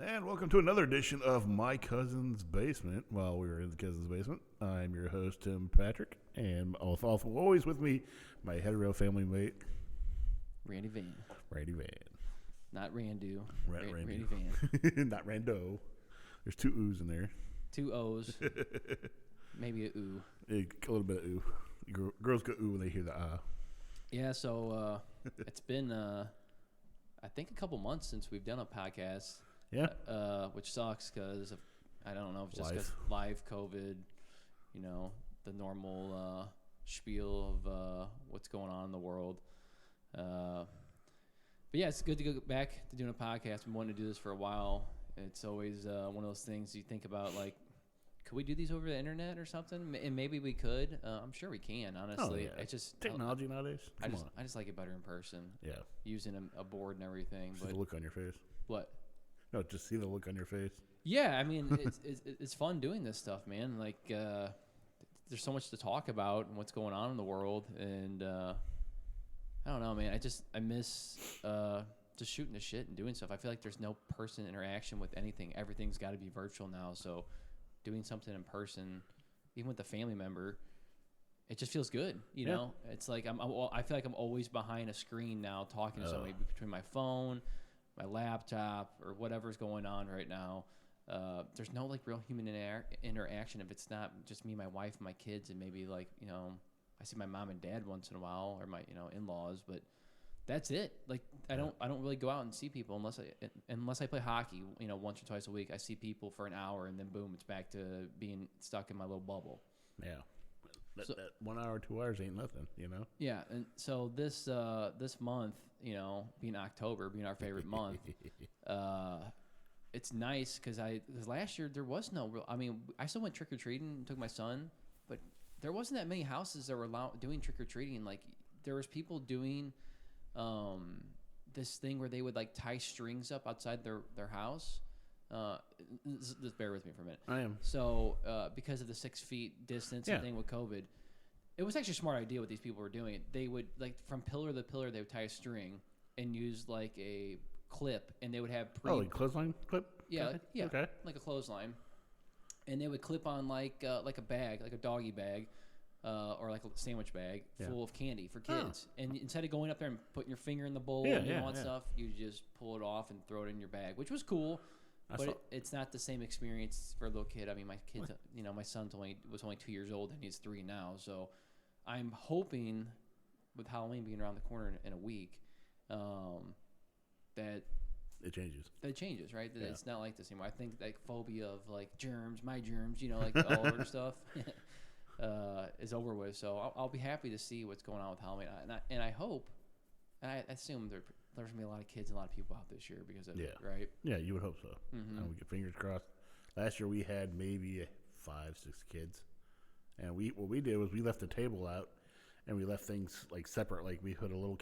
And welcome to another edition of My Cousin's Basement. While we were in the cousin's basement, I'm your host, Tim Patrick, and always with me, my hetero family mate, Randy Van. Randy Van. Not Randu. Randy. Randy Van. Not Rando. There's two O's in there. Two O's. Maybe a ooh. A little bit of ooh. Girls go ooh when they hear the ah. Yeah, so it's been, I think, a couple months since we've done a podcast. Yeah. Which sucks because, I don't know, just Life. because live COVID, you know, the normal spiel of what's going on in the world. But yeah, it's good to go back to doing a podcast. We've wanted to do this for a while. It's always one of those things you think about, like, could we do these over the internet or something? And maybe we could. I'm sure we can, honestly. Oh, yeah. It's just Technology nowadays. I Come on. just like it better in person. Yeah. Using a board and everything. See But the look on your face. what? No, just see the look on your face. Yeah, I mean, it's fun doing this stuff, man. Like, there's so much to talk about and what's going on in the world, and I don't know, man. I miss just shooting the shit and doing stuff. I feel like there's no person interaction with anything. Everything's got to be virtual now. So, doing something in person, even with a family member, it just feels good. You know, it's like I feel like I'm always behind a screen now, talking to somebody between my phone, my laptop, or whatever's going on right now. There's no like real human interaction if it's not just me, my wife, and my kids, and maybe like, you know, I see my mom and dad once in a while, or my, you know, in-laws, but that's it. Like I don't really go out and see people unless I play hockey, you know, once or twice a week. I see people for an hour, and then boom, it's back to being stuck in my little bubble. Yeah. That 1 hour, 2 hours ain't nothing, you know? Yeah, and so this month, you know, being October, being our favorite month, it's nice because last year there was no real. I mean, I still went trick or treating and took my son, but there wasn't that many houses that were doing trick or treating. Like there was people doing this thing where they would like tie strings up outside their house. Just bear with me for a minute. I am. So because of the 6 feet distance and thing with COVID, it was actually a smart idea what these people were doing. They would, like, from pillar to pillar, they would tie a string and use like a clip, and they would have like clothesline clip. Yeah, yeah, okay, like a clothesline, and they would clip on like a bag, like a doggy bag, or like a sandwich bag full of candy for kids. And instead of going up there and putting your finger in the bowl and all that stuff, you just pull it off and throw it in your bag, which was cool. But it's not the same experience for a little kid. I mean, my kids, you know, my son's was only 2 years old, and he's 3 now. So I'm hoping, with Halloween being around the corner in a week, that it changes. That changes, right? That it's not like this anymore. I think like phobia of like germs, my germs, you know, like all of our stuff, is over with. So I'll be happy to see what's going on with Halloween, and I hope, and I assume there's gonna be a lot of kids and a lot of people out this year because of it, right? Yeah, you would hope so. Mm-hmm. And we get fingers crossed. Last year we had maybe 5, 6 kids, and what we did was we left the table out, and we left things like separate. Like we put a little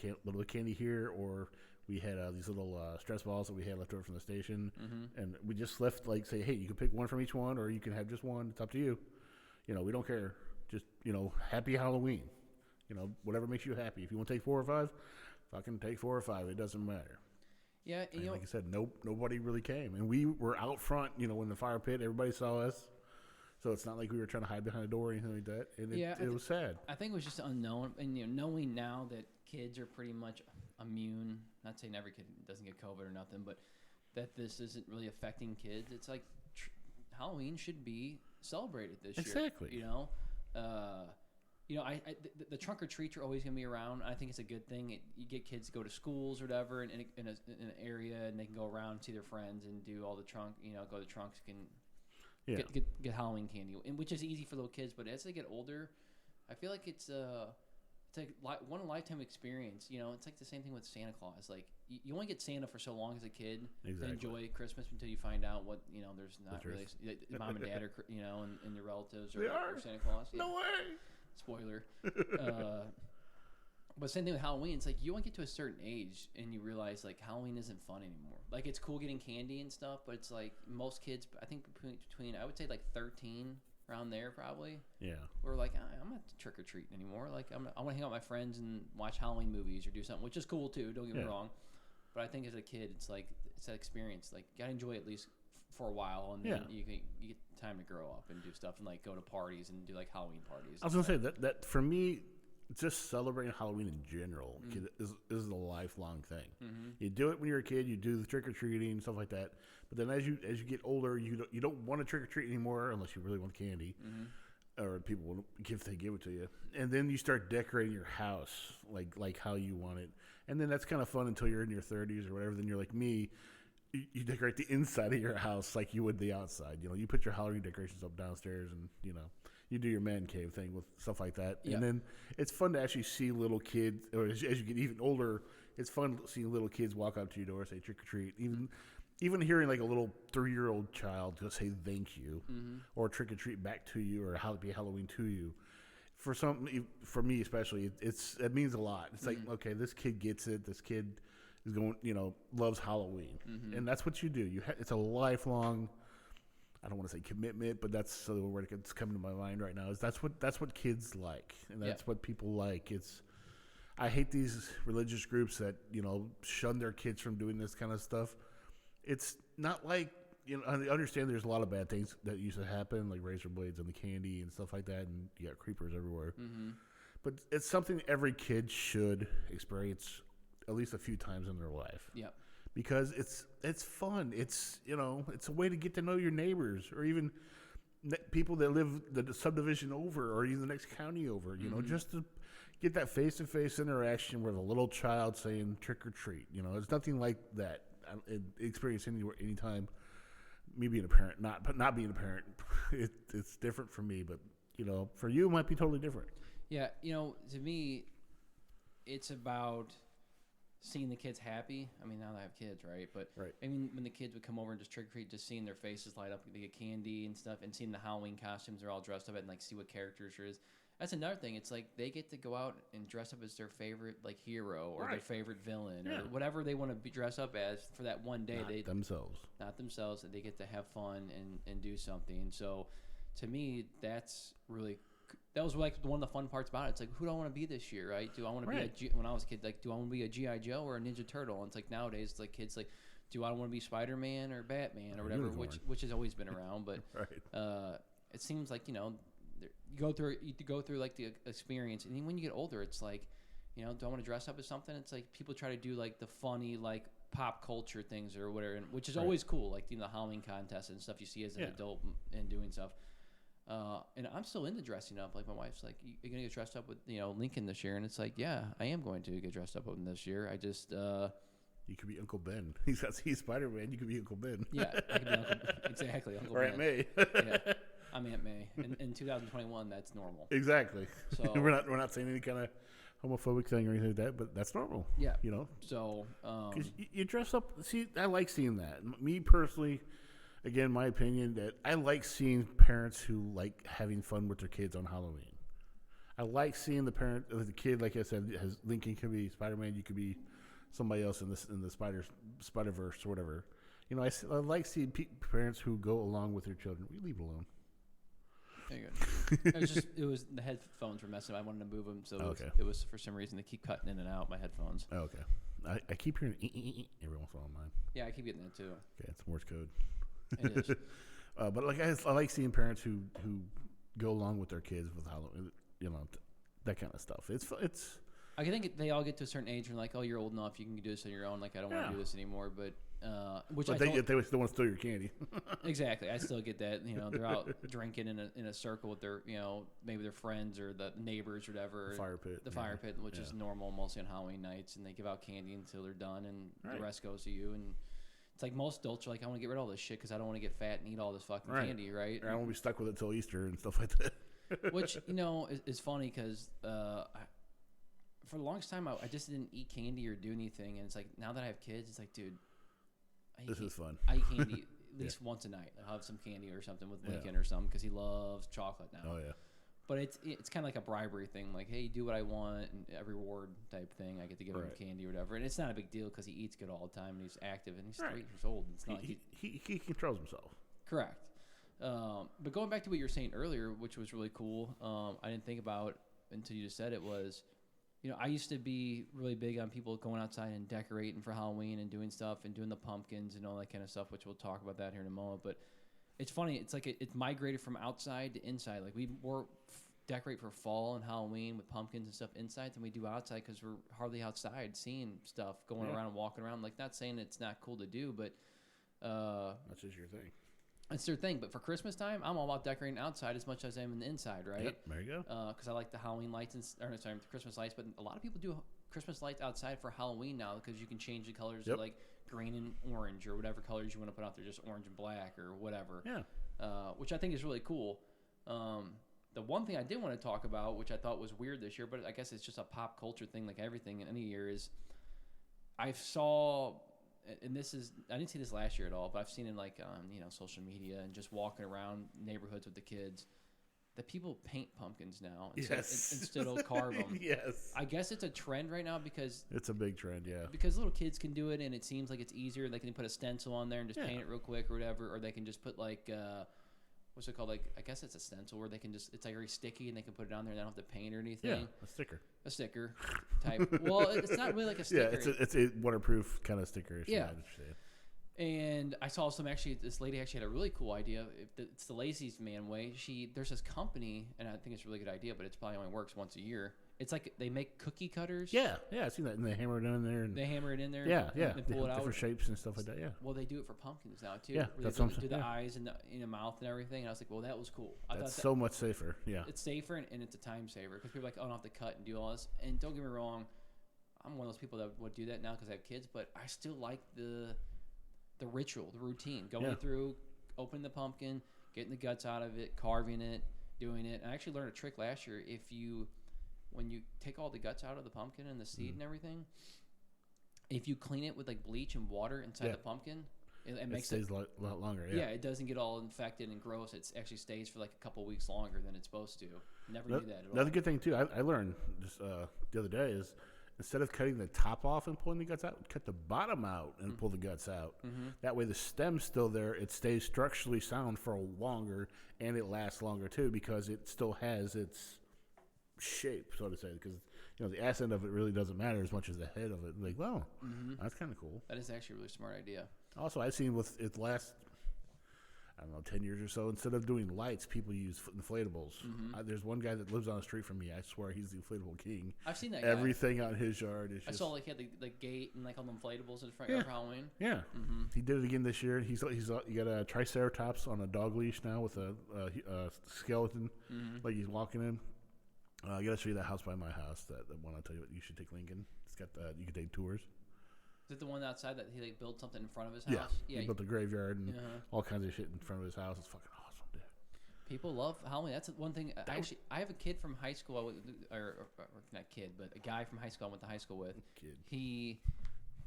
candy here, or we had these little stress balls that we had left over from the station, and we just left like say, hey, you can pick one from each one, or you can have just one. It's up to you. You know, we don't care. Just, you know, happy Halloween. You know, whatever makes you happy. If you want to take 4 or 5. Fucking take 4 or 5. It doesn't matter. Yeah, and like I said, nobody really came, and we were out front. You know, in the fire pit, everybody saw us. So it's not like we were trying to hide behind a door or anything like that. And it was sad. I think it was just unknown, and you know, knowing now that kids are pretty much immune. Not saying every kid doesn't get COVID or nothing, but that this isn't really affecting kids. It's like Halloween should be celebrated this year. Exactly. You know. You know, the trunk or treats are always going to be around. I think it's a good thing. You get kids to go to schools or whatever in an area, and they can go around and see their friends and do all the trunk. You know, go to trunks, can get Halloween candy, and which is easy for little kids. But as they get older, I feel like it's like one lifetime experience. You know, it's like the same thing with Santa Claus. Like you only get Santa for so long as a kid to enjoy Christmas until you find out what, you know, there's not really mom and dad or, you know, and your relatives or Santa Claus. Yeah. No way. Spoiler. But same thing with Halloween. It's like you want to get to a certain age and you realize like Halloween isn't fun anymore. Like it's cool getting candy and stuff, but it's like most kids, I think between I would say like 13 around there probably. Yeah. We're like, I'm not trick or treating anymore. Like I want to hang out with my friends and watch Halloween movies or do something, which is cool too. Don't get me wrong. But I think as a kid, it's like it's that experience. Like, you gotta enjoy it at least for a while, and then Yeah. you get time to grow up and do stuff and like go to parties and do like Halloween parties. I was gonna say that for me, just celebrating Halloween in general is a lifelong thing. You do it when you're a kid. You do the trick or treating stuff like that. But then as you get older, you don't want to trick or treat anymore unless you really want candy, or people will give it to you. And then you start decorating your house like how you want it. And then that's kind of fun until you're in your 30s or whatever. Then you're like me. You decorate the inside of your house like you would the outside. You put your Halloween decorations up downstairs, and you do your man cave thing with stuff like that. Yeah. And then it's fun to actually see little kids, or as you get even older, it's fun seeing little kids walk up to your door, say trick or treat. Even hearing like a little 3-year-old child just say thank you, or trick or treat back to you, or happy Halloween to you. For me especially, it means a lot. It's like, okay, this kid gets it. This kid is going, loves Halloween, and that's what you do. It's a lifelong. I don't want to say commitment, but that's the word that's coming to my mind right now. Is that's what kids like, and that's what people like. I hate these religious groups that shun their kids from doing this kind of stuff. It's not like I understand there's a lot of bad things that used to happen, like razor blades and the candy and stuff like that, and you got creepers everywhere. But it's something every kid should experience at least a few times in their life. Yep. Because it's fun. It's it's a way to get to know your neighbors, or even people that live the subdivision over, or even the next county over. Just to get that face-to-face interaction with a little child saying trick or treat. It's nothing like that. Experience anytime. Me being a parent, not being a parent, it's different for me. But for you, it might be totally different. Yeah, to me, it's about seeing the kids happy. I mean, now that I have kids, right? But right. I mean, when the kids would come over and just trick or treat, just seeing their faces light up, they get candy and stuff, and seeing the Halloween costumes they're all dressed up and like see what characters there is. That's another thing. It's like they get to go out and dress up as their favorite like hero or their favorite villain or whatever they want to be dressed up as for that one day. Not themselves. They get to have fun and do something. So, to me, that was like one of the fun parts about it. It's like, who do I want to be this year, right? Do I want to be when I was a kid, like, do I want to be a G.I. Joe or a Ninja Turtle? And it's like nowadays, it's like kids like, do I want to be Spider-Man or Batman or whatever, which has always been around. But it seems like you go through like the experience, and then when you get older, it's like, do I want to dress up as something? It's like people try to do like the funny like pop culture things or whatever, which is always cool, like the Halloween contests and stuff you see as an adult and doing stuff. And I'm still into dressing up. Like my wife's like, "You're gonna get dressed up with Lincoln this year," and it's like, yeah, I am going to get dressed up with him this year. I just you could be Uncle Ben. He's Spider-Man. You could be Uncle Ben. Yeah, I could be exactly Uncle or Ben. Aunt May. Yeah, I'm Aunt May. In 2021, that's normal. Exactly. So we're not saying any kind of homophobic thing or anything like that, but that's normal. Yeah. So because you dress up. See, I like seeing that. Me personally. Again, my opinion that I like seeing parents who like having fun with their kids on Halloween. I like seeing the kid, like I said, Lincoln could be Spider-Man, you could be somebody else in the Spider-Verse or whatever. I like seeing parents who go along with their children. We leave it alone. There you go. It was the headphones were messing up. I wanted to move them, so it was for some reason they keep cutting in and out my headphones. Oh, okay. I keep hearing every once in a while on mine. Yeah, I keep getting that too. Okay, it's Morse code. It is. But like I like seeing parents who go along with their kids with Halloween, that kind of stuff. It's. I think they all get to a certain age and like, oh, you're old enough, you can do this on your own. Like, I don't want to do this anymore. But they still want to steal your candy. Exactly, I still get that. They're out drinking in a circle with their maybe their friends or the neighbors or whatever. The fire pit, which is normal mostly on Halloween nights, and they give out candy until they're done, and the rest goes to you. And it's like most adults are like, I want to get rid of all this shit because I don't want to get fat and eat all this fucking candy, right? Or I won't be stuck with it till Easter and stuff like that. Which, is funny because for the longest time, I just didn't eat candy or do anything. And it's like, now that I have kids, it's like, dude, this is fun. I eat candy at least once a night. I'll have some candy or something with Lincoln or something because he loves chocolate now. Oh, yeah. But it's kind of like a bribery thing, like, hey, do what I want, and a reward type thing. I get to give him candy or whatever, and it's not a big deal because he eats good all the time and he's active and he's 3 years old. It's not he controls himself. Correct. But going back to what you were saying earlier, which was really cool, I didn't think about until you just said it was I used to be really big on people going outside and decorating for Halloween and doing stuff and doing the pumpkins and all that kind of stuff, which we'll talk about that here in a moment. But it's funny. It's like it migrated from outside to inside. Like we more decorate for fall and Halloween with pumpkins and stuff inside than we do outside because we're hardly outside seeing stuff going around and walking around. Like, not saying it's not cool to do, but that's just your thing. it's their thing. But for Christmas time, I'm all about decorating outside as much as I am in the inside, right? Yep, there you go. Because I like the Halloween lights the Christmas lights. But a lot of people do Christmas lights outside for Halloween now because you can change the colors to like green and orange or whatever colors you want to put out there, just orange and black or whatever. Yeah. Which I think is really cool. The one thing I did want to talk about, which I thought was weird this year, but I guess it's just a pop culture thing like everything in any year, is I saw, and I didn't see this last year at all, but I've seen it like on social media and just walking around neighborhoods with the kids, that people paint pumpkins now instead of carve them. Yes. I guess it's a trend right now because it's a big trend, yeah. Because little kids can do it and it seems like it's easier. They can put a stencil on there and just paint it real quick or whatever, or they can just put like what's it called? Like, I guess it's a stencil where they can just, it's like very sticky and they can put it on there and they don't have to paint or anything. Yeah, a sticker type. Well, it's not really like a sticker. Yeah, it's a waterproof kind of sticker. Yeah. And I saw this lady actually had a really cool idea. It's the Lazy's Man way. There's this company, and I think it's a really good idea, but it's probably only works once a year. It's like they make cookie cutters. Yeah, I've seen that, and they hammer it in there. And they hammer it in there. And pull it out. Different shapes and stuff like that. Yeah. Well, they do it for pumpkins now too. Yeah, that's what I'm saying. Do the eyes and the mouth and everything. And I was like, well, that was cool. That's so much safer. Yeah. It's safer and it's a time saver because people are like, oh, I don't have to cut and do all this. And don't get me wrong, I'm one of those people that would do that now because I have kids, but I still like the ritual, the routine, going through, opening the pumpkin, getting the guts out of it, carving it, doing it. And I actually learned a trick last year. When you take all the guts out of the pumpkin and the seed and everything, if you clean it with like bleach and water inside the pumpkin, it makes stays a lot longer. Yeah, it doesn't get all infected and gross. It actually stays for like a couple weeks longer than it's supposed to. Never knew that at all. Another good thing too, I learned just the other day is instead of cutting the top off and pulling the guts out, cut the bottom out and pull the guts out. Mm-hmm. That way the stem's still there. It stays structurally sound for longer and it lasts longer too because it still has its shape, so to say, because the ass end of it really doesn't matter as much as the head of it. Like, well, that's kind of cool. That is actually a really smart idea. Also, I've seen with it last, 10 years or so, instead of doing lights, people use inflatables. Mm-hmm. There's one guy that lives on the street from me. I swear he's the inflatable king. I've seen that. Everything out his yard is. I saw like he had the gate and like all the inflatables in front of Halloween. Yeah, he did it again this year. He got a triceratops on a dog leash now with a skeleton, like he's walking in. I gotta show you that house by my house. That one I'll tell you what you should take Lincoln. It's got you can take tours. Is it the one outside that he like built something in front of his house? Yeah, he built a graveyard and all kinds of shit in front of his house. It's fucking awesome, dude. People love Halloween. That's one thing. Actually, I have a kid from high school, or not kid, but a guy from high school I went to high school with. Kid.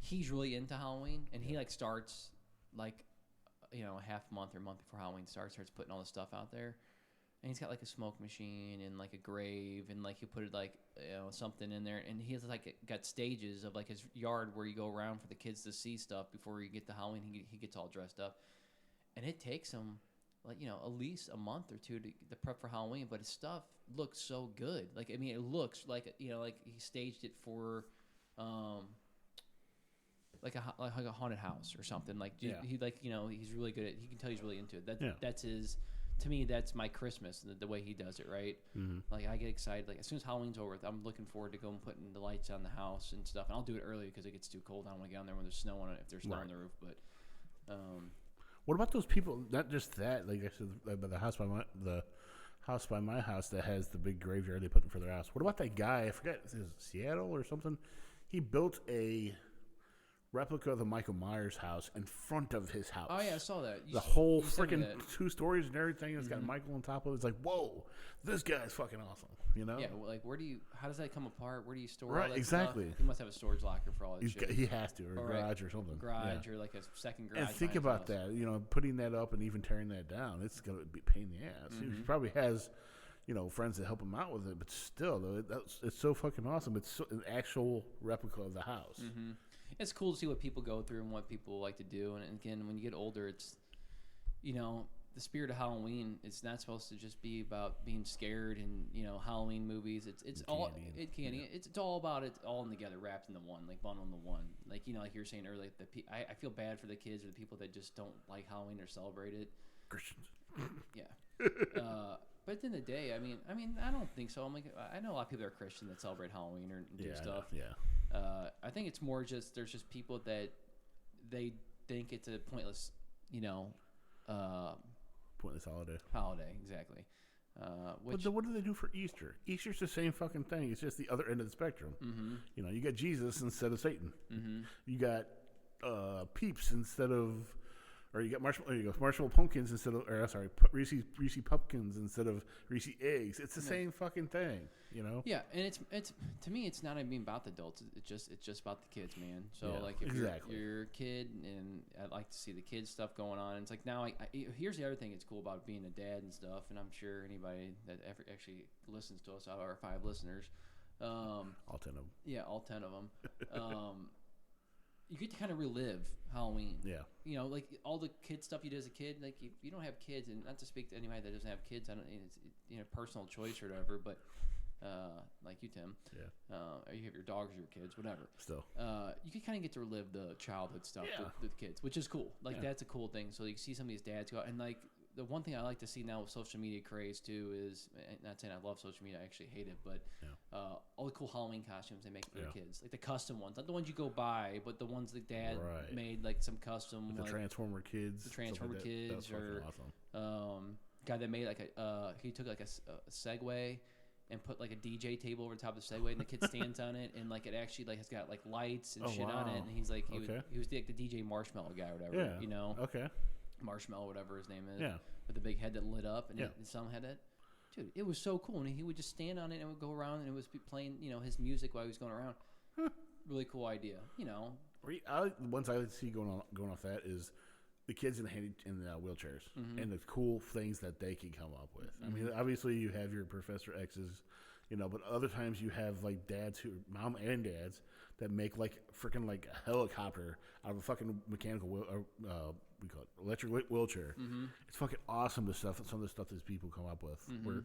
He's really into Halloween, and he like starts like a half month or a month before Halloween starts putting all the stuff out there. And he's got like a smoke machine and like a grave and like he put like something in there, and he has like got stages of like his yard where you go around for the kids to see stuff before you get to Halloween. He gets all dressed up, and it takes him like at least a month or two to prep for Halloween. But his stuff looks so good. Like I mean, it looks like like he staged it for like a haunted house or something. Like he like he's really good at. He can tell he's really into it. That's his. To me, that's my Christmas, the way he does it, right? Mm-hmm. Like, I get excited. Like, as soon as Halloween's over, I'm looking forward to going putting the lights on the house and stuff. And I'll do it early because it gets too cold. I don't want to get on there when there's snow on it, if there's snow on the roof. But what about those people, not just that, like I said, the house by my house that has the big graveyard they put in for their house. What about that guy, I forget, is it Seattle or something? He built a replica of the Michael Myers house in front of his house. Oh, yeah, I saw that. The whole freaking 2 stories and everything. It's got Michael on top of it. It's like, whoa, this guy's fucking awesome. Yeah, well, like, how does that come apart? Where do you store all that exactly. stuff? He must have a storage locker for all that shit. He has to, or a garage or something. Garage or like a second garage. And think about that, putting that up and even tearing that down, it's going to be a pain in the ass. He probably has, friends that help him out with it, but still, though, it's so fucking awesome. It's an actual replica of the house. Mm-hmm. It's cool to see what people go through and what people like to do. And again, when you get older, it's, the spirit of Halloween is not supposed to just be about being scared and Halloween movies. It's And all candy and- it candy. yeah. It's all about it all together, wrapped into one, like bundled into one. Like like you were saying earlier, I feel bad for the kids or the people that just don't like Halloween or celebrate it. Christians. Yeah. But at the end of the day, I mean, I don't think so. I'm like, I know a lot of people that are Christian that celebrate Halloween or do Yeah, stuff. yeah. I think it's more just there's just people that they think it's a pointless, Pointless holiday. holiday. Exactly. But Which then what do they do for Easter? Easter's the same fucking thing. It's just the other end of the spectrum. mm-hmm, You got Jesus instead of Satan. mm-hmm. You got Peeps instead of, or you got marshmallow pumpkins instead of, or sorry, Reese pumpkins instead of Reese eggs. It's the same fucking thing. Yeah, and it's to me, it's not even about the adults. It's just about the kids, man. So Yeah, like if exactly. you're a kid, and I'd like to see the kids stuff going on. It's like now, here's the other thing that's cool about being a dad and stuff. And I'm sure anybody that ever actually listens to us, out of our 5 listeners, All 10 of them. yeah, all 10 of them. You get to kind of relive Halloween. Yeah. Like all the kid stuff you did as a kid. Like if you don't have kids, and not to speak to anybody that doesn't have kids, I don't. It's personal choice or whatever. But like you, Tim. Yeah. Or you have your dogs or your kids, whatever. Still. You can kind of get to relive the childhood stuff Yeah. with kids, which is cool. Like Yeah. that's a cool thing. So you see some of these dads go out, and like the one thing I like to see now with social media craze too is, not saying I love social media, I actually hate it, but all the cool Halloween costumes they make for their kids, like the custom ones, not the ones you go buy, but the ones that dad Right. made, like some custom, With the like Transformer kids. the stuff like Transformer that. kids, That's fucking or awesome. guy that made like he took like a Segway and put like a DJ table over the top of the Segway, and the kid stands on it, and like it actually like has got like lights and Oh, shit on it, wow. and he's like he Okay. was like the DJ Marshmallow guy or whatever, Yeah. Okay. Marshmallow, whatever his name is, Yeah. with the big head that lit up, and Yeah. some had that. Dude, it was so cool, and he would just stand on it and it would go around, and it was playing, his music while he was going around. Really cool idea, The ones I see going off that is the kids in wheelchairs and the cool things that they can come up with. I mean, obviously you have your Professor X's, but other times you have like mom and dads that make like freaking like a helicopter out of a fucking mechanical we call it electric wheelchair. It's fucking awesome. Some of the stuff that people come up with where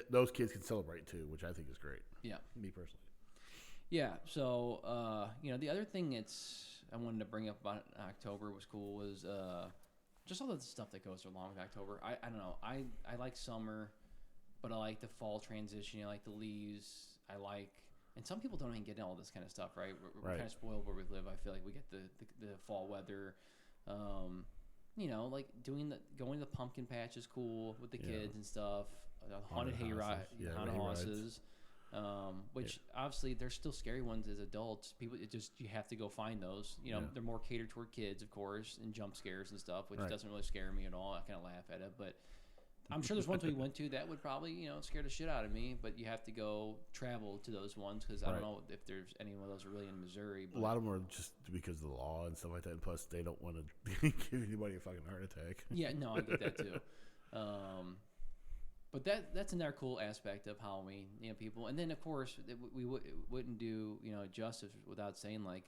those kids can celebrate too, which I think is great. Yeah. Me personally. Yeah, so the other thing I wanted to bring up about October was cool was just all the stuff that goes along with October. I don't know. I like summer, but I like the fall transition. I like the leaves. And some people don't even get all this kind of stuff, right? We're Right. kind of spoiled where we live. I feel like we get the fall weather. Like going to the pumpkin patch is cool with the kids and stuff. Haunted houses. Yeah, haunted hay rides. houses. Which obviously there's still scary ones as adults. You have to go find those. They're more catered toward kids, of course, and jump scares and stuff, which Right. doesn't really scare me at all. I kind of laugh at it, but I'm sure there's ones we went to that would probably scare the shit out of me. But you have to go travel to those ones because I don't Right. know if there's any one of those really in Missouri. But A lot of them are just because of the law and stuff like that, and plus they don't want to give anybody a fucking heart attack. yeah, no, I get that too. But that's another cool aspect of Halloween, people. And then of course we wouldn't do justice without saying like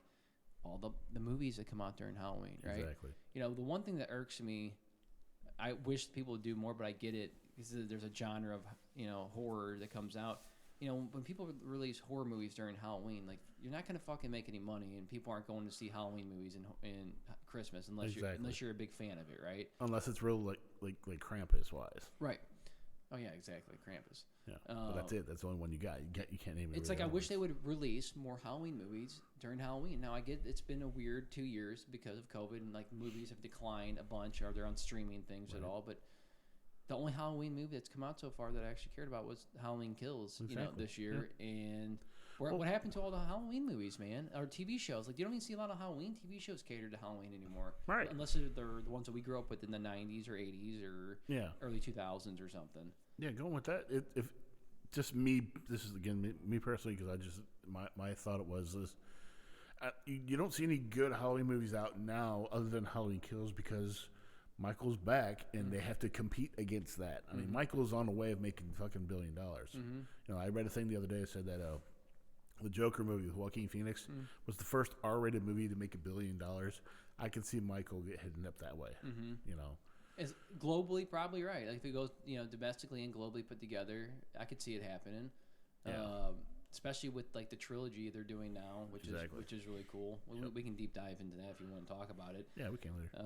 all the movies that come out during Halloween, right? Exactly. The one thing that irks me, I wish people would do more, but I get it because there's a genre of horror that comes out. When people release horror movies during Halloween, like you're not gonna fucking make any money, and people aren't going to see Halloween movies in Christmas unless Exactly. you're a big fan of it, right? Unless it's real like Krampus wise. Right. Oh yeah, exactly. Krampus. Yeah. But that's it. That's the only one you got. You can't name it. It's like I wish they would release more Halloween movies during Halloween. Now I get it's been a weird 2 years because of COVID, and like movies have declined a bunch, or they're on streaming things at all. But the only Halloween movie that's come out so far that I actually cared about was Halloween Kills, Exactly. this year. Yeah. And what happened to all the Halloween movies, man, or TV shows? Like you don't even see a lot of Halloween TV shows catered to Halloween anymore, Right. Unless they're the ones that we grew up with in the '90s or '80s or early 2000s or something. Yeah, going with that. If just me, this is again me personally, because I just my thought was this: you don't see any good Halloween movies out now other than Halloween Kills because Michael's back and they have to compete against that. I mean, Michael's on the way of making fucking $1 billion. I read a thing the other day that said that the Joker movie with Joaquin Phoenix was the first R-rated movie to make $1 billion. I could see Michael heading up that way. Is globally probably right. Like if it goes, domestically and globally put together, I could see it happening. Yeah. Especially with like the trilogy they're doing now, which is really cool. We can deep dive into that if you want to talk about it. Yeah, we can later.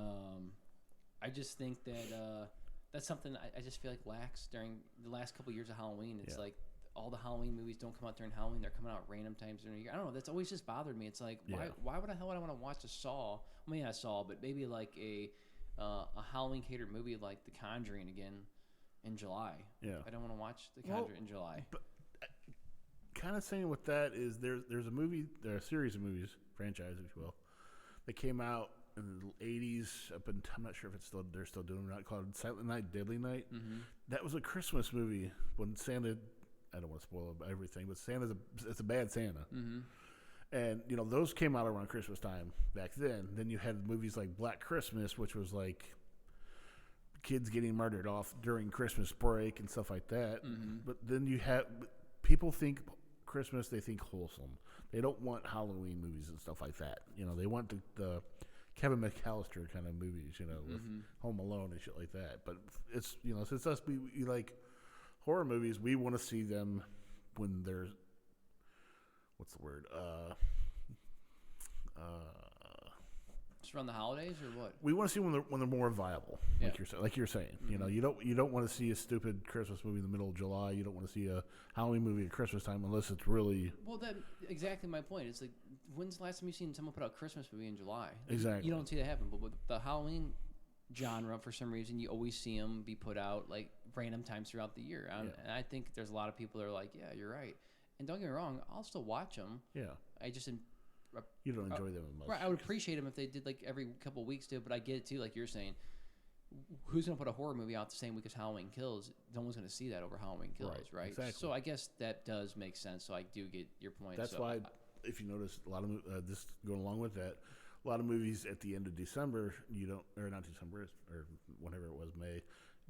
I just think that that's something I just feel like lacks during the last couple of years of Halloween. It's like all the Halloween movies don't come out during Halloween; they're coming out random times during the year. I don't know. That's always just bothered me. It's like why would the hell would I want to watch a Saw? I mean, not Saw, but maybe like a Halloween catered movie like The Conjuring again in July. Yeah, I don't want to watch The Conjuring in July. But kind of saying with that is there's a series of movies, franchise if you will, that came out in the 80s up and I'm not sure if they're still doing it, called Silent Night, Deadly Night. Mm-hmm. That was a Christmas movie when Santa, I don't want to spoil everything, but it's a bad Santa. Mm-hmm. And those came out around Christmas time back then. Then you had movies like Black Christmas, which was like kids getting murdered off during Christmas break and stuff like that. Mm-hmm. But then you have people think Christmas, they think wholesome. They don't want Halloween movies and stuff like that. They want the Kevin McAllister kind of movies, with Home Alone and shit like that. But it's since us we like horror movies, we want to see them when there's what's the word? Just around the holidays or what? We want to see when they're more viable, like you're saying. Mm-hmm. You don't want to see a stupid Christmas movie in the middle of July. You don't want to see a Halloween movie at Christmas time unless it's really. Well, that's exactly my point. It's like, when's the last time you've seen someone put out a Christmas movie in July? Exactly. You don't see that happen. But with the Halloween genre, for some reason, you always see them be put out like random times throughout the year. And I think there's a lot of people that are like, yeah, you're right. And don't get me wrong, I'll still watch them. Yeah. I just you don't enjoy them as much. Right. I would appreciate them if they did like every couple of weeks too. But I get it too, like you're saying. Who's going to put a horror movie out the same week as Halloween Kills? No one's going to see that over Halloween Kills, right? Exactly. So I guess that does make sense. So I do get your point. That's why, if you notice, a lot of this going along with that, a lot of movies at the end of December, not December, or whenever it was, May,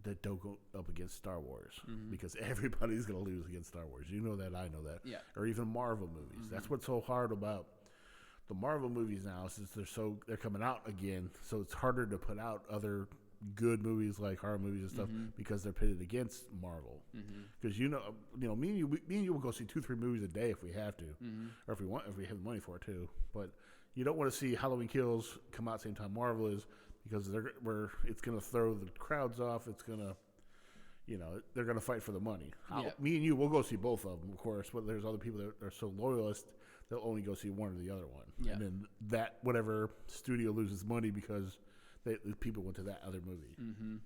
that don't go up against Star Wars because everybody's going to lose against Star Wars. You know that, I know that. Yeah. Or even Marvel movies. Mm-hmm. That's what's so hard about the Marvel movies now, since they're coming out again. So it's harder to put out other good movies like horror movies and stuff because they're pitted against Marvel. Because me and you will go see 2-3 movies a day if we have to, or if we have the money for it too. But you don't want to see Halloween Kills come out same time Marvel is, because it's going to throw the crowds off. It's going to, they're going to fight for the money. Me and you will go see both of them, of course, but there's other people that are so loyalist they'll only go see one or the other one. Yeah. And then that whatever studio loses money because the people went to that other movie. Mm-hmm.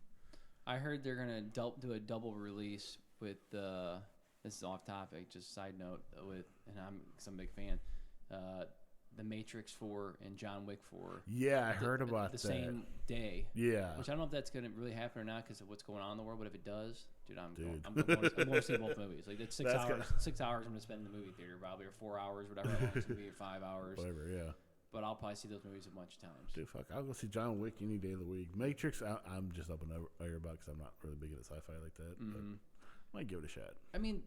I heard they're gonna do a double release with this is off topic, just side note, and I'm a big fan. The Matrix 4 and John Wick 4. Yeah, I heard about that. The same day. Yeah. Which I don't know if that's going to really happen or not because of what's going on in the world, but if it does, I'm going to see both movies. Like, it's 6 hours. 6 hours I'm going to spend in the movie theater probably, or 4 hours, whatever it wants to be, 5 hours. Whatever, yeah. But I'll probably see those movies a bunch of times. Dude, fuck, I'll go see John Wick any day of the week. Matrix, I'm just up and over about because I'm not really big into sci-fi like that. But I might give it a shot. I mean,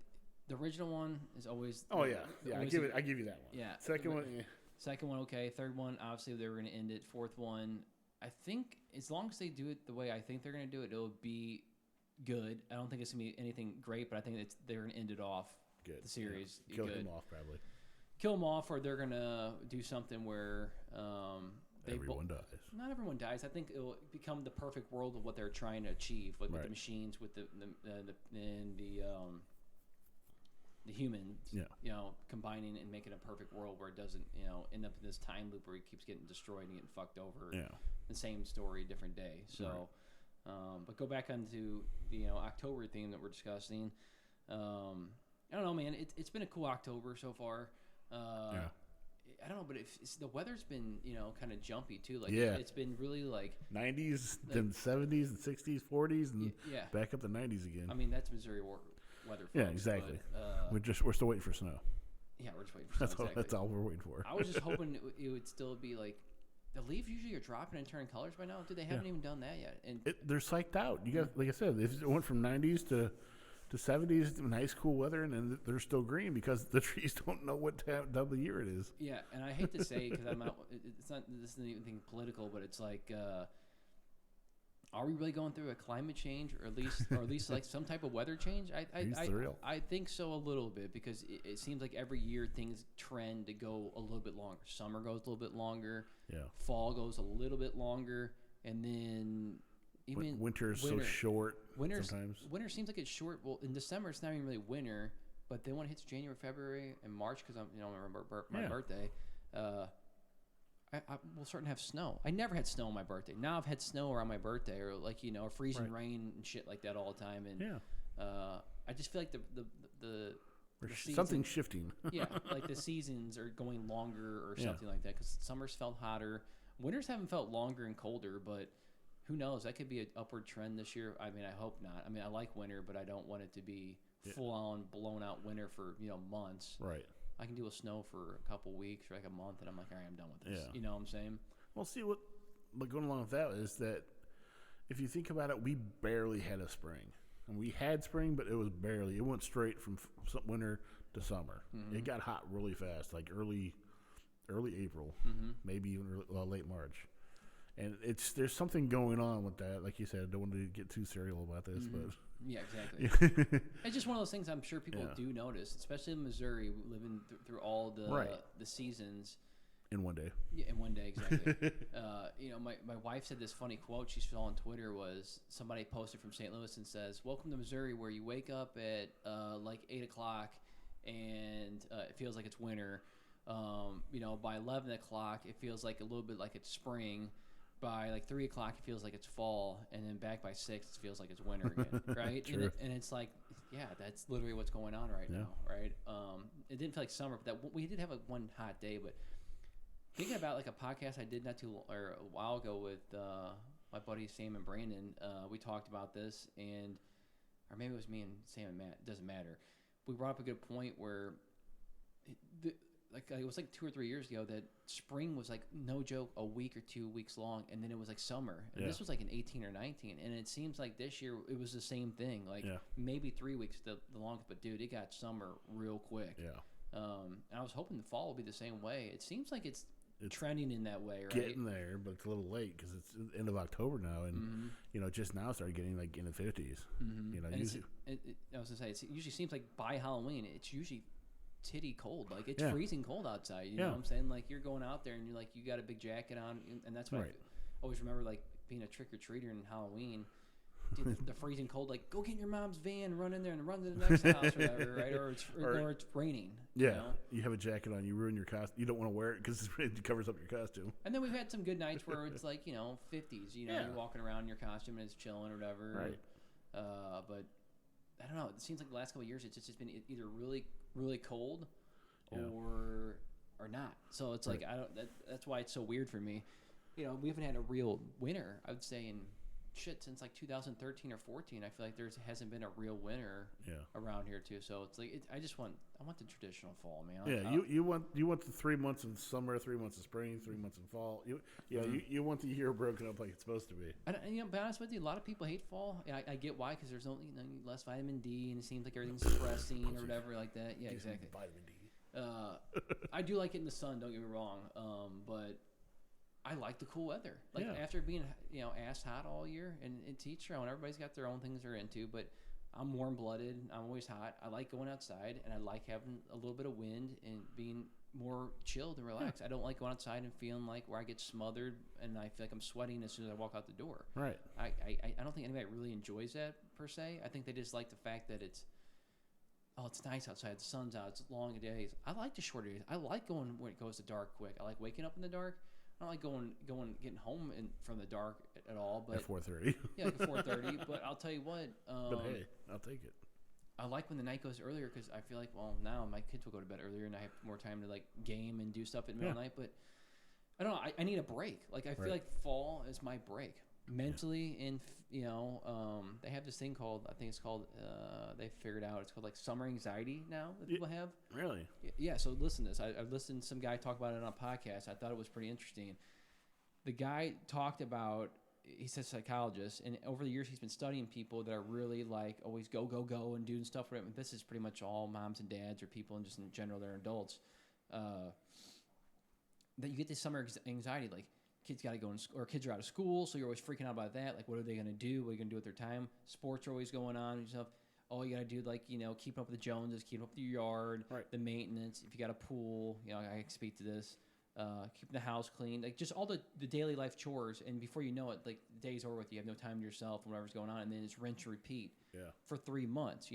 the original one is always... Oh, yeah. Yeah, I give you that one. Yeah. Second one, yeah. Second one, okay. Third one, obviously they were going to end it. Fourth one, I think as long as they do it the way I think they're going to do it, it'll be good. I don't think it's going to be anything great, but I think they're going to end it off. Good. The series. Yeah. Kill them off, probably. Kill them off, or they're going to do something where everyone dies. Not everyone dies. I think it'll become the perfect world of what they're trying to achieve, like with the machines, with the humans, combining and making a perfect world where it doesn't, end up in this time loop where he keeps getting destroyed and getting fucked over. Yeah. The same story, different day. So, but go back onto the October theme that we're discussing. I don't know, man. It's been a cool October so far. I don't know, but the weather's been kind of jumpy too. Like it's been really like 90s, then 70s and 60s, 40s, and back up to 90s again. I mean, that's Missouri weather. Folks, yeah, exactly. But, we're still waiting for snow. Yeah, we're just waiting for snow. That's all we're waiting for. I was just hoping it would still be like the leaves usually are dropping and turning colors by now. Dude, they haven't even done that yet. And they're psyched out. You got, like I said, it went from 90s to 70s, nice cool weather, and then they're still green because the trees don't know what time of the year it is. Yeah, and I hate to say because I'm not. It's not. This isn't anything political, but it's like are we really going through a climate change, or at least like some type of weather change? I think so, a little bit, because it seems like every year things trend to go a little bit longer. Summer goes a little bit longer. Yeah. Fall goes a little bit longer, and then even winter is so short. Sometimes winter seems like it's short. Well, in December it's not even really winter, but then when it hits January, February, and March, because I'm my birthday. We'll start to have snow. I never had snow on my birthday. Now I've had snow around my birthday, or like freezing rain and shit like that all the time. And I just feel like the something's shifting. Yeah, like the seasons are going longer or something like that. Because summers felt hotter, winters haven't felt longer and colder. But who knows? That could be an upward trend this year. I mean, I hope not. I mean, I like winter, but I don't want it to be full on blown out winter for months. Right. I can deal with snow for a couple weeks or like a month, and I'm like, all right, I'm done with this. Yeah. You know what I'm saying? Well, see, what going along with that is that if you think about it, we barely had a spring. And we had spring, but it was barely. It went straight from winter to summer. Mm-hmm. It got hot really fast, like early April, maybe even late March. And there's something going on with that. Like you said, I don't want to get too serial about this, but yeah, exactly. It's just one of those things I'm sure people do notice, especially in Missouri, living through all the seasons. In one day. Yeah, in one day, exactly. My wife said this funny quote she saw on Twitter was somebody posted from St. Louis and says, "Welcome to Missouri, where you wake up at like 8 o'clock and it feels like it's winter. By 11 o'clock, it feels like a little bit like it's spring. By like 3 o'clock, it feels like it's fall, and then back by 6, it feels like it's winter again, right?" And it's like, yeah, that's literally what's going on right now, right? It didn't feel like summer, but we did have one hot day. But thinking about like a podcast I did a while ago with my buddies Sam and Brandon, we talked about this, or maybe it was me and Sam and Matt. It doesn't matter. We brought up a good point where it was like 2 or 3 years ago that spring was like, no joke, a week or 2 weeks long, and then it was like summer. And this was like in 18 or 19, and it seems like this year it was the same thing. Like maybe 3 weeks the longest, but dude, it got summer real quick. Yeah. And I was hoping the fall will be the same way. It seems like it's trending in that way, right? Getting there, but it's a little late because it's the end of October now, and just now started getting like in the 50s. I was gonna say, it usually seems like by Halloween, it's usually titty cold, like it's freezing cold outside. You know what I'm saying? Like you're going out there and you're like, you got a big jacket on, and that's what I always remember, like being a trick or treater in Halloween. Dude, the freezing cold, like go get in your mom's van, run in there and run to the next house, or whatever, right? Or it's raining. Yeah, you have a jacket on, you ruin your costume. You don't want to wear it because it covers up your costume. And then we've had some good nights where it's like 50s. You're walking around in your costume and it's chilling or whatever. Right. But I don't know. It seems like the last couple of years it's just been either really, really cold or not. So it's like that's why it's so weird for me. We haven't had a real winter, I would say, in since like 2013 or 14. I feel like there hasn't been a real winter around here too. So it's like I want the traditional fall, man. You want the 3 months of summer, 3 months of spring, 3 months of fall. You want the year broken up like it's supposed to be. And be honest with you, a lot of people hate fall. I get why, because there's only less vitamin D, and it seems like everything's depressing or whatever like that. Yeah, exactly. Vitamin D. I do like it in the sun. Don't get me wrong. But I like the cool weather. Like after being ass hot all year, and to each their own. Everybody's got their own things they're into, but I'm warm blooded. I'm always hot. I like going outside, and I like having a little bit of wind and being more chilled and relaxed. I don't like going outside and feeling like where I get smothered and I feel like I'm sweating as soon as I walk out the door. Right. I don't think anybody really enjoys that per se. I think they just like the fact that it's nice outside. The sun's out. It's long days. I like the shorter days. I like going when it goes to dark quick. I like waking up in the dark. I don't like getting home from the dark at all. But at 4:30. Yeah, like at 4:30. But I'll tell you what. But hey, I'll take it. I like when the night goes earlier because I feel like, now my kids will go to bed earlier and I have more time to like game and do stuff at the middle of the night. But I don't know. I need a break. Like I feel like fall is my break mentally, and they have this thing called, I think it's called, they figured out it's called like summer anxiety now that people have. Really? Yeah. So listen to this. I listened to some guy talk about it on a podcast. I thought it was pretty interesting. The guy talked about, he's a psychologist, and over the years he's been studying people that are really like always go and doing stuff. This is pretty much all moms and dads or people, and just in general they're adults. That you get this summer anxiety, like kids got to go in school, or kids are out of school, so you're always freaking out about that. Like, what are they going to do? What are you going to do with their time? Sports are always going on and stuff. All you got to do, like, keep up with the Joneses, keep up with your yard, Right. the maintenance. If you got a pool, I can speak to this. Keeping the house clean, like just all the daily life chores. And before you know it, like the day's over with. You have no time to yourself and whatever's going on. And then it's rinse and repeat for 3 months,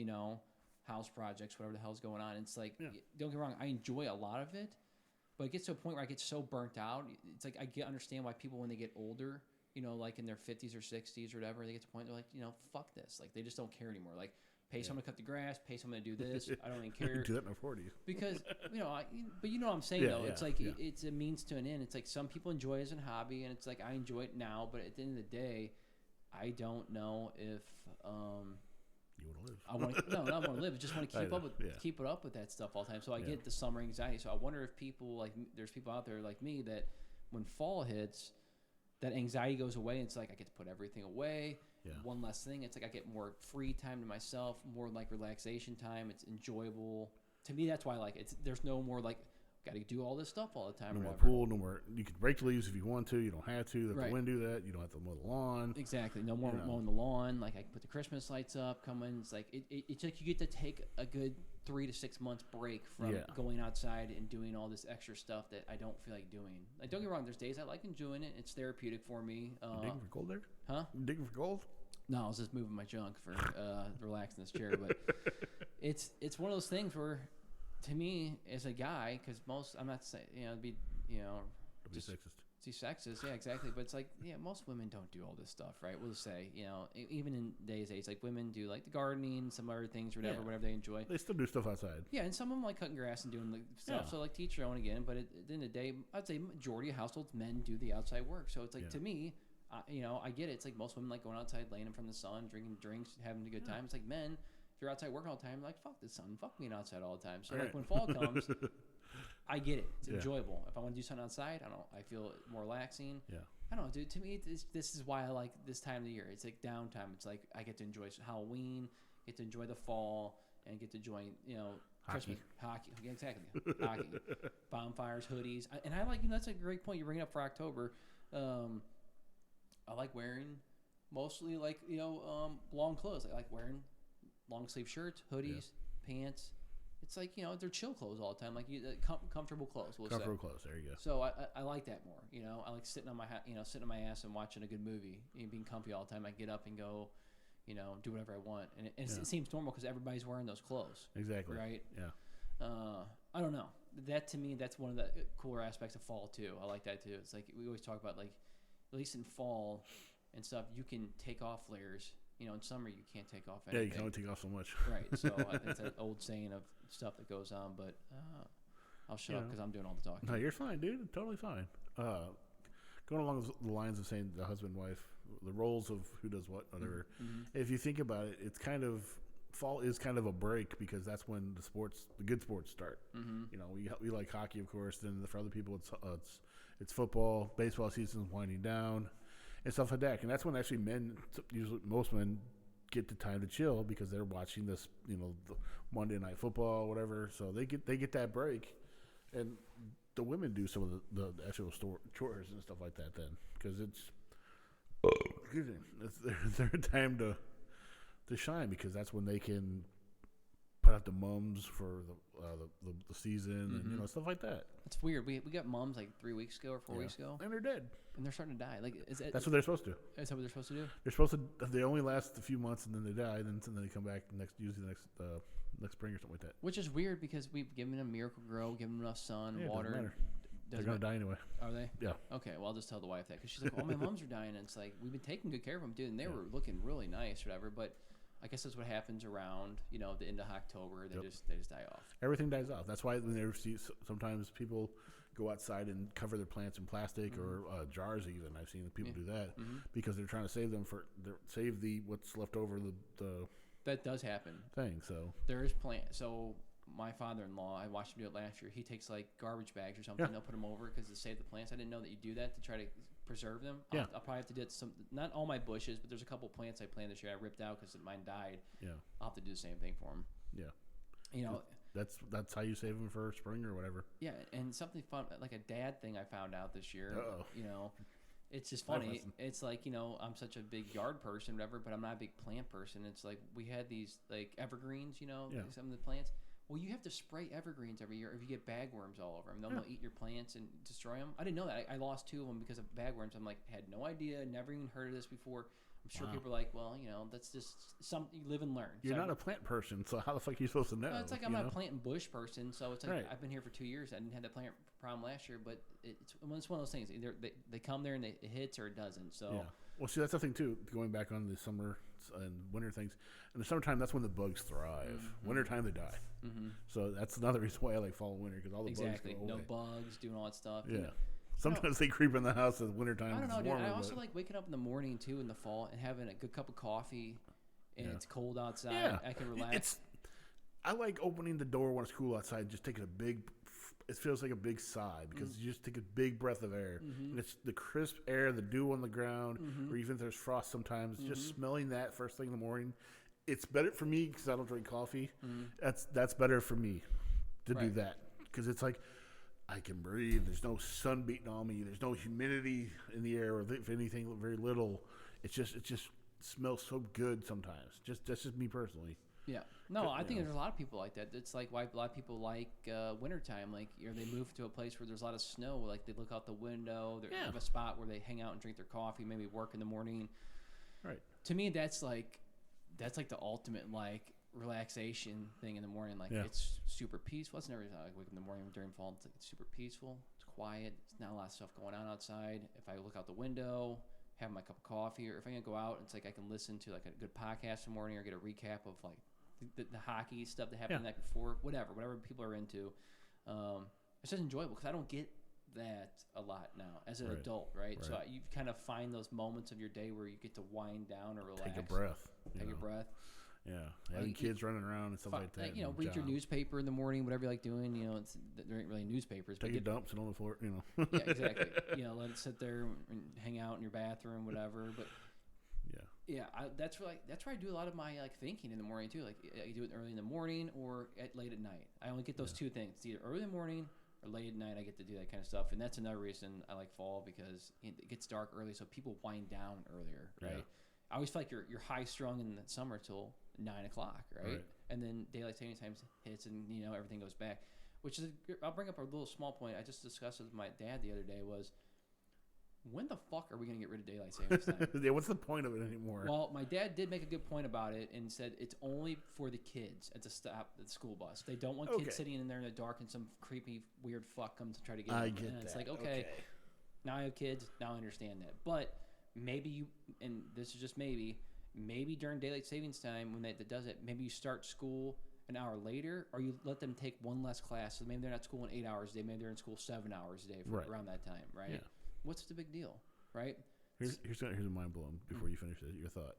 house projects, whatever the hell's going on. It's like, don't get me wrong, I enjoy a lot of it. But it gets to a point where I get so burnt out. It's like understand why people, when they get older, like in their 50s or 60s or whatever, they get to a point they're like, fuck this. Like, they just don't care anymore. Like, pay someone to cut the grass, pay someone to do this. I don't even care. Do that in my 40s. Because, but you know what I'm saying, though. It's like, it's a means to an end. It's like some people enjoy it as a hobby, and it's like, I enjoy it now. But at the end of the day, I don't know if... you want to live. I want to, no, not want to live. I just want to keep it up with that stuff all the time. So I get the summer anxiety. So I wonder if people there's people out there like me that when fall hits, that anxiety goes away. And it's like I get to put everything away. Yeah. One less thing. It's like I get more free time to myself, more like relaxation time. It's enjoyable. To me, that's why I like it. There's no more like got to do all this stuff all the time. No or more whatever. pool. No more. You can break the leaves if you want to. You don't have to. Let the wind do that. You don't have to mow the lawn. Exactly. No more mowing the lawn. Like I can put the Christmas lights up. Come in. It's like it's like you get to take a good 3 to 6 months break from going outside and doing all this extra stuff that I don't feel like doing. Like, don't get me wrong. There's days I like enjoying it. It's therapeutic for me. You digging for gold there? Huh? You digging for gold? No, I was just moving my junk for relaxing this chair. But it's one of those things where, to me, as a guy, because I'm not saying Don't be sexist. See, sexist, yeah, exactly. But it's like, most women don't do all this stuff, right? We'll just say, even in today's age, like women do like the gardening, some other things, or whatever they enjoy. They still do stuff outside. Yeah, and some of them like cutting grass and doing the stuff. So like teach your own again. But at the end of the day, I'd say majority of households, men do the outside work. So it's like to me, I get it. It's like most women like going outside, laying in front of the sun, drinking drinks, having a good time. It's like men, if you're outside working all the time, like fuck the sun, fuck being outside all the time. So like when fall comes. I get it. It's enjoyable. If I want to do something outside, I feel more relaxing. Yeah. I don't know, dude. To me, this is why I like this time of the year. It's like downtime. It's like I get to enjoy Halloween, get to enjoy the fall, and get to enjoy, Christmas, hockey. Yeah, exactly. Hockey, bonfires, hoodies. And I like, that's a great point you bring up for October. I like wearing mostly like, long clothes. I like wearing long sleeve shirts, hoodies, pants. It's like, they're chill clothes all the time, like comfortable clothes. Comfortable clothes. There you go. So I like that more. I like sitting on my sitting on my ass and watching a good movie, being comfy all the time. I get up and go, do whatever I want, and it seems normal because everybody's wearing those clothes. Exactly. Right. Yeah. I don't know. That to me, that's one of the cooler aspects of fall too. I like that too. It's like we always talk about, like, at least in fall and stuff, you can take off layers. In summer you can't take off anything. Yeah, you can only take off so much. Right. So I think it's an old saying of stuff that goes on, but I'll shut up because I'm doing all the talking. No, you're fine, dude. Totally fine. Going along the lines of saying the husband, wife, the roles of who does what, whatever. Mm-hmm. If you think about it, it's kind of fall is kind of a break because that's when the good sports start. Mm-hmm. We like hockey, of course. Then for other people, it's football. Baseball season's winding down. And stuff like that, and that's when actually most men get the time to chill because they're watching this, the Monday Night Football, whatever. So they get that break, and the women do some of the actual chores and stuff like that then because it's their time to shine because that's when they can put out the mums for the season and stuff like that. It's weird. We got mums like 3 weeks ago or 4 weeks ago, and they're dead. And they're starting to die. Like that's what they're supposed to. Is that what they're supposed to do? They're supposed to. They only last a few months and then they die, and then they come back usually next spring or something like that. Which is weird because we've given them Miracle Grow, given them enough sun, water. Doesn't matter. They're gonna die anyway. Are they? Yeah. Okay. Well, I'll just tell the wife that because she's like, "Oh, my mums are dying," and it's like we've been taking good care of them, dude, and they were looking really nice, or whatever. But I guess that's what happens around, the end of October. They just die off. Everything dies off. That's why when they see sometimes people go outside and cover their plants in plastic or jars. Even I've seen people do that because they're trying to save them save what's left over the. That does happen. Thing so there is plant. So my father-in-law, I watched him do it last year. He takes like garbage bags or something. They'll put them over because to save the plants. I didn't know that you do that to try to preserve them. I'll probably have to do it. Not all my bushes, but there's a couple plants I planted this year I ripped out because mine died. Yeah, I'll have to do the same thing for them. Yeah, that's how you save them for spring or whatever. Yeah, and something fun like a dad thing I found out this year. It's just Life funny. lesson. It's like, I'm such a big yard person, whatever, but I'm not a big plant person. It's like we had these like evergreens, Yeah. some of the plants. Well, you have to spray evergreens every year, if you get bagworms all over them. They'll eat your plants and destroy them. I didn't know that. I lost 2 of them because of bagworms. I'm like, had no idea, never even heard of this before. I'm sure Wow. people are like, well, that's just something you live and learn. You're So not a plant person, so how the fuck are you supposed to know? well, it's like I'm not a plant and bush person, so it's like Right. I've been here for 2 years. I didn't have that plant problem last year, but it's one of those things. Either they come there and it hits or it doesn't. So Yeah. Well, see, that's the thing too. Going back on the summer and winter things, in the summertime, that's when the bugs thrive. Wintertime, they die. So that's another reason why I like fall and winter, because all the exactly bugs go no away. bugs doing all that stuff. Yeah. Sometimes they creep in the house in wintertime. I don't know, it's dude. warmer, I also but- like waking up in the morning too in the fall and having a good cup of coffee, and Yeah. it's cold outside. Yeah. I can relax. I like opening the door when it's cool outside, just taking a big. It feels like a big sigh because you just take a big breath of air, and it's the crisp air, the dew on the ground, or even if there's frost sometimes. Just smelling that first thing in the morning, it's better for me because I don't drink coffee. That's better for me to do Right. that because it's like I can breathe. There's no sun beating on me. There's no humidity in the air, or if anything, very little. It just smells so good sometimes. That's just me personally. Yeah. No, I think know. there's a lot of people like that. It's like why a lot of people like wintertime. Like, they move to a place where there's a lot of snow. Like, they look out the window. They have a spot where they hang out and drink their coffee, maybe work in the morning. Right. To me, that's like the ultimate, like, relaxation thing in the morning. Like, Yeah. it's super peaceful. It's never like wake in the morning during fall. It's, like, it's super peaceful. It's quiet. It's not a lot of stuff going on outside. If I look out the window, have my cup of coffee, or if I'm going to go out, it's like I can listen to, like, a good podcast in the morning or get a recap of, like, the hockey stuff that happened the night before, whatever people are into. It's just enjoyable because I don't get that a lot now as an Right. adult, right? So Right. you kind of find those moments of your day where you get to wind down or relax. Take a breath. Take you a know. breath. Yeah, having kids running around and stuff like that. and Read your job. newspaper in the morning, whatever you like doing. There ain't really newspapers. Take but your get, dumps and on the floor. yeah, exactly. Let it sit there and hang out in your bathroom, whatever. But Yeah. that's where I do a lot of my thinking in the morning too. Like I do it early in the morning or late at night. I only get those two things. It's either early in the morning or late at night. I get to do that kind of stuff, and that's another reason I like fall because it gets dark early, so people wind down earlier, right? Yeah. I always feel like you're high strung in the summer till 9 o'clock, right? Right. And then daylight saving time hits, and everything goes back. Which is I'll bring up a little small point I just discussed with my dad the other day was. When the fuck are we going to get rid of daylight savings time? Yeah, what's the point of it anymore? Well, my dad did make a good point about it and said it's only for the kids at the stop at the school bus. They don't want Okay. kids sitting in there in the dark and some creepy weird fuck comes to try to get I them. get And that. it's like, okay, now I have kids, now I understand that. But maybe and this is just maybe during daylight savings time when that does it, maybe you start school an hour later, or you let them take one less class. So maybe they're not schooling 8 hours a day, maybe they're in school 7 hours a day for Right. around that time, right? Yeah. What's the big deal, right? Here's a mind blown before you finish your thought.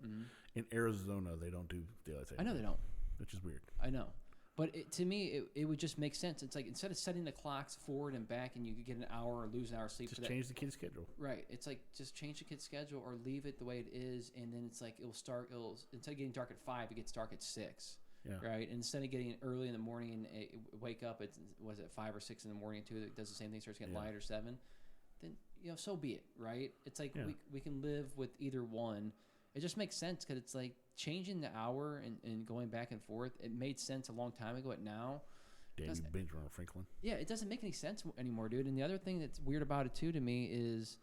In Arizona, they don't do daylight savings. I know they don't. Which is weird. I know. But to me, it would just make sense. It's like instead of setting the clocks forward and back and you could get an hour or lose an hour of sleep Just for that. change the kid's schedule. Right. It's like just change the kid's schedule or leave it the way it is. And then it's like instead of getting dark at 5, it gets dark at 6. Yeah. Right. And instead of getting early in the morning and wake up at, 5 or 6 in the morning too, that does the same thing, starts getting light or 7, then, so be it. Right. It's like we can live with either one. It just makes sense because it's like changing the hour and going back and forth. It made sense a long time ago. But now, Damn, you binge Ronald Franklin. yeah, it doesn't make any sense anymore, dude. And the other thing that's weird about it too to me is,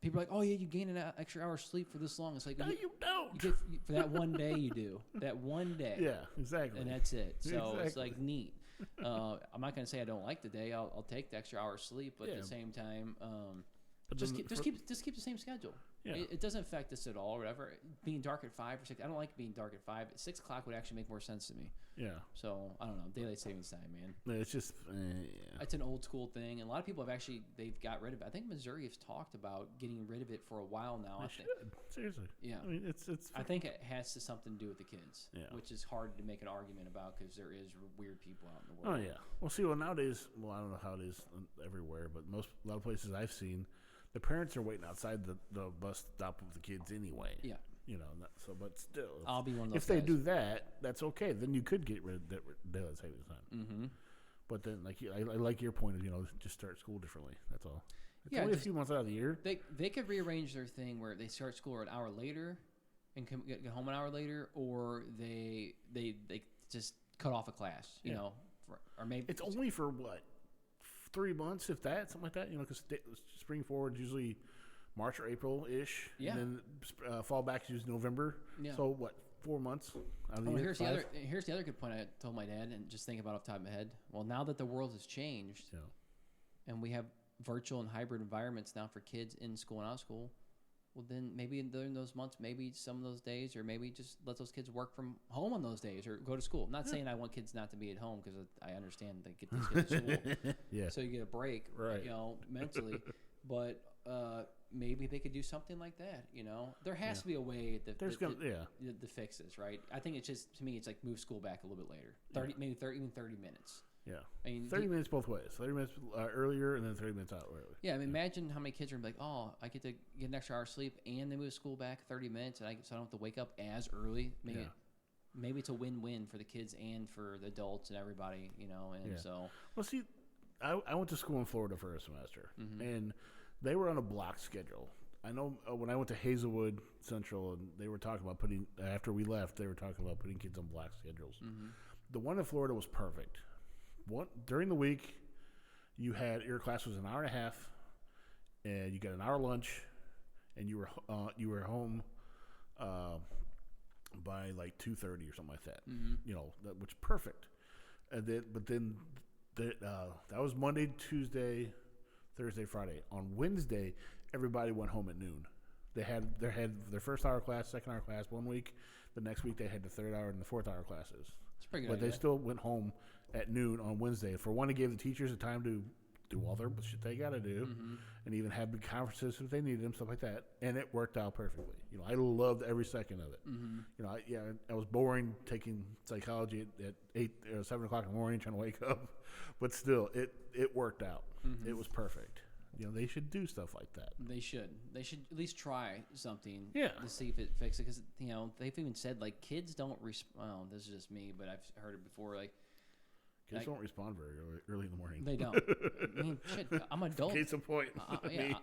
people are like, "Oh yeah, you gain an extra hour of sleep for this long." It's like No, you don't. you get, for that one day, you do that one day. Yeah, exactly. And that's it. So it's Exactly. like neat. I'm not gonna say I don't like the day. I'll take the extra hour of sleep, but at Yeah. the same time, But just then keep the same schedule. Yeah. It doesn't affect us at all, or whatever. Being dark at 5 or 6, I don't like being dark at 5. 6 o'clock would actually make more sense to me. Yeah. So I don't know. Daylight savings time, man. It's just, yeah. It's an old school thing, and a lot of people they've got rid of it. I think Missouri has talked about getting rid of it for a while now. They should. Seriously. Yeah. I mean, it's. I think it has something to do with the kids, Yeah. which is hard to make an argument about because there is weird people out in the Oh world. yeah. Well, see, nowadays, I don't know how it is everywhere, but a lot of places I've seen, the parents are waiting outside the bus stop with the kids anyway. Yeah. But still, I'll be one of those if they guys. do that, that's okay. Then you could get rid of that daylight savings time. Mm-hmm. But then, I like your point of just start school differently. That's all. It's only a few months out of the year. They could rearrange their thing where they start school an hour later and get home an hour later, or they just cut off a class, you know, or maybe it's only for what, 3 months, if that, something like that. You know, because spring forward is usually March or April ish, Yeah. and then fall back is usually November. Yeah. So what, 4 months out of the year? here's 5? here's the other good point I told my dad, and just think about off the top of my head. Well, now that the world has changed, Yeah. and we have virtual and hybrid environments now for kids in school and out of school, well, then maybe during those months, maybe some of those days, or maybe just let those kids work from home on those days or go to school. I'm not saying I want kids not to be at home, because I understand they get these kids to school. Yeah. So you get a break, Right. you know, mentally. But maybe they could do something like that, you know. There has to be a way to fix this, right? I think it's just, to me, it's like move school back a little bit later. 30, maybe 30, even 30 minutes. Yeah. I mean, 30 minutes both ways. 30 minutes earlier and then 30 minutes out early. Yeah, I mean, imagine how many kids are like, oh, I get to get an extra hour of sleep and they move school back 30 minutes, and so I don't have to wake up as early. Maybe it's a win-win for the kids and for the adults and everybody, you know. And so, well, see, I went to school in Florida for a semester, and they were on a block schedule. I know when I went to Hazelwood Central, and they were talking about after we left, they were talking about putting kids on block schedules. The one in Florida was perfect. During the week, your class was an hour and a half, and you got an hour lunch, and you were home by like 2:30 or something like that. You know, which is perfect. And then that was Monday, Tuesday, Thursday, Friday. On Wednesday, everybody went home at noon. They had their first hour class, second hour class 1 week. The next week they had the third hour and the fourth hour classes. it's a pretty good But idea. they still went home at noon on Wednesday. For one, it gave the teachers the time to do all their shit they got to do, and even have big conferences if they needed them, stuff like that. And it worked out perfectly. You know, I loved every second of it. You know, I was boring taking psychology at 8 or 7 o'clock in the morning trying to wake up, but still, it worked out. It was perfect. You know, they should do stuff like that. They should at least try something Yeah. to see if it fixes it, because, you know, they've even said, like, kids don't well, this is just me, but I've heard it before, like, Kids don't respond very early in the morning. they don't. I mean, shit, I'm an adult. Case in point.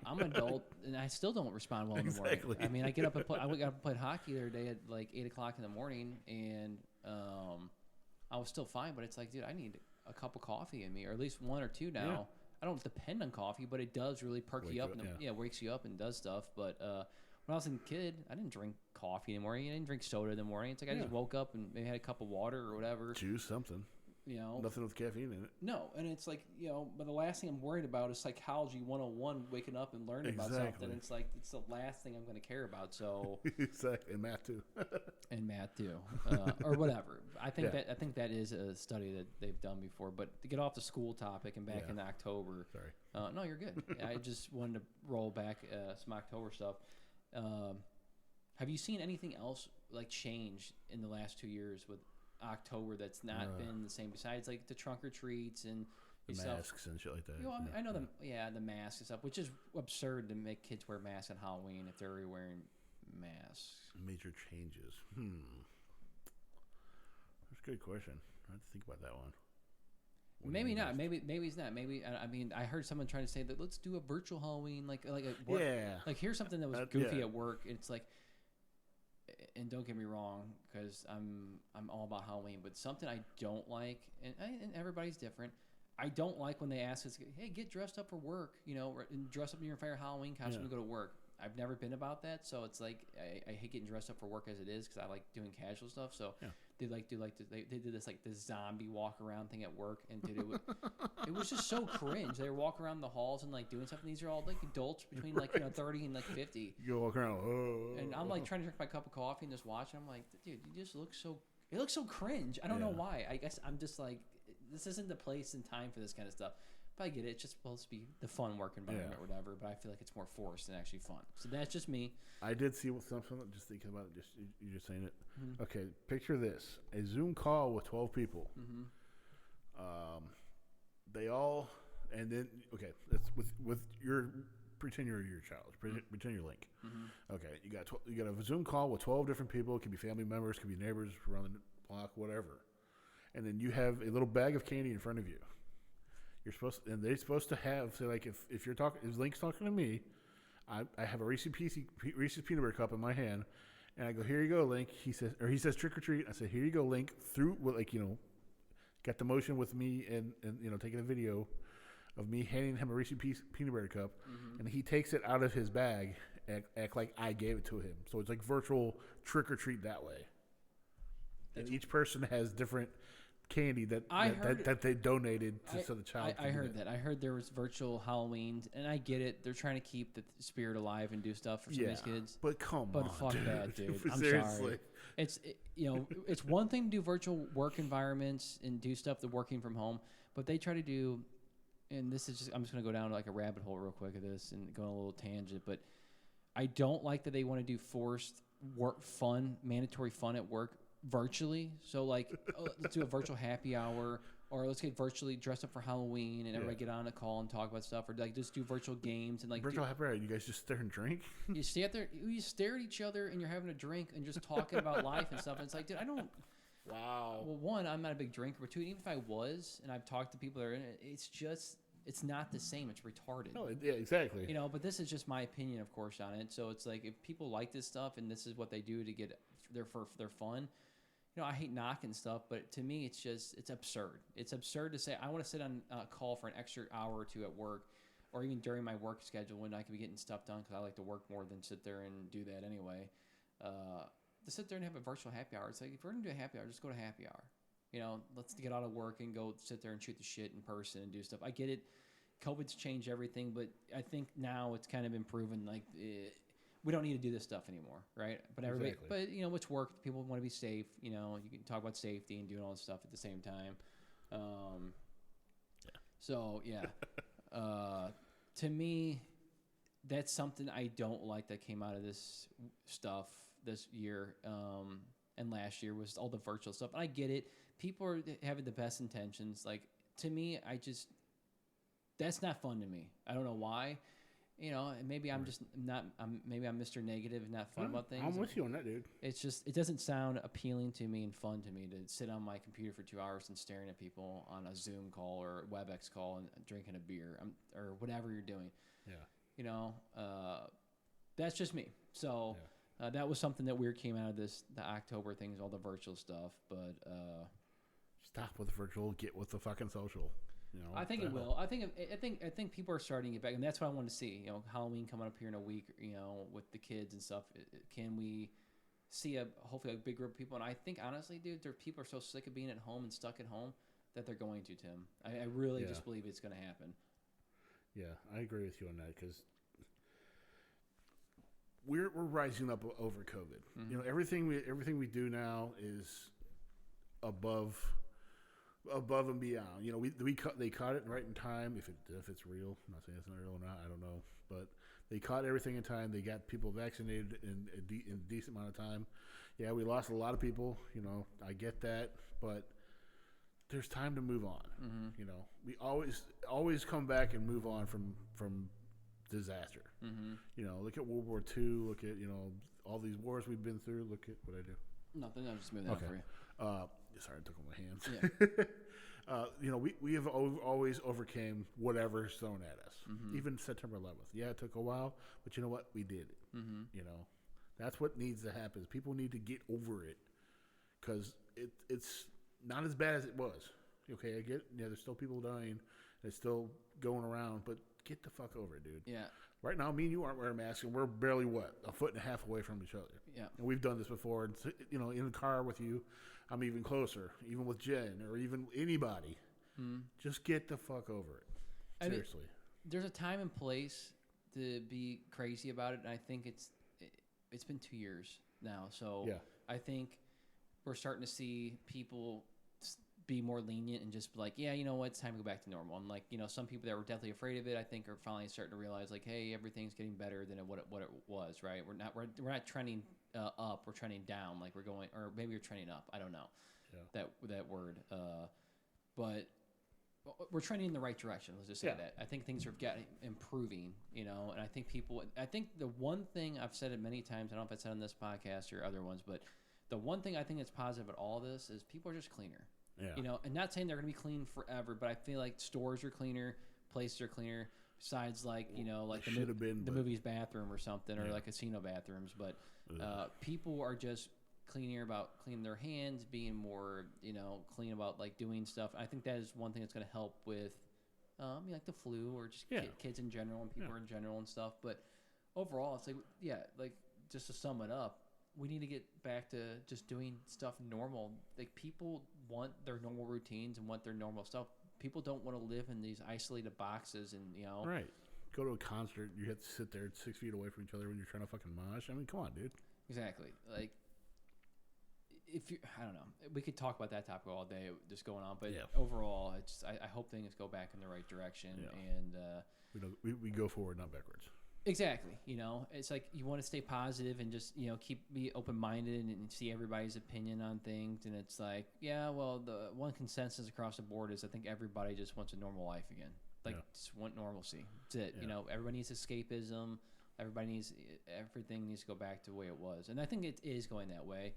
I'm an adult, and I still don't respond well in the morning. Exactly. I mean, I got up and played hockey the other day at like 8 o'clock in the morning, and I was still fine. But it's like, dude, I need a cup of coffee in me, or at least one or two now. Yeah. I don't depend on coffee, but it does really perk you up. Wakes you up and does stuff. But when I was a kid, I didn't drink coffee in the morning. I didn't drink soda in the morning. It's like I just woke up and maybe had a cup of water or whatever. Choose something. You know, Nothing with caffeine in it. no, and it's like, you know, but the last thing I'm worried about is psychology 101, waking up and learning about something. It's like, it's the last thing I'm going to care about. So, Exactly, and math too. and math too, or whatever. I think that is a study that they've done before. But to get off the school topic and back in October, Sorry. no, you're good. I just wanted to roll back some October stuff. Have you seen anything else like change in the last 2 years with October that's not been the same, besides like the trunk or treats and The stuff? masks and shit like that. You know, I know the masks and stuff, which is absurd to make kids wear masks on Halloween if they're already wearing masks. Major changes. That's a good question. I have to think about that one. Maybe not. Maybe it's not. Maybe I mean, I heard someone trying to say that let's do a virtual Halloween, like a work, like here's something that was goofy at work. It's like, and don't get me wrong, because I'm all about Halloween, but something I don't like, and everybody's different. I don't like when they ask us, hey, get dressed up for work, you know, and dress up in your entire Halloween costume and go to work. I've never been about that, so it's like I hate getting dressed up for work as it is, because I like doing casual stuff. So they did this like this zombie walk around thing at work, and dude, it was just so cringe. They were walking around the halls and like doing stuff, and these are all like adults between like 30 and like 50. You walk around, and I'm like trying to drink my cup of coffee and just watching. I'm like, dude, you just look so. It looks so cringe. I don't know why. I guess I'm just like, this isn't the place and time for this kind of stuff. But I get it. It's just supposed to be the fun work environment or whatever. But I feel like it's more forced than actually fun. So that's just me. I did see something. Just thinking about it. You're just saying it. Okay, picture this: a Zoom call with 12 people. They all, and then that's with your pretend you're your child. Pretend you're Link. Okay, you got a Zoom call with 12 different people. It could be family members, could be neighbors around the block, whatever. And then you have a little bag of candy in front of you. and they're supposed to have, so like if you're talking, if Link's talking to me, I have a Reese's peanut butter cup in my hand, and I go, here you go, Link. He says trick or treat. I said, here you go, Link. Through, like, got the motion with me and taking a video of me handing him a Reese's peanut butter cup, and he takes it out of his bag, act like I gave it to him. So it's like virtual trick or treat that way. And each person has different candy that they donated so the child. I heard that. I heard there was virtual Halloween, and I get it. They're trying to keep the spirit alive and do stuff for some of these kids. But come on, fuck dude. that, dude. I'm Seriously. sorry. It's one thing to do virtual work environments and do stuff that working from home, but they try to do, and this is I'm just going to go down like a rabbit hole real quick of this and go on a little tangent, but I don't like that they want to do forced work fun, mandatory fun at work virtually. So like, let's do a virtual happy hour, or let's get virtually dressed up for Halloween and everybody get on a call and talk about stuff, or like just do virtual games and like virtual happy hour. You guys just stare and drink. You stay out there, you stare at each other, and you're having a drink and just talking about life and stuff. And it's like, dude, I don't. Wow. Well, one, I'm not a big drinker, but two, even if I was, and I've talked to people that are in it, it's not the same. It's retarded. No, yeah, exactly. But this is just my opinion, of course, on it. So it's like if people like this stuff and this is what they do to get for their fun. I hate knocking stuff, but to me, it's absurd. It's absurd to say I want to sit on a call for an extra hour or two at work, or even during my work schedule when I could be getting stuff done because I like to work more than sit there and do that anyway. To sit there and have a virtual happy hour, it's like if we're gonna do a happy hour, just go to happy hour. Let's get out of work and go sit there and shoot the shit in person and do stuff. I get it. COVID's changed everything, but I think now it's kind of been proven like we don't need to do this stuff anymore, right? But everybody, Exactly. but it's work. People want to be safe. You can talk about safety and doing all this stuff at the same time. So yeah, to me, that's something I don't like that came out of this stuff this year and last year was all the virtual stuff. And I get it. People are having the best intentions. Like to me, that's not fun to me. I don't know why. Maybe I'm just not. Maybe I'm Mr. Negative and not fun about things. I'm with you on that, dude. It's just it doesn't sound appealing to me and fun to me to sit on my computer for 2 hours and staring at people on a Zoom call or WebEx call and drinking a beer or whatever you're doing. Yeah. That's just me. So that was something that weird came out of the October things, all the virtual stuff. But stop with the virtual. Get with the fucking social. I think it will. I think people are starting to get back, and that's what I want to see. Halloween coming up here in a week. With the kids and stuff. Can we see hopefully a big group of people? And I think honestly, dude, people are so sick of being at home and stuck at home that they're going to. Tim, I really just believe it's going to happen. Yeah, I agree with you on that because we're rising up over COVID. Mm-hmm. Everything we do now is above and beyond. They caught it right in time. If it's real, I'm not saying it's not real or not. I don't know, but they caught everything in time. They got people vaccinated in a decent amount of time. Yeah, we lost a lot of people. I get that, but there's time to move on. Mm-hmm. We always come back and move on from disaster. Mm-hmm. Look at World War II. Look at all these wars we've been through. Look at what I do. Nothing. I'll just move that up for you. Sorry, I took on my hands. Yeah. We have always overcame whatever's thrown at us. Mm-hmm. Even September 11th. Yeah, it took a while, but you know what? We did it. Mm-hmm. That's what needs to happen. People need to get over it because it's not as bad as it was. Okay, I get it. Yeah, there's still people dying. It's still going around, but get the fuck over it, dude. Yeah. Right now, me and you aren't wearing masks, and we're barely, a foot and a half away from each other. Yeah. And we've done this before. And, in the car with you, I'm even closer, even with Jen or even anybody. Just get the fuck over it. Seriously. There's a time and place to be crazy about it, and I think it's been 2 years now. So I think we're starting to see people be more lenient and just be like, yeah, you know what, it's time to go back to normal. And like, some people that were deathly afraid of it, I think are finally starting to realize like, hey, everything's getting better than what it was, right? We're not trending up, we're trending down, like we're going, or maybe we're trending up. I don't know that word, but we're trending in the right direction. Let's just say that. I think things are improving, and I think the one thing I've said it many times, I don't know if I said on this podcast or other ones, but the one thing I think that's positive about all this is people are just cleaner. Yeah. You know, and not saying they're going to be clean forever, but I feel like stores are cleaner, places are cleaner. Besides, like, you know, like should have been, the but- movie's bathroom or something, or Yeah. like casino bathrooms. But people are just cleaner about cleaning their hands, being more, you know, clean about like doing stuff. I think that is one thing that's going to help with, you know, like the flu or just Yeah. kids in general and people Yeah. in general and stuff. But overall, it's like, yeah, like just to sum it up, we need to get back to just doing stuff normal. Like people want their normal routines and want their normal stuff. People don't want to live in these isolated boxes and, you know. Right. Go to a concert, you have to sit there 6 feet away from each other when you're trying to fucking mosh. I mean, come on, dude. Exactly. Like, if you, I don't know, we could talk about that topic all day, just going on. But Yeah. overall, it's I hope things go back in the right direction. Yeah. And We go forward, not backwards. exactly, you know, it's like you want to stay positive and just, you know, be open minded and see everybody's opinion on things. And it's like, yeah, well, the one consensus across the board is I think everybody just wants a normal life again. Like, just want normalcy. That's it. Yeah. You know, everybody needs escapism. Everything needs to go back to the way it was. And I think it is going that way.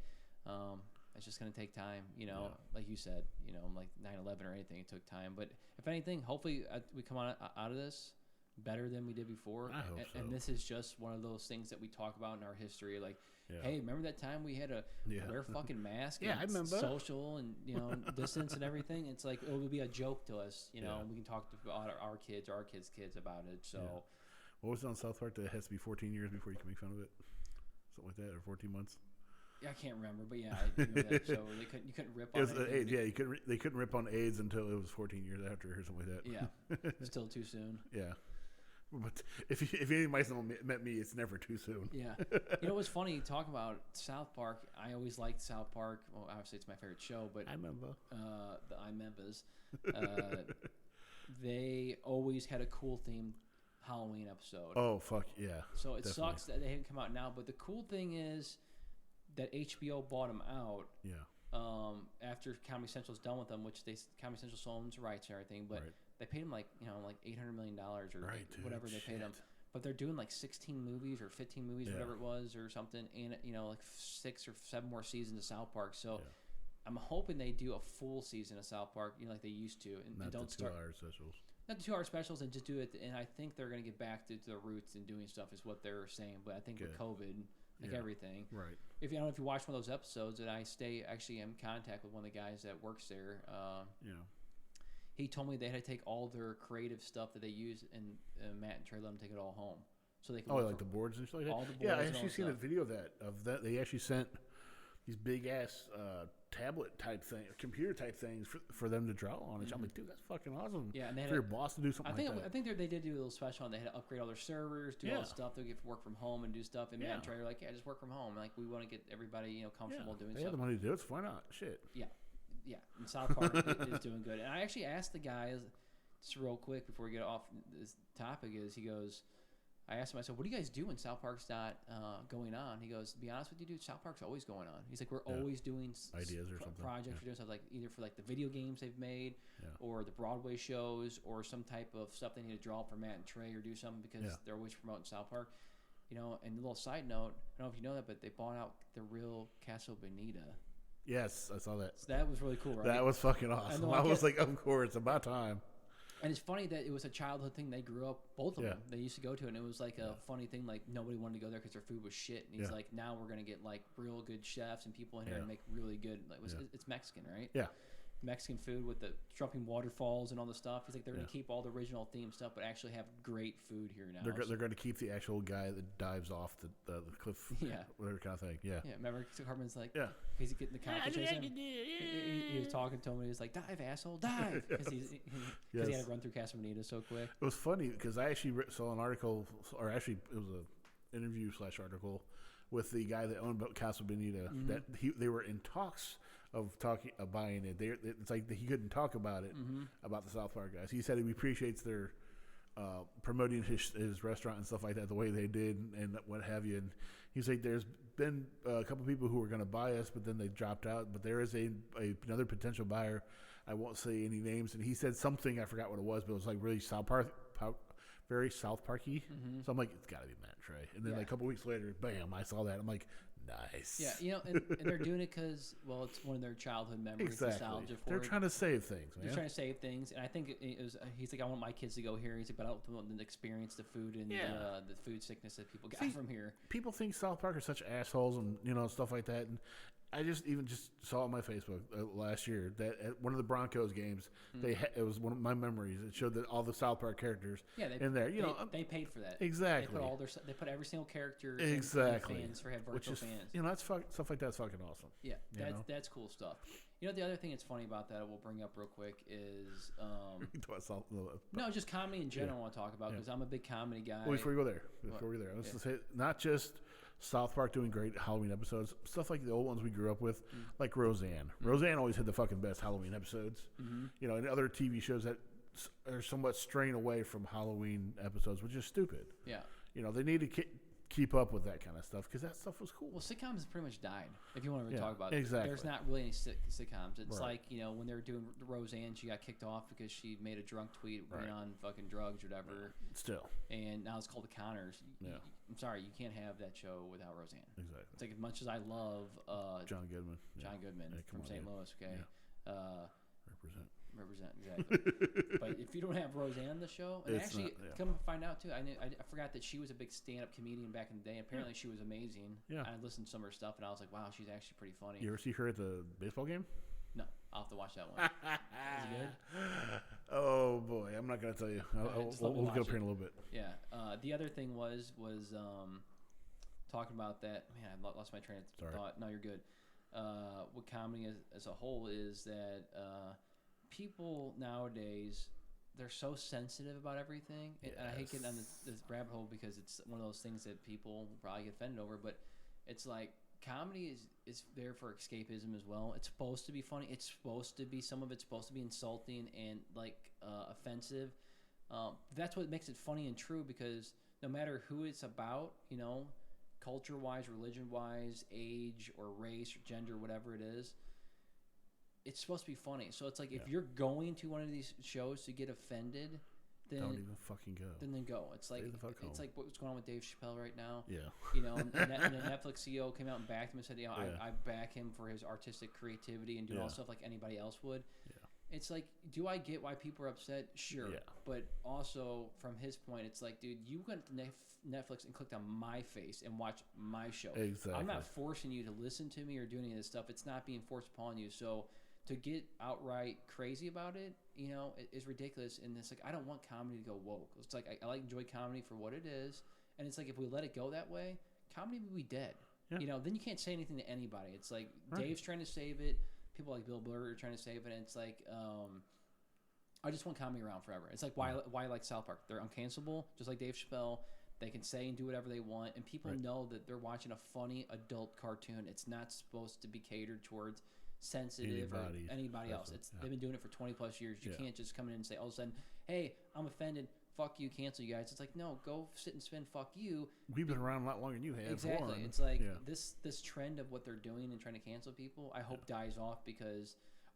It's just going to take time, you know, like you said, you know, like 9/11 or anything, it took time. But if anything, hopefully we come out of this better than we did before. I hope so. And this is just one of those things that we talk about in our history. Like, hey, remember that time we had to wear fucking mask? Yeah, and I remember. Social and, you know, distance and everything. It's like, it would be a joke to us, you know, and we can talk to our kids, our kids' kids about it. So, What was it on South Park that it has to be 14 years before you can make fun of it? Something like that, or 14 months? yeah, I can't remember, but yeah, I remember that show where you couldn't rip It on was anything. AIDS. They couldn't rip on AIDS until it was 14 years after, or something like that. Yeah, still too soon. Yeah. But if anybody's met me, it's never too soon. Yeah. You know what's funny? Talk about South Park. I always liked South Park. Well, obviously it's my favorite show, but I remember. the iMembers, they always had a cool themed Halloween episode. Oh fuck yeah! So it definitely. sucks that they haven't come out now. But the cool thing is that HBO bought them out. Yeah. After Comedy Central's done with them, which Comedy Central owns rights and everything, but Right. they paid them like $800 million or Right, dude, whatever they paid them. But they're doing like 16 movies or 15 movies, whatever it was, or something, and like 6 or 7 more seasons of South Park. So I'm hoping they do a full season of South Park, you know, like they used to, and Not don't the start 2-hour specials. not the 2-hour specials and just do it. And I think they're going to get back to the roots and doing stuff is what they're saying. But I think with COVID, like everything, Right. if you don't know if you watch one of those episodes, and I stay actually in contact with one of the guys that works there. Yeah. He told me they had to take all their creative stuff that they use, and Matt and Trey let them take it all home, so they can. Oh, work like from the boards and stuff like that. all the Yeah, I boards and all actually that seen a stuff. video of that. They actually sent these big ass tablet type thing, computer type things for them to draw on. I'm like, dude, that's fucking awesome. Yeah, and they for had your boss to do something I think like that. I think they did do a little special, and they had to upgrade all their servers, do all the stuff. They get to work from home and do stuff. And Matt and Trey are like, yeah, just work from home. Like we want to get everybody comfortable doing they stuff. have the money to do it. So why not? Shit. Yeah. And South Park is doing good. And I actually asked the guys, just real quick before we get off this topic, I asked him, I said, what do you guys do when South Park's not going on? He goes, to be honest with you, dude, South Park's always going on. He's like, we're always doing Ideas or something. projects or doing stuff, like either for like the video games they've made or the Broadway shows or some type of stuff they need to draw up for Matt and Trey or do something because they're always promoting South Park. You know, and a little side note, I don't know if you know that, but they bought out the real Casa Bonita. Yes, I saw that. So that was really cool, right? That was fucking awesome. I was like, of course, about time. And it's funny that it was a childhood thing. They grew up, both of them. They used to go to it, and it was like a funny thing. Like nobody wanted to go there because their food was shit. And he's like, now we're gonna get like real good chefs and people in here and make really good. Like it's Mexican, right? Yeah. Mexican food with the jumping waterfalls and all the stuff. He's like, they're gonna keep all the original theme stuff, but actually have great food here now. They're going to keep the actual guy that dives off the cliff. Whatever kind of thing. Yeah. Yeah. Remember, Cartman's like, Yeah. he's getting the cop to chase him. He was talking to him, and he was like, "Dive, asshole, dive!" Because he had to run through Casa Bonita so quick. It was funny because I actually saw an article, or actually it was an interview / article with the guy that owned Casa Bonita. That they were in talks of buying it. It's like he couldn't talk about it about the South Park guys. He said he appreciates their promoting his restaurant and stuff like that the way they did and what have you. And he's like, there's been a couple people who were going to buy us, but then they dropped out. But there is another potential buyer. I won't say any names. And he said something, I forgot what it was, but it was like really very South Parky. So I'm like, it's got to be Matt Trey. And then like a couple weeks later, bam, I saw that. I'm like, Nice. Yeah, you know, and they're doing it because, well, it's one of their childhood memories, Exactly. nostalgia for They're it. trying to save things, man. They're trying to save things, and I think it was. He's like, I want my kids to go here. He's like, but I don't want them to experience the food and the food sickness that people got from here. People think South Park are such assholes and stuff like that. And I just saw on my Facebook last year that at one of the Broncos games, it was one of my memories. It showed that all the South Park characters in there. They paid for that. Exactly. They put every single character exactly. in fans for virtual fans. That's stuff like that's fucking awesome. Yeah, that's cool stuff. You know, the other thing that's funny about that we'll bring up real quick is no, just comedy in general. I want to talk about because I'm a big comedy guy. Well, before we go there, I was to say not just South Park doing great Halloween episodes, stuff like the old ones we grew up with, like Roseanne. Roseanne always had the fucking best Halloween episodes. And other TV shows that are somewhat straying away from Halloween episodes, which is stupid. Yeah. They need to keep up with that kind of stuff because that stuff was cool. Well, sitcoms pretty much died. If you want to really talk about it, exactly. There's not really any sitcoms. It's like when they were doing Roseanne, she got kicked off because she made a drunk tweet on fucking drugs or whatever. Still, and now it's called The Conners. Yeah. I'm sorry, you can't have that show without Roseanne. Exactly. It's like as much as I love John Goodman. From St. Louis. Okay. Yeah. Represent exactly. But if you don't have Roseanne on the show, and come find out too, I forgot that she was a big stand-up comedian back in the day. Apparently, she was amazing. Yeah. I listened to some of her stuff, and I was like, wow, she's actually pretty funny. You ever see her at the baseball game? No, I'll have to watch that one. Is it good? Oh boy, I'm not gonna tell you. We'll get up here in a little bit. Yeah. The other thing was talking about that. Man, I lost my train of thought. No, you're good. What comedy as a whole is that people nowadays, they're so sensitive about everything. Yes. And I hate getting on this rabbit hole because it's one of those things that people probably get offended over. But it's like comedy is there for escapism as well. It's supposed to be funny. It's supposed to be, some of it's supposed to be insulting and offensive. That's what makes it funny and true, because no matter who it's about, culture-wise, religion-wise, age or race or gender, whatever it is, it's supposed to be funny. So it's like if you're going to one of these shows to get offended, then don't even fucking go. Then go. It's like what's going on with Dave Chappelle right now. Yeah. And the Netflix CEO came out and backed him and said, I back him for his artistic creativity and doing all stuff like anybody else would. Yeah. It's like, do I get why people are upset? Sure. Yeah. But also from his point, it's like, dude, you went to Netflix and clicked on my face and watched my show. Exactly. I'm not forcing you to listen to me or do any of this stuff. It's not being forced upon you. So to get outright crazy about it, is ridiculous. And it's like, I don't want comedy to go woke. It's like, I enjoy comedy for what it is. And it's like, if we let it go that way, comedy would be dead. Yeah. Then you can't say anything to anybody. It's like, Dave's trying to save it. People like Bill Burr are trying to save it. And it's like, I just want comedy around forever. It's like, why I like South Park. They're uncancelable, just like Dave Chappelle. They can say and do whatever they want. And people know that they're watching a funny adult cartoon. It's not supposed to be catered towards sensitive or anybody else. They've been doing it for 20 plus years. You can't just come in and say all of a sudden, hey, I'm offended, fuck you, cancel you guys. It's like, no, go sit and spin fuck you. We've been around a lot longer than you have. Exactly. It's like this trend of what they're doing and trying to cancel people, I hope dies off,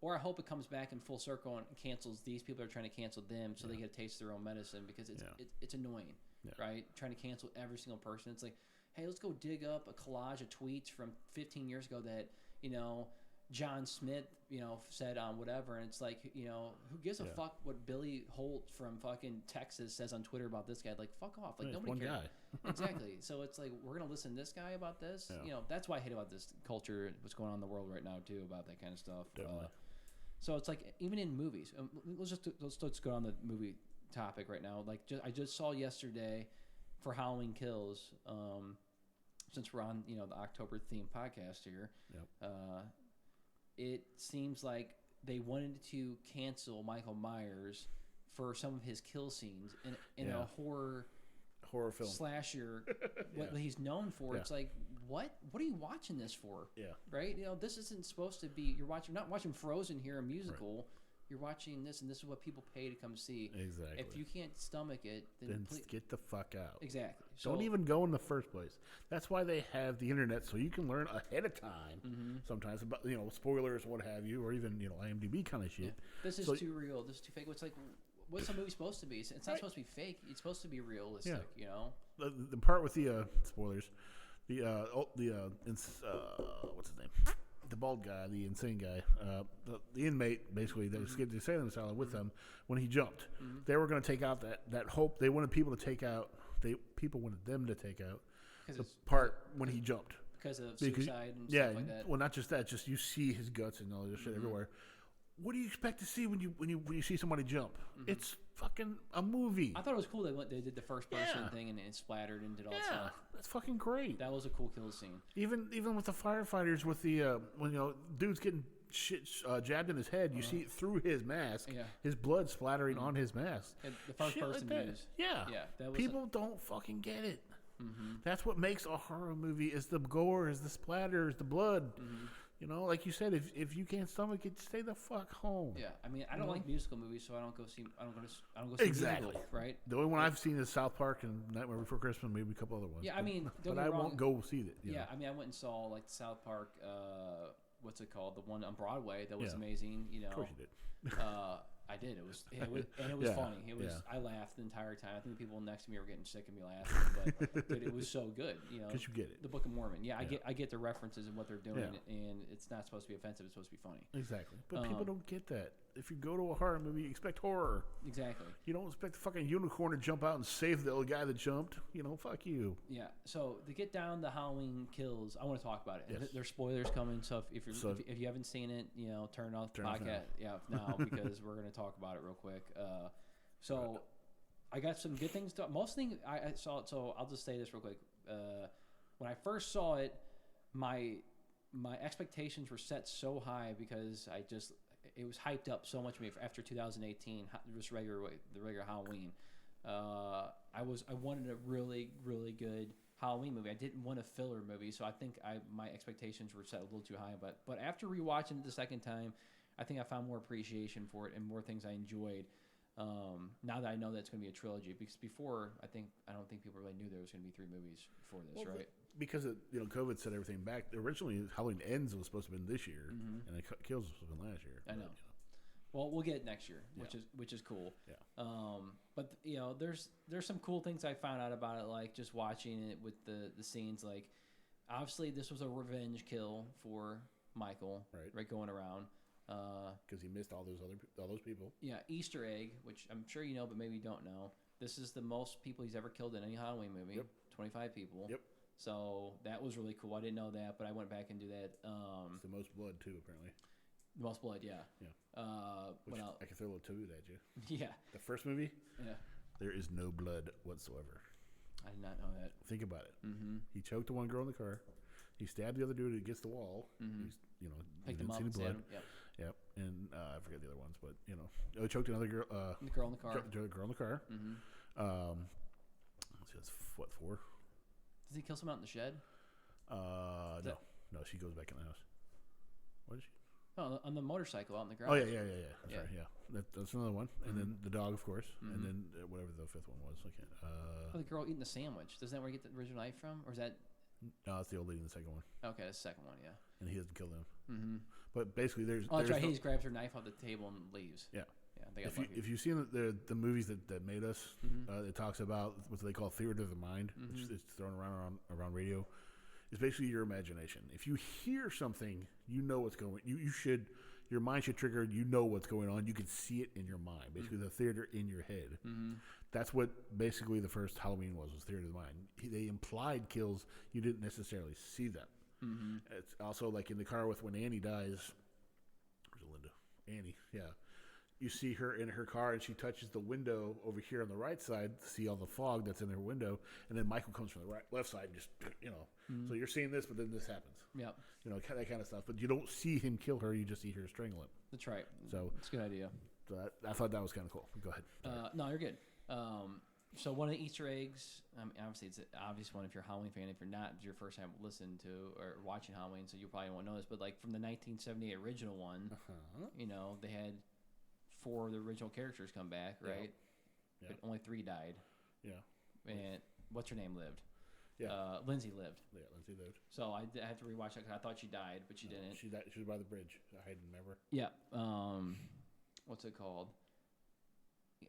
or I hope it comes back in full circle and cancels these people that are trying to cancel them so they get a taste of their own medicine, because it's annoying, right? Trying to cancel every single person. It's like, hey, let's go dig up a collage of tweets from 15 years ago that, John Smith, said on whatever, and it's like, who gives a fuck what Billy Holt from fucking Texas says on Twitter about this guy? Like, fuck off. Like, nobody cares. Guy. Exactly. So it's like, we're gonna listen to this guy about this. Yeah. That's why I hate about this culture, what's going on in the world right now too, about that kind of stuff. So it's like, even in movies. Let's go on the movie topic right now. Like, I just saw yesterday for Halloween Kills. Since we're on, the October themed podcast here. Yep. It seems like they wanted to cancel Michael Myers for some of his kill scenes in a horror film slasher. What he's known for. It's like, what are you watching this for? Yeah. Right. This isn't supposed to be. You're not watching Frozen here, a musical. Right. You're watching this, and this is what people pay to come see. Exactly. If you can't stomach it, then get the fuck out. Exactly. Don't even go in the first place. That's why they have the internet, so you can learn ahead of time. Sometimes about spoilers, what have you, or even IMDb kind of shit. Yeah. This is too real. This is too fake. It's like, what's a movie supposed to be? It's not supposed to be fake. It's supposed to be realistic. The part with the spoilers, What's his name? The bald guy, the insane guy, the inmate, basically, that was the insane asylum with them when he jumped. They were going to take out that hope. They wanted people to take out. People wanted them to take out the part when he jumped. Because of suicide and stuff like that. Well, not just that. Just you see his guts and all this shit everywhere. What do you expect to see when you see somebody jump? It's fucking a movie. I thought it was cool they did the first person thing and it splattered and did all that stuff. That's fucking great. That was a cool kill scene. Even with the firefighters, with the when dude's getting shit jabbed in his head, you see it through his mask. Yeah. His blood splattering on his mask. And the first Shit person like that. views. Yeah. That was People don't fucking get it. That's what makes a horror movie: is the gore, is the splatter, is the blood. You know, like you said, if you can't stomach it, stay the fuck home. Yeah, I mean, I don't like musical movies, so I don't go see Exactly. musical, right? The only one I've seen is South Park and Nightmare Before Christmas, maybe a couple other ones. Yeah, I mean, don't but get I me wrong. won't go see it. Yeah, I mean, I went and saw like the South Park. What's it called? The one on Broadway that was Yeah. amazing. You know, Of course you did. I did. It was funny. It was. I laughed the entire time. I think the people next to me were getting sick of me laughing, but dude, it was so good. You know, Because you get it. The Book of Mormon. Yeah, I get the references and what they're doing, Yeah. and it's not supposed to be offensive. It's supposed to be funny. Exactly. But people don't get that. If you go to a horror movie, you expect horror. Exactly. You don't expect the fucking unicorn to jump out and save the old guy that jumped. You know, fuck you. Yeah. So to get down the Halloween kills, I want to talk about it. Yes. There's spoilers coming, so if you haven't seen it, you know, turn off the Turn off podcast. Now because we're gonna talk about it real quick. So I got some good things. Most things I saw it. So I'll just say this real quick. When I first saw it, my expectations were set so high because it was hyped up so much after 2018, just the regular Halloween. I wanted a really, really good Halloween movie. I didn't want a filler movie, so I think my expectations were set a little too high. But after rewatching it the second time, I think I found more appreciation for it and more things I enjoyed. Now that I know that it's going to be a trilogy, because before I don't think people really knew there was going to be 3 movies before this, right? Because COVID set everything back. Originally, Halloween Ends was supposed to have been this year, and Kills was supposed to have been last year. I know. Well, we'll get it next year, which is cool. Yeah. But you know, there's some cool things I found out about it, like just watching it with the scenes. Like, obviously, this was a revenge kill for Michael, right, going around. Because he missed all those people. Yeah, Easter egg, which I'm sure you know, but maybe you don't know. This is the most people he's ever killed in any Halloween movie. Yep. 25 people. Yep. So that was really cool. I didn't know that, but I went back and do that. It's the most blood too, apparently. The most blood, yeah. Yeah. Which I can throw a little toot at you. Yeah. The first movie. Yeah. There is no blood whatsoever. I did not know that. Think about it. Mm-hmm. He choked the one girl in the car. He stabbed the other dude against the wall. Mm-hmm. He Picked him didn't up see any and blood. stabbed him. Yep. Yep. And I forget the other ones, but choked another girl. The girl in the car. The girl in the car. Mm-hmm. Let's see, that's what, 4? Does he kill someone out in the shed? No, she goes back in the house. What is she? Oh, on the motorcycle out in the ground. Oh yeah. That's right. Yeah, that's another one. And then the dog, of course, and then whatever the 5th one was. I can't. The girl eating the sandwich. Isn't that where you get the original knife from, or is that? No, it's the old lady in the second one. Okay, that's the second one. Yeah. And he doesn't kill them. Mm-hmm. But basically, there's. Oh, that's there's right. He just grabs her knife off the table and leaves. Yeah. Yeah. They got if you've seen the movies that made us, it talks about what they call theater of the mind, which is thrown around radio. It's basically your imagination. If you hear something, you know what's going. Your mind should trigger. You know what's going on. You can see it in your mind. Basically, the theater in your head. Mm-hmm. That's what basically the first Halloween was theater of the mind. They implied kills. You didn't necessarily see them. Mm-hmm. It's also like in the car with when Annie dies. Where's Linda? Annie, yeah. You see her in her car, and she touches the window over here on the right side to see all the fog that's in her window, and then Michael comes from the left side, and just So you're seeing this, but then this happens. Yep. That kind of stuff. But you don't see him kill her; you just see her strangle him. That's right. So it's a good idea. So I thought that was kind of cool. Go ahead. No, you're good. So one of the Easter eggs, obviously it's an obvious one if you're a Halloween fan. If you're not, it's your first time listening to or watching Halloween, so you probably won't know this. But like from the 1978 original one, they had 4 of the original characters come back, right? Yeah. But only 3 died. Yeah. And what's her name lived? Yeah. Lindsay lived. Yeah, Lindsay lived. So I had to rewatch that because I thought she died, but she didn't. She died. She was by the bridge. I didn't remember. Yeah. What's it called?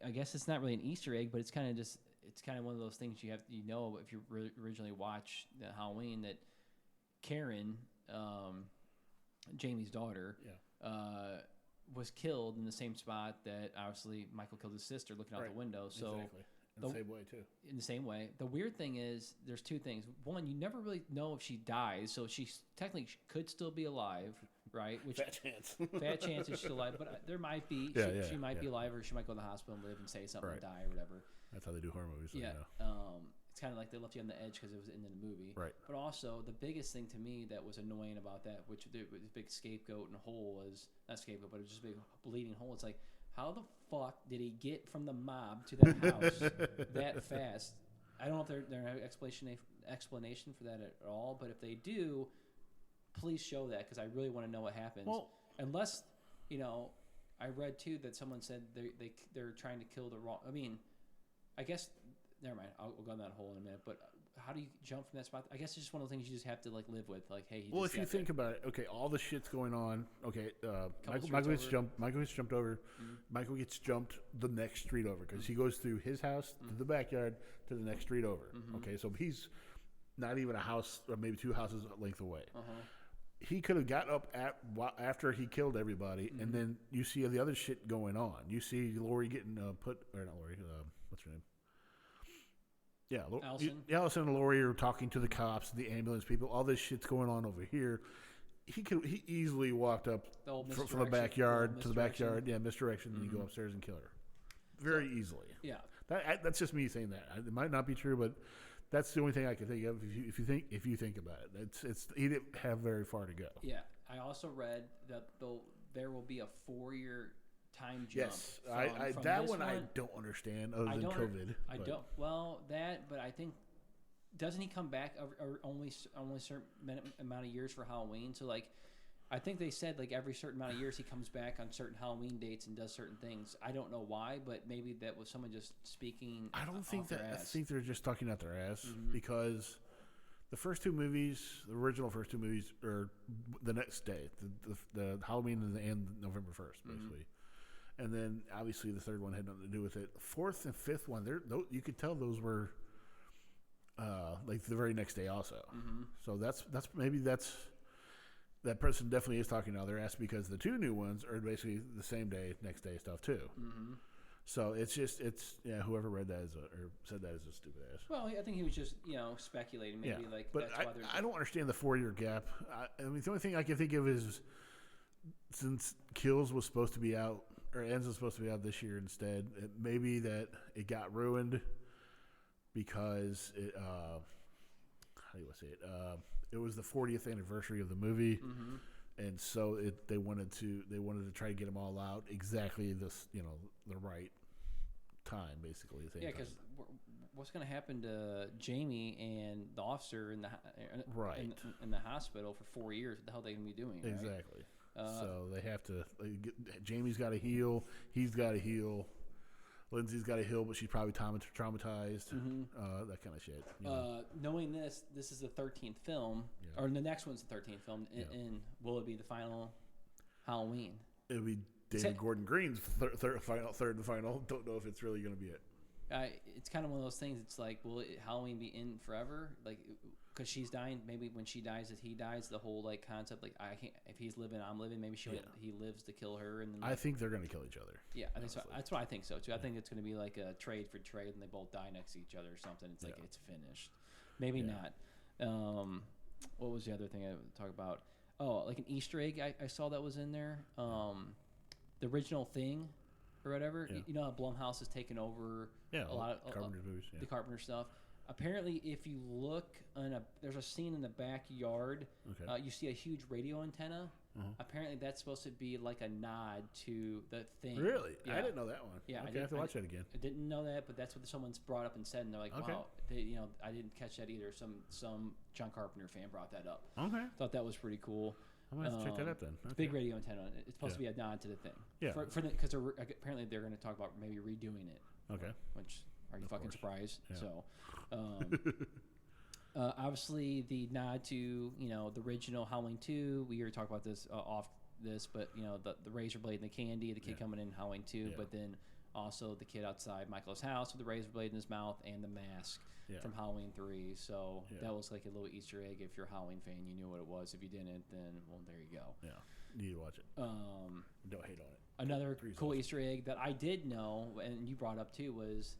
I guess it's not really an Easter egg, but it's kind of just it's kind of one of those things if you originally watched the Halloween, that Karen, Jamie's daughter, was killed in the same spot that obviously Michael killed his sister, looking out the window. So exactly. In the same way too. In the same way. The weird thing is, there's two things. One, you never really know if she dies, so she technically could still be alive, right? Which fat chance. Fat chance is she's alive, but there might be. She might be alive, or she might go to the hospital and live and say something and die or whatever. That's how they do horror movies. So yeah. It's kind of like they left you on the edge because it was in the movie. Right. But also, the biggest thing to me that was annoying about that, which the big scapegoat and hole was, not scapegoat, but it was just a big bleeding hole. It's like, how the fuck did he get from the mob to that house that fast? I don't know if there's an explanation for that at all, but if they do, please show that, because I really want to know what happens. Well, unless, I read too that someone said they're trying to kill the wrong. I mean, I guess never mind. I'll go down that hole in a minute. But how do you jump from that spot? I guess it's just one of the things you just have to live with. Like, hey, well, if you think about it, okay, all the shit's going on. Okay, Michael gets jumped. Michael gets jumped over. Mm-hmm. Michael gets jumped the next street over, because he goes through his house to the backyard to the next street over. Mm-hmm. Okay, so he's not even a house or maybe 2 houses length away. Uh-huh. He could have got up after he killed everybody, and then you see the other shit going on. You see Lori getting not Lori. What's her name? Yeah, Allison and Lori are talking to the cops, the ambulance people. All this shit's going on over here. He easily walked up from the backyard to the backyard. Yeah, misdirection, and you go upstairs and kill her very easily. Yeah, that's just me saying that. It might not be true, but that's the only thing I can think of. If you think about it, it's he didn't have very far to go. Yeah, I also read that there will be a 4-year time jump. Yes, I don't understand other than COVID. I don't. Well, but I think, doesn't he come back only a certain amount of years for Halloween? So I think they said every certain amount of years he comes back on certain Halloween dates and does certain things. I don't know why, but maybe that was someone just speaking. I don't think that. I think they're just talking out their ass because the first 2 movies, the original first 2 movies, are the next day, the Halloween and November 1st, basically. And then obviously the third one had nothing to do with it. 4th and 5th one, you could tell those were the very next day also. Mm-hmm. So that's that person definitely is talking out their ass, because the 2 new ones are basically the same day, next day stuff too. Mm-hmm. So it's whoever read that or said that is a stupid ass. Well, I think he was just speculating maybe but that's why I don't understand the 4-year gap. I mean, the only thing I can think of is, since Kills was supposed to be out, or Ends was supposed to be out this year instead, maybe that it got ruined because it how do you want to say it? It was the 40th anniversary of the movie, and so they wanted to try to get them all out exactly the right time, basically. Yeah, because what's going to happen to Jamie and the officer in the hospital for 4 years? What the hell are they going to be doing? Right? Exactly. So they have to. Jamie's got to heal. He's got to heal. Lindsay's got to heal, but she's probably traumatized. That kind of shit. Knowing this is the 13th film, or the next one's the 13th film. And will it be the final Halloween? It'll be David Gordon Green's third and final. Don't know if it's really going to be it. It's kind of one of those things. It's like, will Halloween be in forever? Because she's dying. Maybe when she dies, if he dies, the whole concept, I can't. If he's living, I'm living. Maybe he lives to kill her, and then I think they're going to kill each other. Yeah, I think so. That's what I think so too. Yeah. I think it's going to be like a trade for trade, and they both die next to each other or something. It's it's finished. Maybe not. What was the other thing I would talk about? Oh, like an Easter egg I saw that was in there. The original Thing, or whatever. Yeah. You know how Blumhouse has taken over a lot of Carpenter movies, the Carpenter stuff. Apparently, if you look there's a scene in the backyard. Okay. You see a huge radio antenna. Apparently, that's supposed to be like a nod to the Thing. Really? Yeah. I didn't know that one. Yeah, okay, I have to watch that again. I didn't know that, but that's what someone's brought up and said, and they're like, "Wow, I didn't catch that either." Some John Carpenter fan brought that up. Okay. Thought that was pretty cool. I'm gonna have to check that out then. Okay. Big radio antenna. It's supposed to be a nod to the Thing. Yeah. Because apparently they're going to talk about maybe redoing it. Okay. Which are you fucking surprised? Yeah. So, obviously the nod to the original Halloween 2. We already talked about this off this, but the razor blade and the candy, the kid coming in Halloween 2, but then Also, the kid outside Michael's house with the razor blade in his mouth and the mask Yeah. from Halloween 3. So Yeah. that was like a little Easter egg. If you're a Halloween fan, you knew what it was. If you didn't, then, well, there you go. Yeah. You need to watch it. Don't hate on it. Another Three's cool awesome. Easter egg that I did know, and you brought up too, was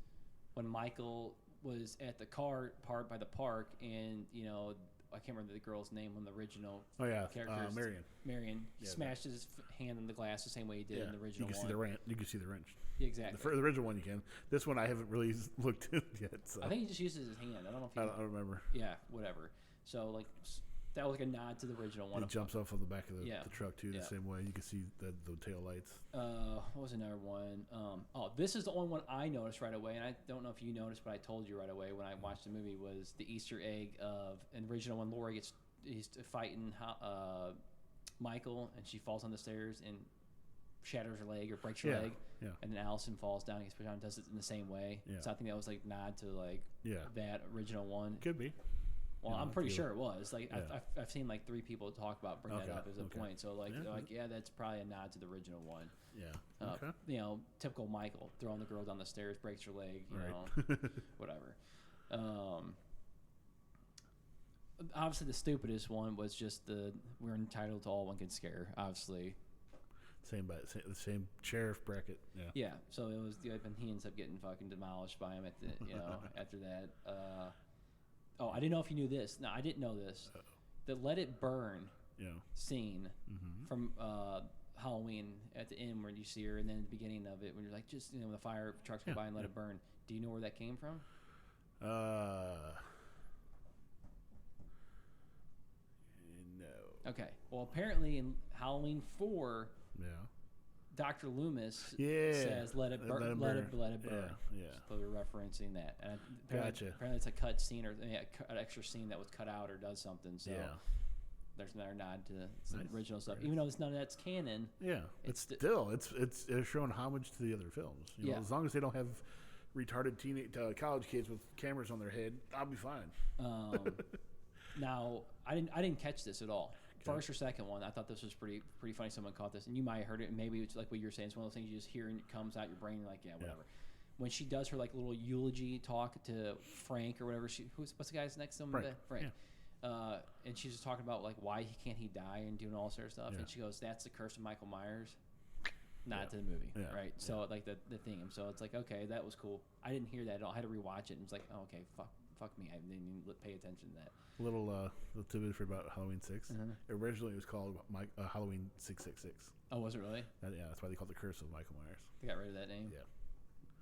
when Michael was at the car part by the park, and I can't remember the girl's name on the original Oh yeah, characters. Marion. He Yeah, smashed his hand in the glass the same way he did in the original you can one. see the wrench. You can see the wrench. Yeah, exactly. The original one you can. This one I haven't really looked at yet. So I think he just uses his hand. I don't know if he. I don't remember. Yeah, whatever. So like that was like a nod to the original one. It jumps off of the back of the truck too, Yeah. the same way. You can see the tail lights. What was another one? This is the only one I noticed right away, and I don't know if you noticed, but I told you right away when I watched the movie was the Easter egg of an original when Laurie he's fighting Michael, and she falls on the stairs and shatters her leg or breaks her leg, and then Allison falls down, gets put down, and does it in the same way. Yeah. So I think that was like nod to like that original one. Could be. Well, I'm pretty sure it was. Like Yeah. I've seen like 3 people talk about bring that up as a point. So like that's probably a nod to the original one. Yeah. Okay. Typical Michael throwing the girl down the stairs, breaks her leg. You know, whatever. Obviously, the stupidest one was just we're entitled to all one can scare. Obviously. The same sheriff bracket. Yeah. Yeah. So it was and he ends up getting fucking demolished by him at the after that. I didn't know if you knew this. No, I didn't know this. The Let It Burn scene from Halloween at the end where you see her, and then at the beginning of it when you're like, just when the fire trucks go by and let it burn. Do you know where that came from? No. Okay. Well, apparently in Halloween 4, Dr. Loomis says, "Let it burn, let it burn." Yeah. So they're referencing that. And apparently it's a cut scene or an extra scene that was cut out or does something. So there's another nod to some original stuff, even though none of that's canon. Yeah, it's showing homage to the other films. As long as they don't have retarded college kids with cameras on their head, I'll be fine. Now, I didn't catch this at all. First or second one, I thought this was pretty funny. Someone caught this, and you might have heard it. And maybe it's like what you're saying. It's one of those things you just hear and it comes out your brain. You're like, yeah, whatever. Yeah. When she does her like little eulogy talk to Frank or whatever, what's the guy's next to him? Frank. Yeah. And she's just talking about like why can't he die and doing all sort of stuff. Yeah. And she goes, "That's the curse of Michael Myers." Not to the movie, right? So like the theme. So it's like, okay, that was cool. I didn't hear that at all. I had to rewatch it and it's like, oh, okay, fuck me. I didn't even pay attention to that. Little tidbit for about Halloween 6. Originally, it was called Halloween 666. Oh, was it really? That's why they called it the Curse of Michael Myers. They got rid of that name. Yeah.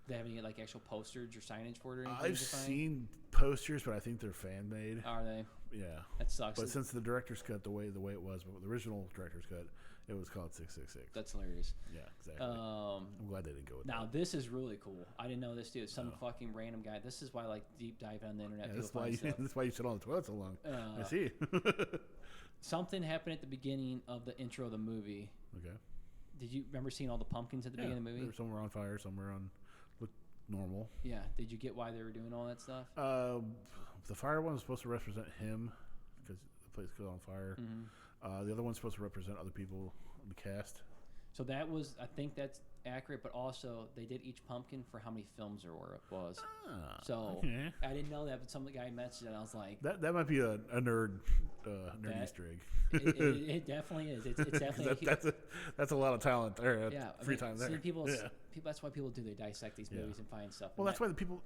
They have any like actual posters or signage for it or anything? I've seen posters, but I think they're fan made. Are they? Yeah. That sucks. But since the director's cut the way it was, but the original director's cut, it was called 666. That's hilarious. Yeah, exactly. I'm glad they didn't go with that. Now this is really cool. I didn't know this dude. Some fucking random guy. This is why I like deep diving on the internet. Yeah, that's why you sit on the toilet so long. I see. Something happened at the beginning of the intro of the movie. Okay. Did you remember seeing all the pumpkins at the beginning of the movie? Some were on fire, some were on normal. Yeah. Did you get why they were doing all that stuff? The fire one was supposed to represent him because the place caught on fire. The other one's supposed to represent other people in the cast. So that was, I think that's accurate, but also they did each pumpkin for how many films there was. Okay. I didn't know that, but some guy mentioned it, and I was like, that might be a nerd Easter egg. It definitely is. It's definitely that's a lot of talent there. Free time there. People, that's why people do. They dissect these movies and find stuff. Well, that's why the people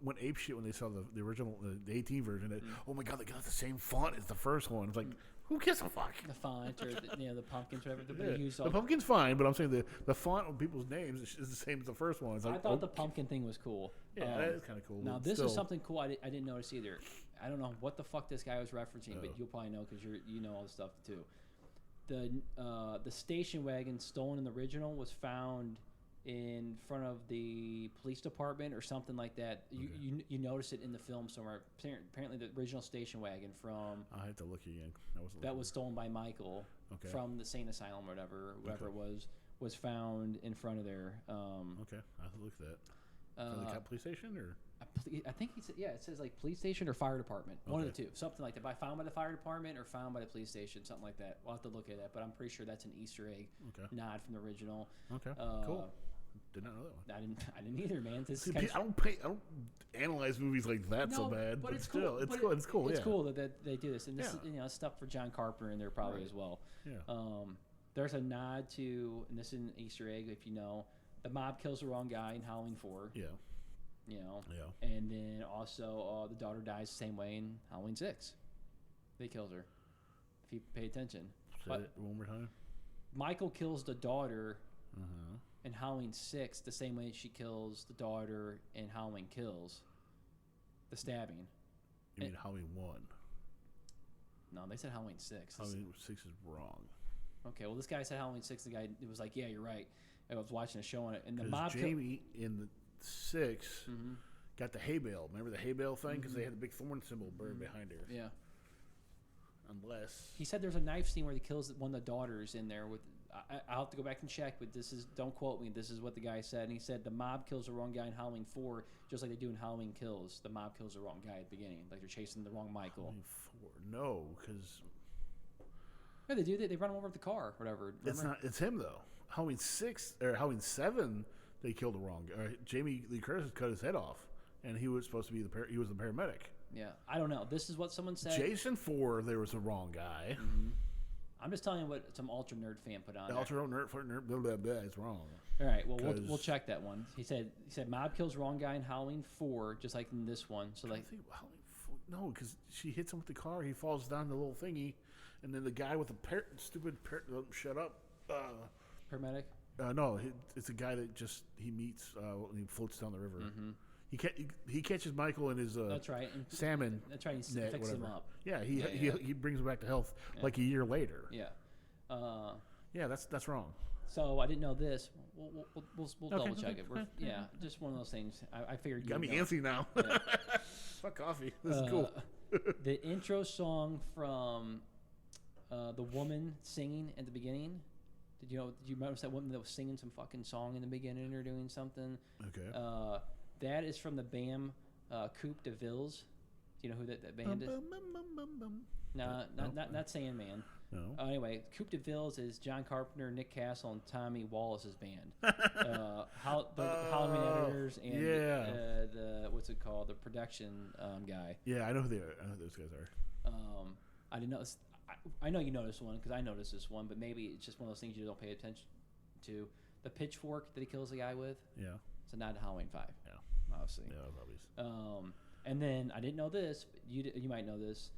went ape shit when they saw the original, the 18 version. Oh my god, they got the same font as the first one. It's like, who gives a fuck? The font or the pumpkins, whatever. The pumpkin's fine, but I'm saying the font of people's names is the same as the first one. It's like, I thought the pumpkin thing was cool. Yeah, that is kind of cool. Now this is something cool I didn't notice either. I don't know what the fuck this guy was referencing, but you'll probably know because you know all this stuff too. The station wagon stolen in the original was found in front of the police department or something like that. You notice it in the film somewhere. Apparently, the original station wagon from I have to look again. That was stolen by Michael from the Sane Asylum, or whatever it was found in front of there. Okay, I have to look at that. The police station or? I think it says like police station or fire department. One of the two, something like that. By found by the fire department or found by the police station, something like that. We'll have to look at that, but I'm pretty sure that's an Easter egg nod from the original. Okay, cool. Did not know that one. I didn't either, man. This See, kind I don't analyze movies like that so bad, but it's still, cool. it's But cool. It's cool. It's Yeah. cool that they do this, and this Yeah. is stuff for John Carpenter in there probably Right. as well. Yeah. There's a nod to, and this is an Easter egg if you know, the mob kills the wrong guy in Halloween 4. Yeah. You know, Yeah. and then also the daughter dies the same way in Halloween 6. They kills her. If you pay attention, Say But- it one more time. Michael kills the daughter Uh-huh. in Halloween 6 the same way she kills the daughter in Halloween Kills. The stabbing. You mean Halloween 1? No, they said Halloween 6. Halloween 6 is wrong. Okay, well, this guy said Halloween 6. The guy was like, yeah, you're right. And I was watching a show on it. And the Because mob Jamie in the 6 Mhm. got the hay bale. Remember the hay bale thing? Because they had the big thorn symbol burned behind her. Yeah. Unless. He said there's a knife scene where he kills one of the daughters in there with. I'll have to go back and check, but don't quote me. This is what the guy said. And he said the mob kills the wrong guy in Halloween 4, just like they do in Halloween Kills. The mob kills the wrong guy at the beginning, like they're chasing the wrong Michael. Halloween 4. No, because Yeah, they do. They run him over with the car, whatever. it's Remember? not. It's him though. Halloween 6 or Halloween 7, they killed the wrong guy. Jamie Lee Curtis cut his head off, and he was supposed to be he was the paramedic. Yeah, I don't know. This is what someone said. Jason 4, there was the wrong guy. I'm just telling you what some ultra nerd fan put on. The there. ultra nerd, blah blah blah. It's wrong. All right, well we'll 'Cause- check that one. He said mob kills wrong guy in Halloween 4, just like in this one. So I like think no, because she hits him with the car. He falls down the little thingy, and then the guy with the stupid shut up. paramedic. No, it's a guy that he meets when he floats down the river. He catches Michael in his That's right. And salmon that's right. He net, fixes him whatever. up. Yeah, Yeah. he brings him back to health like a year later. Yeah. Yeah, that's wrong. So I didn't know this. We'll Okay, double check okay, it. We're, yeah, just one of those things. I figured You got me would know. antsy now. Fuck coffee. This is cool. The intro song from the woman singing at the beginning. Did you notice that woman that was singing some fucking song in the beginning or doing something? Okay. That is from the band Coupe de Villes. Do you know who that band is? No, not Sandman. No. Anyway, Coupe de Villes is John Carpenter, Nick Castle, and Tommy Wallace's band. The Halloween editors and the what's it called? The production guy. Yeah, I know who they are. I know who those guys are. I didn't know. I know you noticed one because I noticed this one, but maybe it's just one of those things you don't pay attention to. The pitchfork that he kills the guy with. Yeah. It's a nod to Halloween 5. Yeah. Obviously. Yeah, probably. And then I didn't know this, but you might know this.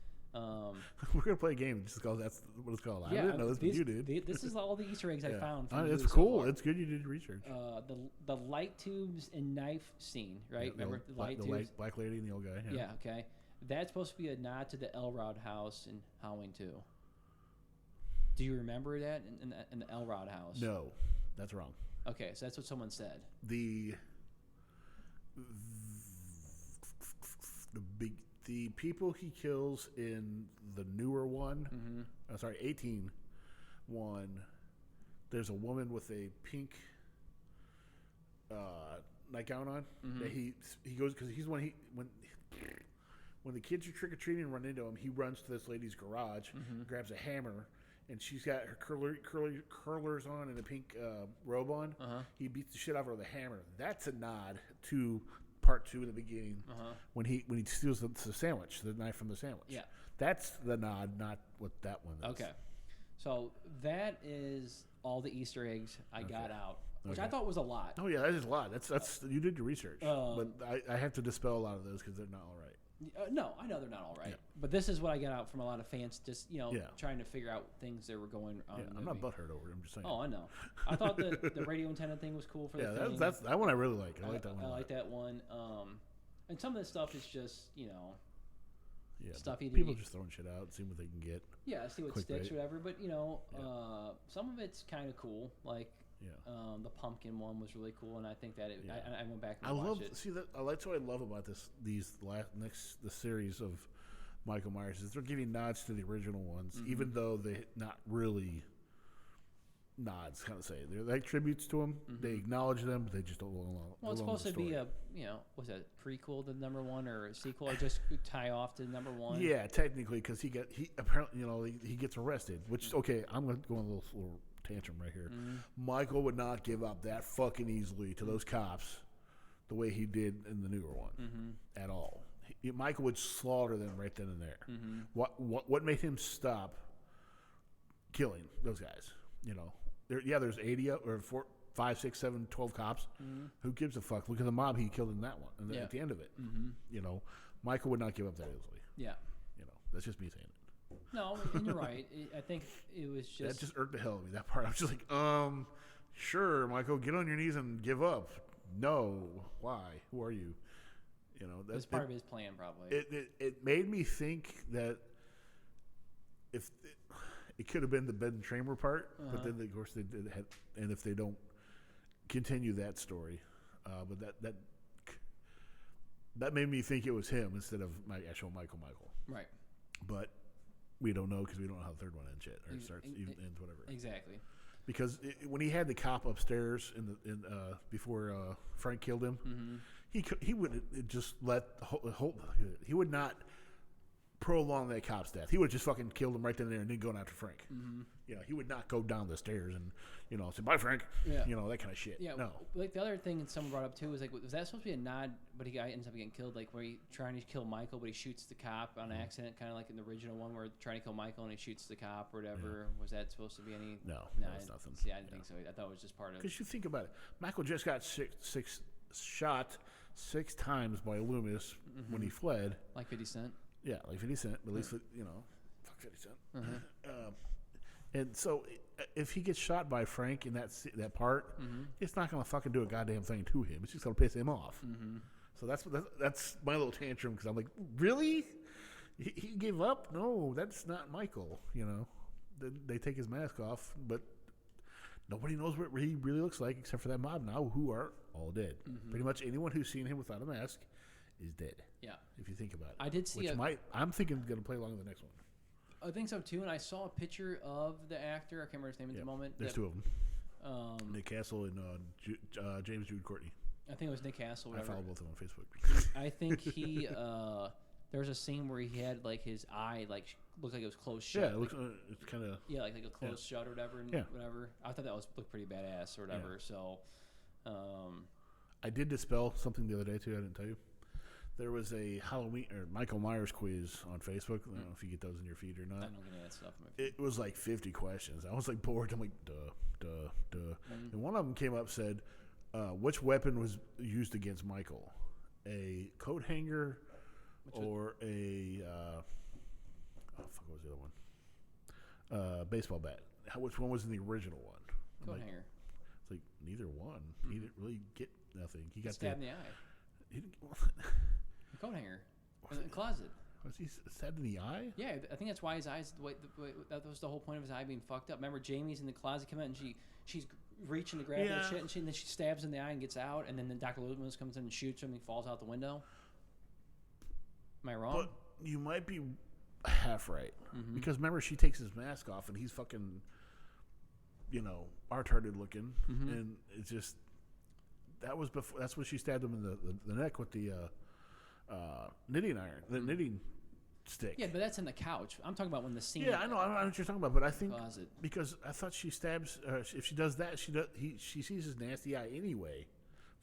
We're gonna play a game just because that's what it's called. I didn't know this, but you did. This is all the Easter eggs I Yeah. found. From It's you so cool. far. It's good you did research. The light tubes and knife scene, right? Yeah, Remember the light tubes? black lady and the old guy. Yeah. Okay. That's supposed to be a nod to the Elrod house in Halloween 2. Do you remember that in the Elrod house? No, that's wrong. Okay, so that's what someone said. The people he kills in the newer one, Mm-hmm. 18 one, there's a woman with a pink nightgown on that he goes because he's when the kids are trick or treating and run into him, he runs to this lady's garage, grabs a hammer, and she's got her curlers on and a pink robe on. He beats the shit out of her with a hammer. That's a nod to part 2 in the beginning when he steals the sandwich, the knife from the sandwich. Yeah. That's the nod, not what that one is. Okay. So that is all the Easter eggs I got out, which I Okay. thought was a lot. Oh yeah, that is a lot. That's you did your research, but I have to dispel a lot of those because they're not all right. No, I know they're not all right. Yeah. But this is what I got out from a lot of fans, just Yeah. trying to figure out things that were going on. Yeah, in the I'm not movie. butthurt over it. I'm just saying. Oh, I know. I thought the radio antenna thing was cool for the thing. that's that one I really like. I like that one. I a lot. like that one. And some of this stuff is just Yeah, stuff you people do- just throwing shit out, seeing what they can get. see what Clickbait. sticks, whatever. But some of it's kind of cool. Like Yeah. the pumpkin one was really cool, and I think that Yeah. I went back and I love watched it. see that. That's what I love about the series of Michael Myers is they're giving nods to the original ones, even though they not really nods. Kind of say they're like tributes to them. They acknowledge them, but they just don't. Well, it's supposed to be a what's that prequel to number 1 or a sequel or just tie off to number 1? Yeah, technically, because he apparently he gets arrested. Which okay, I'm going to go on a little tantrum right here. Mm-hmm. Michael would not give up that fucking easily to those cops the way he did in the newer one at all. Michael would slaughter them right then and there. What made him stop killing those guys? You know, there's 80 or 4, 5, 6, 7, 12 cops. Who gives a fuck? Look at the mob he killed in that one. And then at the end of it, you know, Michael would not give up that easily. Yeah. You know, that's just me saying it. No, and you're right. I think it was just That just irked the hell out of me. That part, I was just like, sure, Michael, get on your knees and give up. No, why? Who are you? You know, it was part of his plan, probably. It made me think that if it could have been the Ben Tramer part, but then of course they did have, and if they don't continue that story, but that made me think it was him instead of my actual Michael. Right. But we don't know because we don't know how the third one ends yet, or starts, even ends, whatever. Exactly. Because when he had the cop upstairs before Frank killed him, he would just let he would not prolong that cop's death. He would just fucking killed him right then and there, and then going after Frank. You know, he would not go down the stairs and say bye, Frank. Yeah. You know, that kind of shit. Yeah. No. Like the other thing someone brought up too was like, was that supposed to be a nod? But he ends up getting killed, like where he trying to kill Michael, but he shoots the cop on accident, kind of like in the original one where trying to kill Michael and he shoots the cop or whatever. Was that supposed to be any? No, that's nothing. See, I didn't think so. I thought it was just part of. Because you think about it, Michael just got shot 6 times by Loomis when he fled. Like 50 Cent. Yeah, like 50 Cent, but at least, fuck 50 Cent. And so if he gets shot by Frank in that part, it's not going to fucking do a goddamn thing to him. It's just going to piss him off. So that's my little tantrum because I'm like, really? He gave up? No, that's not Michael, They take his mask off, but nobody knows what he really looks like except for that mob now who are all dead. Pretty much anyone who's seen him without a mask is dead. Yeah. If you think about it. I did see I'm thinking going to play along in the next one. I think so too, and I saw a picture of the actor. I can't remember his name at the moment. There's 2 of them. Nick Castle and James Jude Courtney. I think it was Nick Castle. Whatever. I follow both of them on Facebook. I think he. There was a scene where he had like his eye looked like it was closed shut. Yeah, it looks. It's kind of. Yeah, like a closed shut or whatever. And whatever. I thought that looked pretty badass or whatever. Yeah. So. I did dispel something the other day too. I didn't tell you. There was a Halloween or Michael Myers quiz on Facebook. I don't know if you get those in your feed or not. I don't get that stuff. It was like 50 questions. I was like bored. I'm like, duh. And one of them came up said, which weapon was used against Michael? A coat hanger or a what was the other one? Baseball bat. Which one was in the original one? Coat hanger. It's like neither one. He didn't really get nothing. He got stabbed in the eye. He didn't. Coat hanger in the closet. Was he stabbed in the eye? Yeah, I think that's why his eyes. That was the whole point of his eye being fucked up. Remember, Jamie's in the closet, come out, and she's reaching to grab that shit, and then she stabs in the eye and gets out, and then Dr. Loomis comes in and shoots him, and he falls out the window. Am I wrong? But you might be half right because remember, she takes his mask off, and he's fucking, retarded looking, and it's just. That was before. That's when she stabbed him in the neck with the knitting iron, the knitting stick. Yeah, but that's in the couch. I'm talking about when the scene. Yeah, I know what you're talking about, but I think closet. Because I thought she stabs. If she does that, she sees his nasty eye anyway.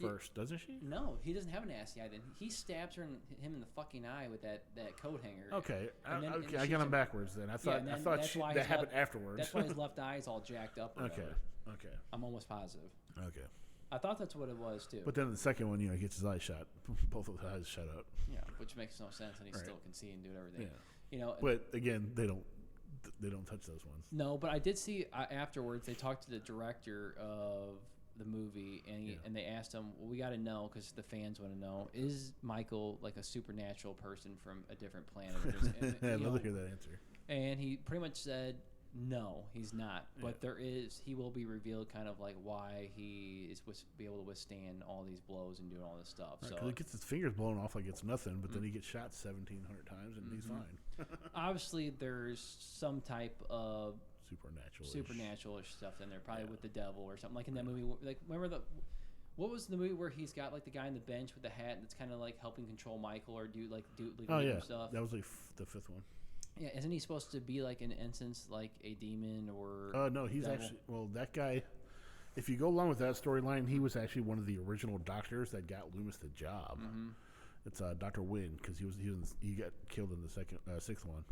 First, doesn't she? No, he doesn't have a nasty eye. Then he stabs him in the fucking eye with that coat hanger. Okay, I got him backwards. Then I thought that happened afterwards. That's why his left eye is all jacked up. Okay. I'm almost positive. Okay. I thought that's what it was too. But then the second one, he gets his eyes shot. Both of his eyes shut up. Yeah, which makes no sense, and he still can see and do everything. Yeah. But again, they don't touch those ones. No, but I did see afterwards. They talked to the director of the movie, and they asked him, "Well, we got to know because the fans want to know: is Michael like a supernatural person from a different planet?" I'd love to hear that answer. And he pretty much said. No, he's not. But he will be revealed kind of like why he is be able to withstand all these blows and doing all this stuff. Right, so he gets his fingers blown off like it's nothing, but then he gets shot 1,700 times and he's fine. Obviously, there's some type of supernatural stuff in there, probably with the devil or something. Like in that movie, like remember what was the movie where he's got like the guy on the bench with the hat that's kind of like helping control Michael or do stuff? That was like the 5th one. Yeah, isn't he supposed to be like in essence like a demon or? No, he's devil? actually that guy. If you go along with that storyline, he was actually one of the original doctors that got Loomis the job. Mm-hmm. It's Dr. Wynn because he got killed in the sixth one.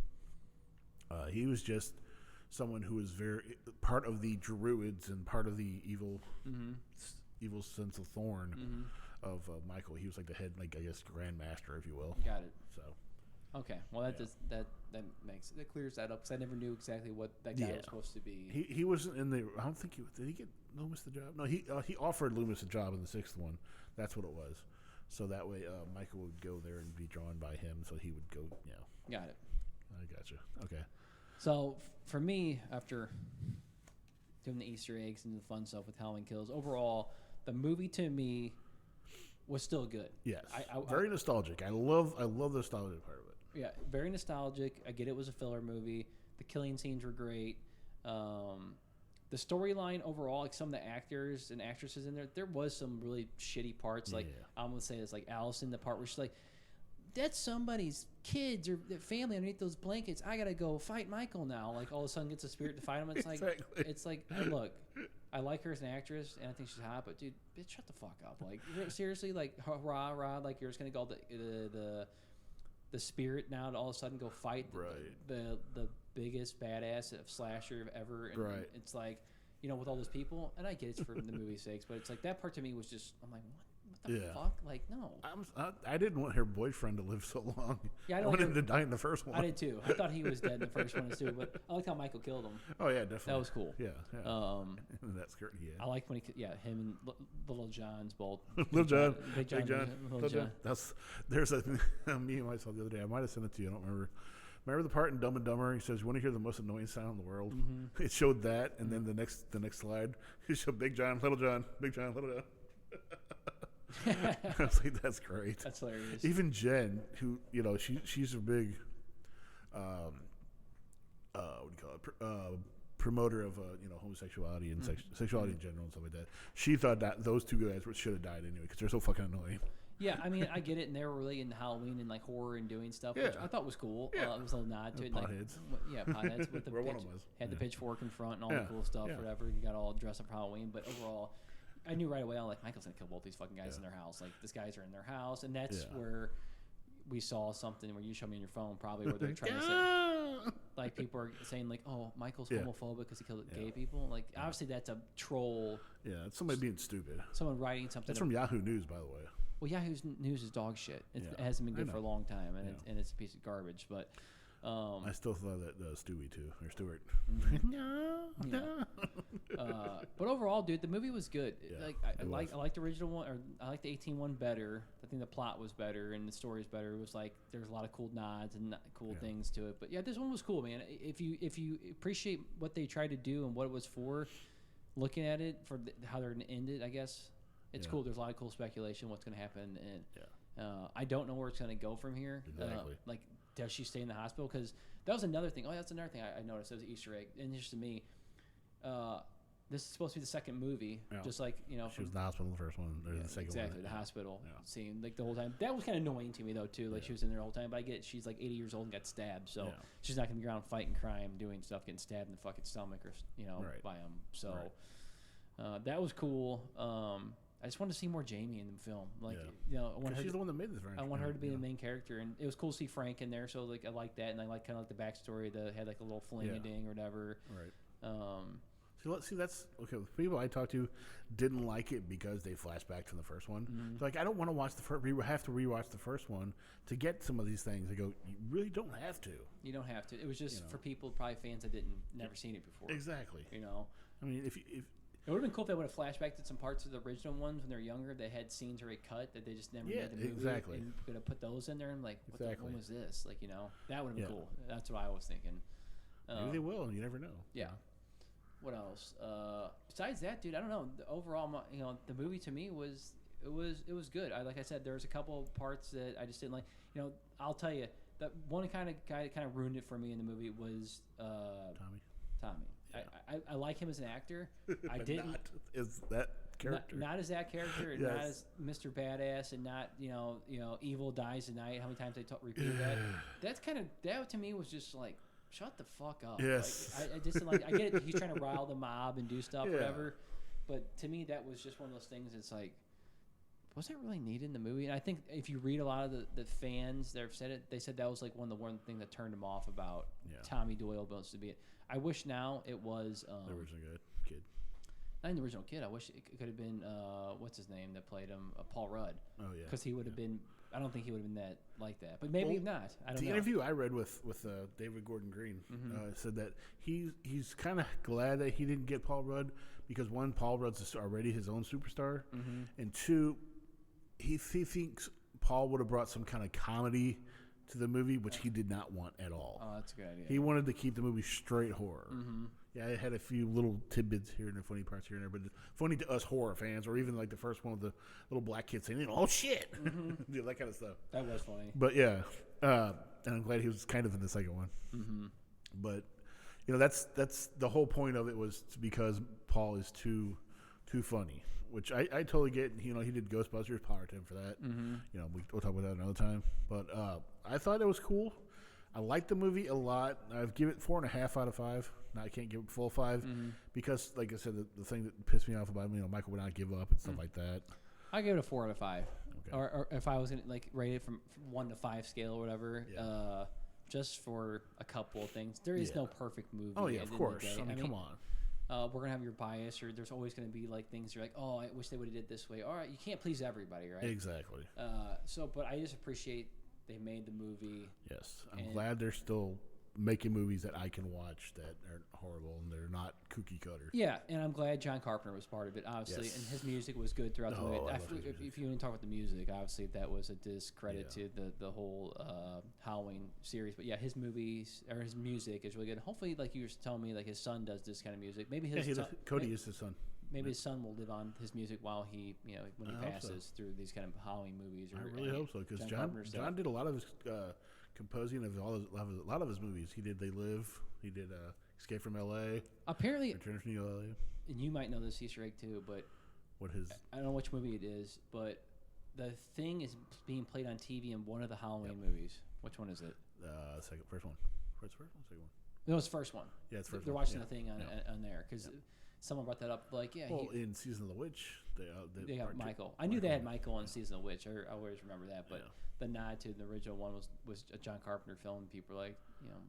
He was just someone who was very part of the Druids and part of the evil sense of Thorn of Michael. He was like the head, like I guess, Grand Master, if you will. Got it. So Okay, well that that clears that up because I never knew exactly what that guy was supposed to be. he wasn't in the. I don't think did he get Loomis the job? No, he offered Loomis a job in the sixth one. That's what it was. So that way, Michael would go there and be drawn by him. So he would go. Got it. I gotcha. Okay. So for me, after doing the Easter eggs and the fun stuff with Halloween Kills, overall the movie to me was still good. Yes. Very nostalgic. I love the nostalgia part of it. Yeah, very nostalgic. I get it was a filler movie. The killing scenes were great. The storyline overall, like some of the actors and actresses in there was some really shitty parts. Like I'm gonna say this, like Allison, the part where she's like, "That's somebody's kids or their family underneath those blankets. I gotta go fight Michael now." Like all of a sudden gets a spirit to fight him. It's Exactly. it's like, look, I like her as an actress and I think she's hot, but dude, bitch, shut the fuck up. Like seriously, like rah, like you're just gonna go the spirit now to all of a sudden go fight the biggest badass of slasher ever. And it's like, with all those people, and I get it's for the movie's sakes, but it's like that part to me was just, I'm like, what the fuck? Like, no. I didn't want her boyfriend to live so long. Yeah, I wanted him to die in the first one. I did too. I thought he was dead in the first one too, but I liked how Michael killed him. Oh yeah, definitely. That was cool. Yeah. That's great. Yeah. I like when him and Little John's both. Little John, Big John, Little John. There's a me and myself the other day. I might have sent it to you. I don't remember. Remember the part in Dumb and Dumber? He says, "You want to hear the most annoying sound in the world?" Mm-hmm. It showed that, and then the next slide, he showed Big John, Little John, Big John, Little John. I was like, "That's great." That's hilarious. Even Jen, who she's a big, what do you call it? Promoter of homosexuality and sexuality in general and stuff like that. She thought that those two guys should have died anyway because they're so fucking annoying. Yeah, I mean, I get it, and they were really into Halloween and like horror and doing stuff, which I thought was cool. Yeah. It was a little nod to it. Potheads. Potheads with the Where one of them was. Had the pitchfork in front and all the cool stuff, whatever. You got all dressed up for Halloween, but overall, I knew right away. I'm like, Michael's gonna kill both these fucking guys in their house. Like, these guys are in their house, and that's where we saw something where you showed me on your phone probably where they're trying to say, like, people are saying like, "Oh, Michael's homophobic because he killed gay people." Like, obviously that's a troll. Yeah, it's somebody being stupid. Someone writing something. That's from Yahoo News, by the way. Well, Yahoo's news is dog shit. It hasn't been good for a long time, and it's a piece of garbage. But I still thought that Stewie too, or Stewart. But overall, dude, the movie was good. Yeah, like I liked the original one, or I liked the 18 one better. I think the plot was better and the story is better. It was like there's a lot of cool nods and cool things to it. But yeah, this one was cool, man. If you appreciate what they tried to do and what it was for, looking at it for how they're gonna end it, I guess. It's cool. There's a lot of cool speculation what's going to happen, and I don't know where it's going to go from here. Exactly. Like, does she stay in the hospital? Because that was another thing. Oh, that's another thing I noticed. It was an Easter egg. And just to me, this is supposed to be the second movie, just like she was in the hospital in the first one, or the second one. Exactly, the hospital scene, like the whole time. That was kind of annoying to me though too. Like she was in there the whole time, but I get it. She's like 80 years old and got stabbed, so she's not going to be around fighting crime, doing stuff, getting stabbed in the fucking stomach or by him. So that was cool. I just wanted to see more Jamie in the film. Like, I want her. She's the one that made this. I want her to be the main character, and it was cool to see Frank in there. So like, I like that, and I like kind of like the backstory. That had like a little fling-a-ding or whatever. Right. See, that's okay. The people I talked to didn't like it because they flashed back from the first one. Mm-hmm. Like, I don't want to watch the first. We have to rewatch the first one to get some of these things. I go, you really don't have to. You don't have to. It was just for people, probably fans that never seen it before. Exactly. I mean, if it would have been cool if they would have flashbacked to some parts of the original ones when they're younger. They had scenes already cut that they just never made the movie. Exactly. And could have put those in there and like, what the one was this? Like, that would have been cool. That's what I was thinking. Maybe they will. You never know. Yeah. What else? Besides that, dude, I don't know. Overall, the movie to me was good. Like I said, there was a couple of parts that I just didn't like. I'll tell you that one guy kind of ruined it for me in the movie was Tommy. I like him as an actor. I But didn't. not is that character. Not as that character, and not Yes. as Mr. Badass, and not evil dies tonight. How many times they repeat that? That's kind of that to me was just like shut the fuck up. Yes. Like, I just like I get it. He's trying to rile the mob and do stuff, Yeah. whatever. But to me, that was just one of those things. It's like, was that really needed in the movie? And I think if you read a lot of the fans that have said it, they said that was like one thing that turned them off about Yeah. Tommy Doyle wants to be it. I wish now it was. The original good kid. Not the original kid. I wish it could have been what's his name that played him, Paul Rudd, Oh yeah. because he would have been. I don't think he would have been that like that, but maybe Well, not. I don't The know. interview I read with David Gordon Green said that he's kind of glad that he didn't get Paul Rudd because one, Paul Rudd's already his own superstar, and two, he thinks Paul would have brought some kind of comedy to the movie, which he did not want at all. Oh, that's a good idea. He wanted to keep the movie straight horror. Yeah, it had a few little tidbits here and there, funny parts here and there, but funny to us horror fans, or even like the first one with the little black kid saying, "Oh shit," Dude, that kind of stuff. That was funny. But yeah, and I'm glad he was kind of in the second one. But that's the whole point of it was because Paul is too funny, which I totally get. He did Ghostbusters, power to him for that. We'll talk about that another time. But I thought it was cool. I liked the movie a lot. I've given it 4.5 out of 5. Now I can't give it full 5 because, like I said, the thing that pissed me off about him, Michael would not give up and stuff like that. I give it a 4 out of 5. Okay. Or if I was gonna like rate it from 1 to 5 scale or whatever, Yeah. just for a couple of things. There is Yeah. no perfect movie. Oh yeah, at of the end course. the day. I mean, come on. We're gonna have your bias, or there's always gonna be like things you're like, oh, I wish they would have did this way. All right, you can't please everybody, right? Exactly. But I just appreciate they made the movie. Yes, I'm And- glad they're still making movies that I can watch that aren't horrible and they're not cookie cutter. Yeah, and I'm glad John Carpenter was part of it, obviously, Yes. and his music was good throughout the Oh, movie. I love his music. If you didn't talk about the music, obviously that was a discredit Yeah. to the whole Halloween series. But yeah, his movies or his music is really good. Hopefully, like you were telling me, like his son does this kind of music. Maybe his son, Cody is his son. maybe his son will live on his music while he, when he I hope so. passes through these kind of Halloween movies. Or I really hope so because Carpenter stuff. John did a lot of his composing of a lot of his movies. He did They Live. He did Escape from L.A. Apparently, Return from L.A. and you might know this Easter egg too, but What his I don't know which movie it is, but the thing is being played on TV in one of the Halloween movies. Which one is it? first one. Second one. No, it's the first one. Yeah, it's the first They're one. watching Yeah. the thing on there because someone brought that up. Like, yeah, Well, in Season of the Witch, they got Michael. I knew they had Michael in Season of the Witch. I always remember that, but the nod to the original one was a John Carpenter film. People were like,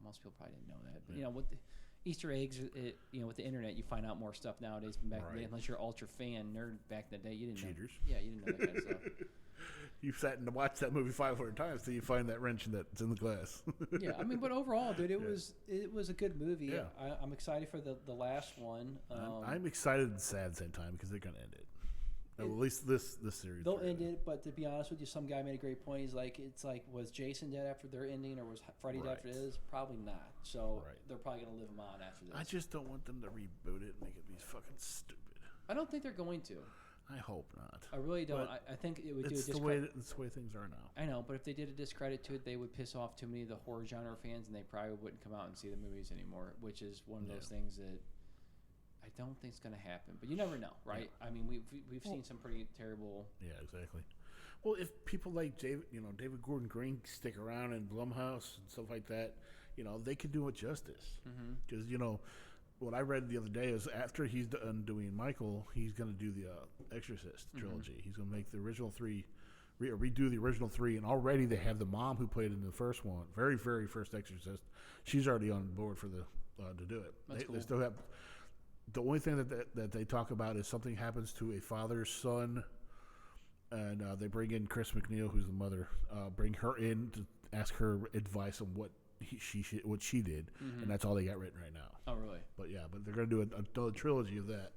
most people probably didn't know that. But with the Easter eggs, with the internet, you find out more stuff nowadays. Back in the day, unless you're an ultra fan nerd back in the day, you didn't Cheaters. know. Yeah, you didn't know that kind of stuff. You've sat and watched that movie 500 times till you find that wrench that's in the glass. Yeah, I mean, but overall, dude, it was a good movie. Yeah. I'm excited for the last one. I'm excited and sad at the same time because they're going to end it. At least this series. They'll end it, but to be honest with you, some guy made a great point. He's like, was Jason dead after their ending, or was Freddy dead after his? Probably not. So they're probably going to live him on after this. I just don't want them to reboot it and make it be fucking stupid. I don't think they're going to. I hope not. I really don't. But I think it would do a It's the discredit. way things are now. I know, but if they did a discredit to it, they would piss off too many of the horror genre fans, and they probably wouldn't come out and see the movies anymore, which is one of those things that I don't think is going to happen. But you never know, right? I mean, we've seen some pretty terrible. Yeah, exactly. Well, if people like David Gordon Green stick around in Blumhouse and stuff like that, they could do it justice. Because what I read the other day is after he's done doing Michael, he's going to do the Exorcist trilogy. He's going to make the original 3, redo the original 3, and already they have the mom who played in the first one, very very first Exorcist. She's already on board for the to do it. That's They cool. still have. The only thing that they talk about is something happens to a father's son, and they bring in Chris McNeil, who's the mother, bring her in to ask her advice on what she did, and that's all they got written right now. Oh, really? But they're gonna do another trilogy of that,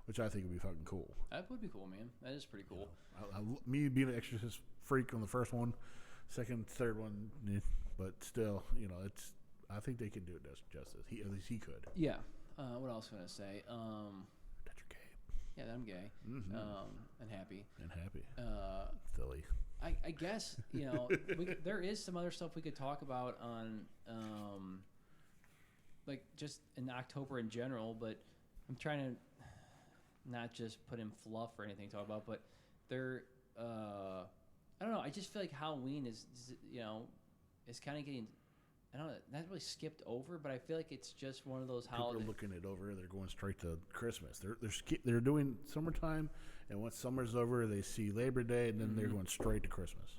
which I think would be fucking cool. That would be cool, man. That is pretty cool. Me being an Exorcist freak on the first one, second, third one, but still, I think they can do it justice. At least he could. Yeah. What else was I gonna say? That you're gay. Yeah, that I'm gay. And happy. And happy. Uh, Silly. I guess there is some other stuff we could talk about on like just in October in general, but I'm trying to not just put in fluff or anything to talk about, but they're I don't know. I just feel like Halloween is is kind of getting, I don't know, not really skipped over, but I feel like it's just one of those People holidays. are looking it over. They're going straight to Christmas. They're doing summertime, and once summer's over, they see Labor Day, and then they're going straight to Christmas.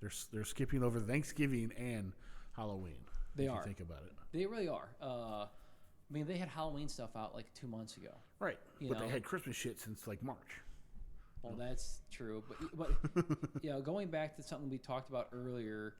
They're skipping over Thanksgiving and Halloween. They if are. You think about it. They really are. I mean, they had Halloween stuff out like 2 months ago. Right. You But know? they had Christmas shit since like March. Well, that's true, but going back to something we talked about earlier,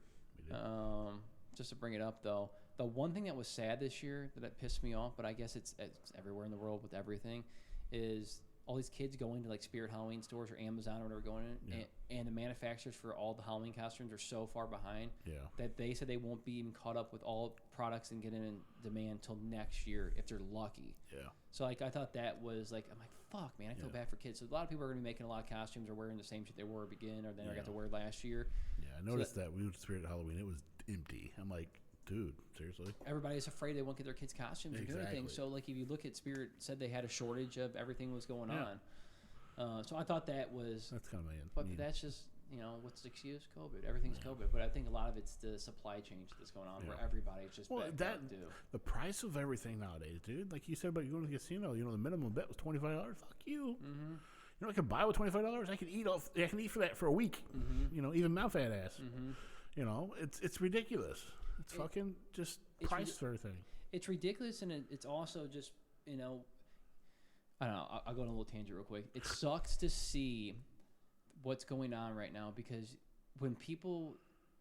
just to bring it up though, the one thing that was sad this year that pissed me off, but I guess it's everywhere in the world with everything, is all these kids going to like Spirit Halloween stores or Amazon or whatever going in, and the manufacturers for all the Halloween costumes are so far behind that they said they won't be even caught up with all products and getting in demand until next year if they're lucky. Yeah. So like I thought that was like, I'm like, fuck, man, I feel bad for kids. So a lot of people are gonna be making a lot of costumes or wearing the same shit they wore at begin or they never got to wear last year. Yeah, I noticed that we went to Spirit Halloween. It was empty. I'm like, dude, seriously? Everybody's afraid they won't get their kids costumes or do anything. So like if you look at Spirit, said they had a shortage of everything was going on. So I thought that was. That's kind of But that's just what's the excuse? COVID. Everything's COVID. But I think a lot of it's the supply chain that's going on where everybody's just the price of everything nowadays, dude. Like you said about going to the casino, the minimum bet was $25. Fuck you. Mm-hmm. You know what I can buy with $25? I can eat for that for a week. Mm-hmm. Even my fat ass. Mm-hmm. It's ridiculous. It's fucking just price for everything. It's ridiculous, and it's also just I don't know. I'll go on a little tangent real quick. It sucks to see what's going on right now because when people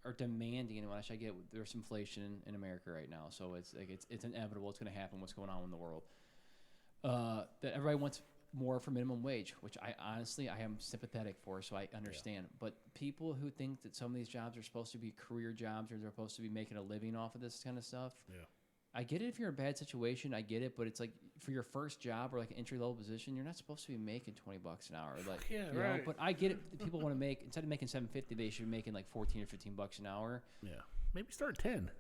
are demanding, and I get there's inflation in America right now, so it's like it's inevitable. It's going to happen. What's going on in the world? That everybody wants more for minimum wage, which I am sympathetic for, so I understand. But people who think that some of these jobs are supposed to be career jobs or they're supposed to be making a living off of this kind of stuff. Yeah. I get it if you're in a bad situation. I get it, but it's like for your first job or like an entry level position, you're not supposed to be making $20 an hour. Like, right. But I get it. People want to make, instead of making $7.50, they should be making like $14 or $15 an hour. Yeah, maybe start at 10.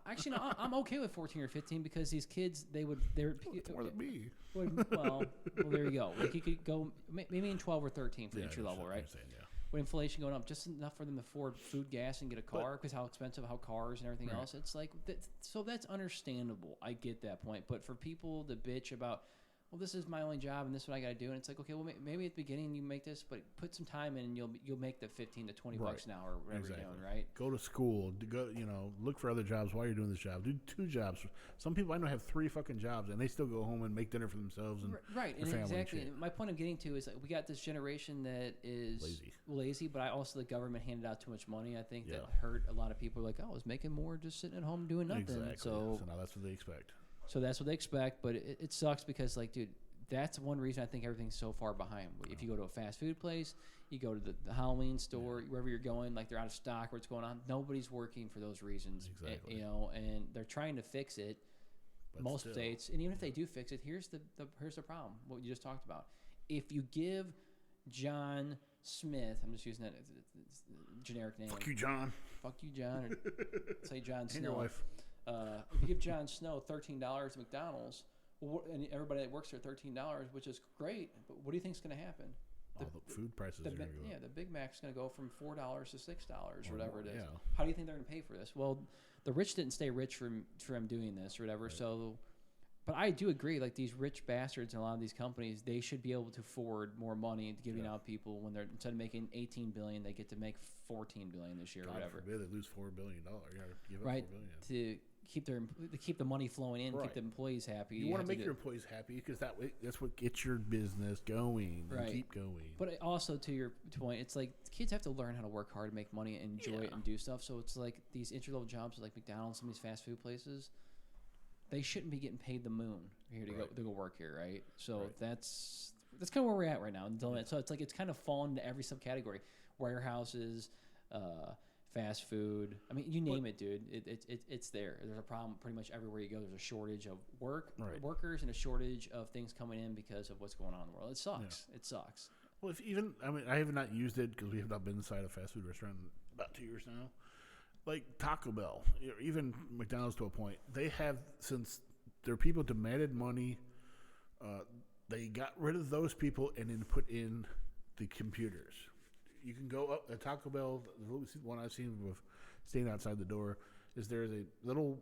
Actually, no, I'm okay with 14 or 15 because these kids, they're more than me. Well, there you go. Like you could go maybe in 12 or 13 for entry level, right? With inflation going up, just enough for them to afford food, gas, and get a car because how expensive, how cars and everything else. It's like so that's understandable. I get that point, but for people to bitch about, well, this is my only job and this is what I got to do, and it's like, okay, well, maybe at the beginning you make this, but put some time in and you'll make the $15 to $20 an hour, whatever you're doing, right? Go to school, look for other jobs while you're doing this job. Do 2 jobs. Some people I know have 3 fucking jobs and they still go home and make dinner for themselves and right. their And family. Exactly. And my point I'm getting to is that we got this generation that is lazy, but the government handed out too much money. I think that hurt a lot of people. Like, I was making more just sitting at home doing nothing. Exactly. So now that's what they expect. So that's what they expect, but it sucks because, like, dude, that's one reason I think everything's so far behind. If you go to a fast food place, you go to the Halloween store, wherever you're going, like they're out of stock, what's going on. Nobody's working for those reasons. Exactly. And they're trying to fix it. But most states, and even if they do fix it, here's the problem. What you just talked about. If you give John Smith, I'm just using that generic name. Fuck you, John. Fuck you, John. Or say John Snow. And your wife. If you give John Snow $13 at McDonald's, and everybody that works there $13, which is great, but what do you think is going to happen? The food prices are going to go up. Yeah, the Big Mac's going to go from $4 to $6 or whatever it is. Yeah. How do you think they're going to pay for this? Well, the rich didn't stay rich from doing this or whatever. Right. So, but I do agree. Like these rich bastards in a lot of these companies, they should be able to afford more money to giving out people when they're instead of making $18 billion, they get to make $14 billion this year or whatever. Forbid they lose $4 billion. You got to give up right. $4 billion. To keep the money flowing in, keep the employees happy. You want to make your employees happy because that's what gets your business going and keep going. But also to your point, it's like kids have to learn how to work hard, make money, and enjoy it and do stuff. So it's like these entry level jobs like McDonald's, some of these fast food places, they shouldn't be getting paid the moon here to go work here, right? So that's kind of where we're at right now. So it's like it's kind of fallen into every subcategory: warehouses, fast food. I mean, you name it, dude. It's there. There's a problem pretty much everywhere you go. There's a shortage of workers and a shortage of things coming in because of what's going on in the world. It sucks. Yeah. It sucks. Well, I have not used it because we have not been inside a fast food restaurant in about 2 years now. Like Taco Bell, even McDonald's to a point, they have since their people demanded money. They got rid of those people and then put in the computers. You can go up at Taco Bell. The one I've seen with staying outside the door is there's a little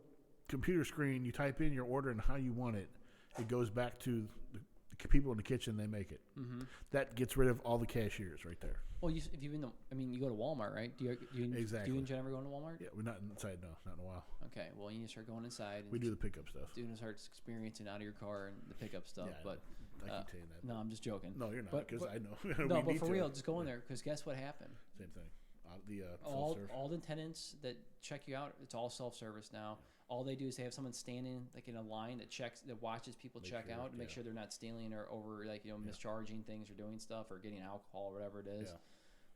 computer screen. You type in your order and how you want it. It goes back to the people in the kitchen. They make it. Mm-hmm. That gets rid of all the cashiers right there. Well, if you you go to Walmart, right? Do you Exactly. Do you ever go into Walmart? Yeah, we're not inside. No, not in a while. Okay, well, you need to start going inside. And We do the pickup stuff. doing start experiencing out of your car and the pickup stuff. Yeah, but I keep saying that. no, I'm just joking. No, you're not, But- because but- I know. No, We but need for to. real, just go in there because guess what happened? Same thing. All Self-serve. the attendants that check you out, it's all self-service now. All they do is they have someone standing like in a line that watches people Make check sure, out to make yeah. sure they're not stealing or over mischarging things or doing stuff or getting alcohol or whatever it is. Yeah.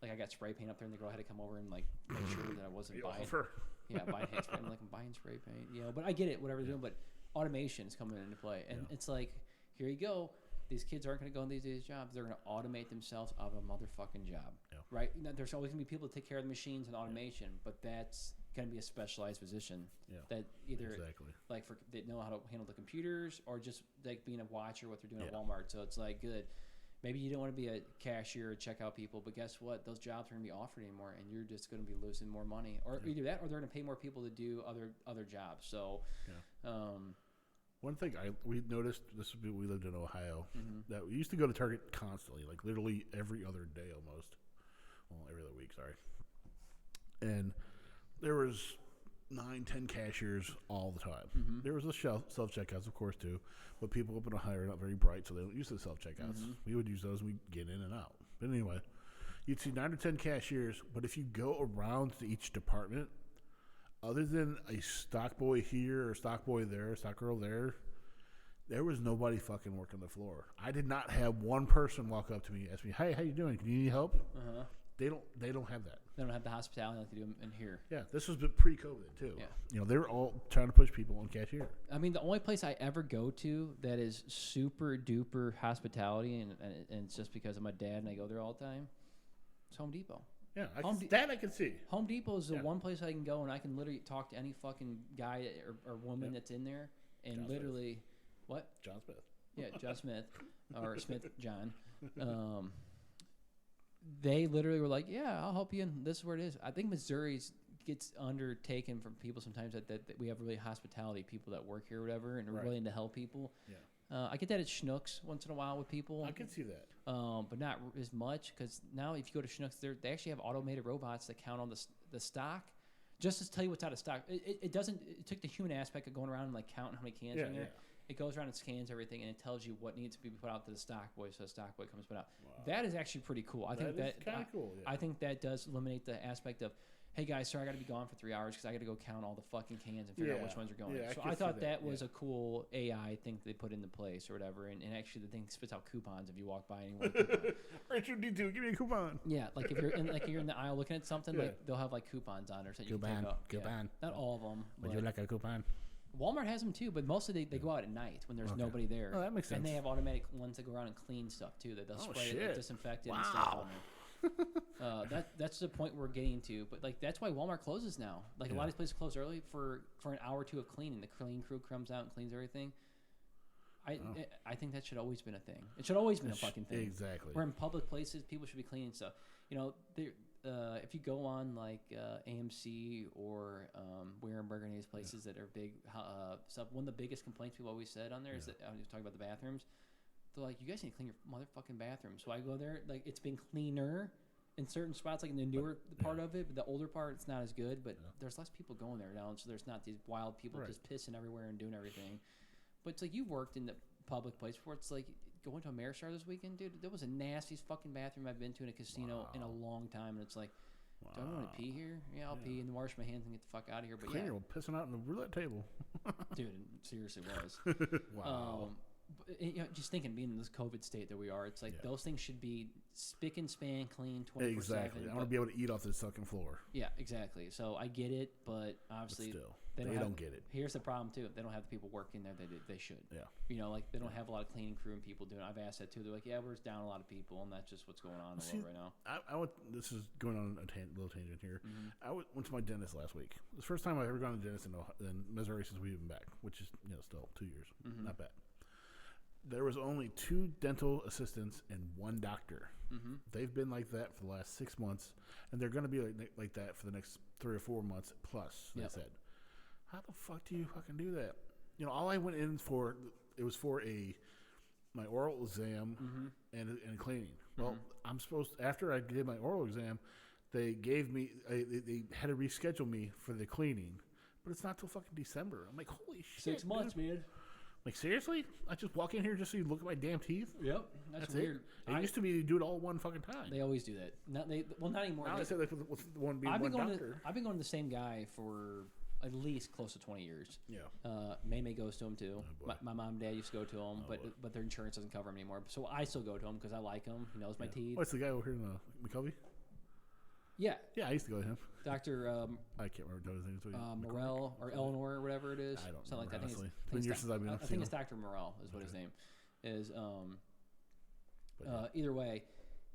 Like I got spray paint up there and the girl had to come over and like make sure that I wasn't You buying. offer. Yeah, buying hand spray. I'm like, I'm buying spray paint. But I get it, whatever they're doing. But automation is coming into play, and it's like, here you go. These kids aren't going to go into these jobs. They're going to automate themselves out of a motherfucking job, right? Now, there's always going to be people to take care of the machines and automation, but that's going to be a specialized position that either like they know how to handle the computers or just like being a watcher what they're doing at Walmart. So it's like good. Maybe you don't want to be a cashier or check out people, but guess what? Those jobs aren't going to be offered anymore, and you're just going to be losing more money. Or either that, or they're going to pay more people to do other jobs. So, one thing we noticed, we lived in Ohio, that we used to go to Target constantly, like literally every other day almost. Well, every other week, sorry. And there was 9-10 cashiers all the time. There was the self-checkouts, of course, too. But people up in Ohio are not very bright, so they don't use the self-checkouts. We would use those and we'd get in and out. But anyway, you'd see 9 or 10 cashiers, but if you go around to each department, other than a stock boy here or stock boy there, stock girl there was nobody fucking working the floor. I did not have one person walk up to me and ask me, "Hey, how you doing? Can you need help?" They don't have that. They don't have the hospitality like they do in here. Yeah, this was pre-COVID too. Yeah. They were all trying to push people on cashier. I mean, the only place I ever go to that is super duper hospitality, and it's just because of my dad and I go there all the time, it's Home Depot. Yeah, I can see. Home Depot is the one place I can go and I can literally talk to any fucking guy or woman that's in there and John literally, Smith. what? John Smith. Yeah, John Smith or Smith John. They literally were like, "Yeah, I'll help you." And this is where it is. I think Missouri's gets undertaken from people sometimes that we have really hospitality people that work here or whatever and are willing to help people. Yeah. I get that at Schnucks once in a while with people. I can see that. But not as much because now if you go to Schnucks, they actually have automated robots that count on the stock, just to tell you what's out of stock. It doesn't. It took the human aspect of going around and like counting how many cans are in there. Yeah. It goes around and scans everything, and it tells you what needs to be put out to the stock boy, so the stock boy comes put out. Wow. That is actually pretty cool. I think that kind of cool. Yeah. I think that does eliminate the aspect of, hey guys, sorry, I got to be gone for 3 hours because I got to go count all the fucking cans and figure out which ones are going. Yeah, so I thought that was a cool AI thing they put into place or whatever, and actually the thing spits out coupons if you walk by and you want a coupon. R2D2, give me a coupon. Yeah, like if you're in the aisle looking at something, like they'll have like coupons on there so you can pick up. Coupon. Yeah. Not all of them. Would you like a coupon? Walmart has them too, but mostly they go out at night when there's nobody there. Oh, that makes sense. And they have automatic ones that go around and clean stuff too. That they'll spray it, like, disinfectant and stuff on there. That's the point we're getting to. But like that's why Walmart closes now. Like a lot of these places close early for an hour or two of cleaning. The cleaning crew comes out and cleans everything. I think that should always been a thing. It should always been a fucking thing. Exactly. Where in public places, people should be cleaning stuff. If you go on like AMC or Wehrenberger and these places that are big stuff, one of the biggest complaints people always said on there is that I was talking about the bathrooms. They're like, you guys need to clean your motherfucking bathroom. So I go there, like it's been cleaner in certain spots, like in the newer part of it, but the older part it's not as good. But there's less people going there now, and so there's not these wild people just pissing everywhere and doing everything. But it's like you've worked in the public place before. It's like going to Ameristar this weekend, dude. There was the nastiest fucking bathroom I've been to in a casino in a long time, and it's like, do I want to pee here? Yeah, I'll pee and wash my hands and get the fuck out of here. But Cleaner pissing out on the roulette table. Dude, it seriously was. Wow. Just thinking, being in this COVID state that we are, it's like those things should be spick and span clean 24/7. Exactly. I want to be able to eat off the second floor. Yeah, exactly. So I get it, but obviously They don't get it. Here's the problem too. They don't have the people working there that they should. Yeah. You know, like they don't have a lot of cleaning crew and people doing it. I've asked that too. They're like, yeah, we're down a lot of people, and that's just what's going on in the world right now. I went. This is going on a little tangent here. I went to my dentist last week. It was the first time I've ever gone to the dentist in Missouri since we've been back, which is still 2 years. Not bad. There was only 2 dental assistants and 1 doctor. They've been like that for the last 6 months, and they're going to be like that for the next 3 or 4 months plus. They said, "How the fuck do you fucking do that?" All I went in for it was for my oral exam and cleaning. Well, I'm supposed after I did my oral exam, they gave me they had to reschedule me for the cleaning, but it's not till fucking December. I'm like, holy shit! 6 months, dude. man. Like, seriously? I just walk in here just so you look at my damn teeth? Yep, that's weird. It used to be you do it all one fucking time. They always do that. Not anymore. Now they say with the one being one doctor. I've been going to the same guy for at least close to 20 years. Yeah. May goes to him too. Oh, My mom and dad used to go to him, but their insurance doesn't cover him anymore. So I still go to him because I like him. He knows my teeth. What's the guy over here in McCovey? Yeah. Yeah, I used to go to him. Dr. I can't remember his name. Morel or Eleanor or whatever it is. I don't Something remember, like that. honestly. It's been years since I've been I up to think him. it's Dr. Morel is what his name is. But yeah. Either way,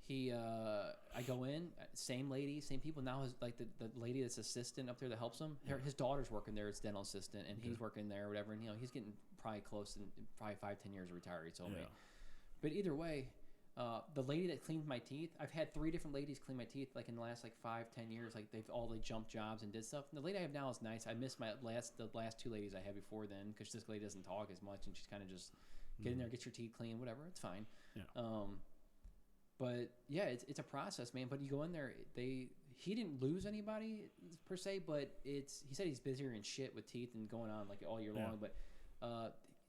I go in, same lady, same people. Now his the lady that's assistant up there that helps him. His daughter's working there as dental assistant, and he's working there or whatever. And he's getting probably close to probably 5-10 years of retire. He told me. But either way, the lady that cleaned my teeth, I've had 3 different ladies clean my teeth like in the last 5-10 years. Like they've all jumped jobs and did stuff. And the lady I have now is nice. I miss the last 2 ladies I had before then because this lady doesn't talk as much and she's kind of just get in there, get your teeth clean, whatever. It's fine. Yeah. But yeah, it's a process, man. But you go in there, he didn't lose anybody per se, but he said he's busier and shit with teeth and going on like all year long. But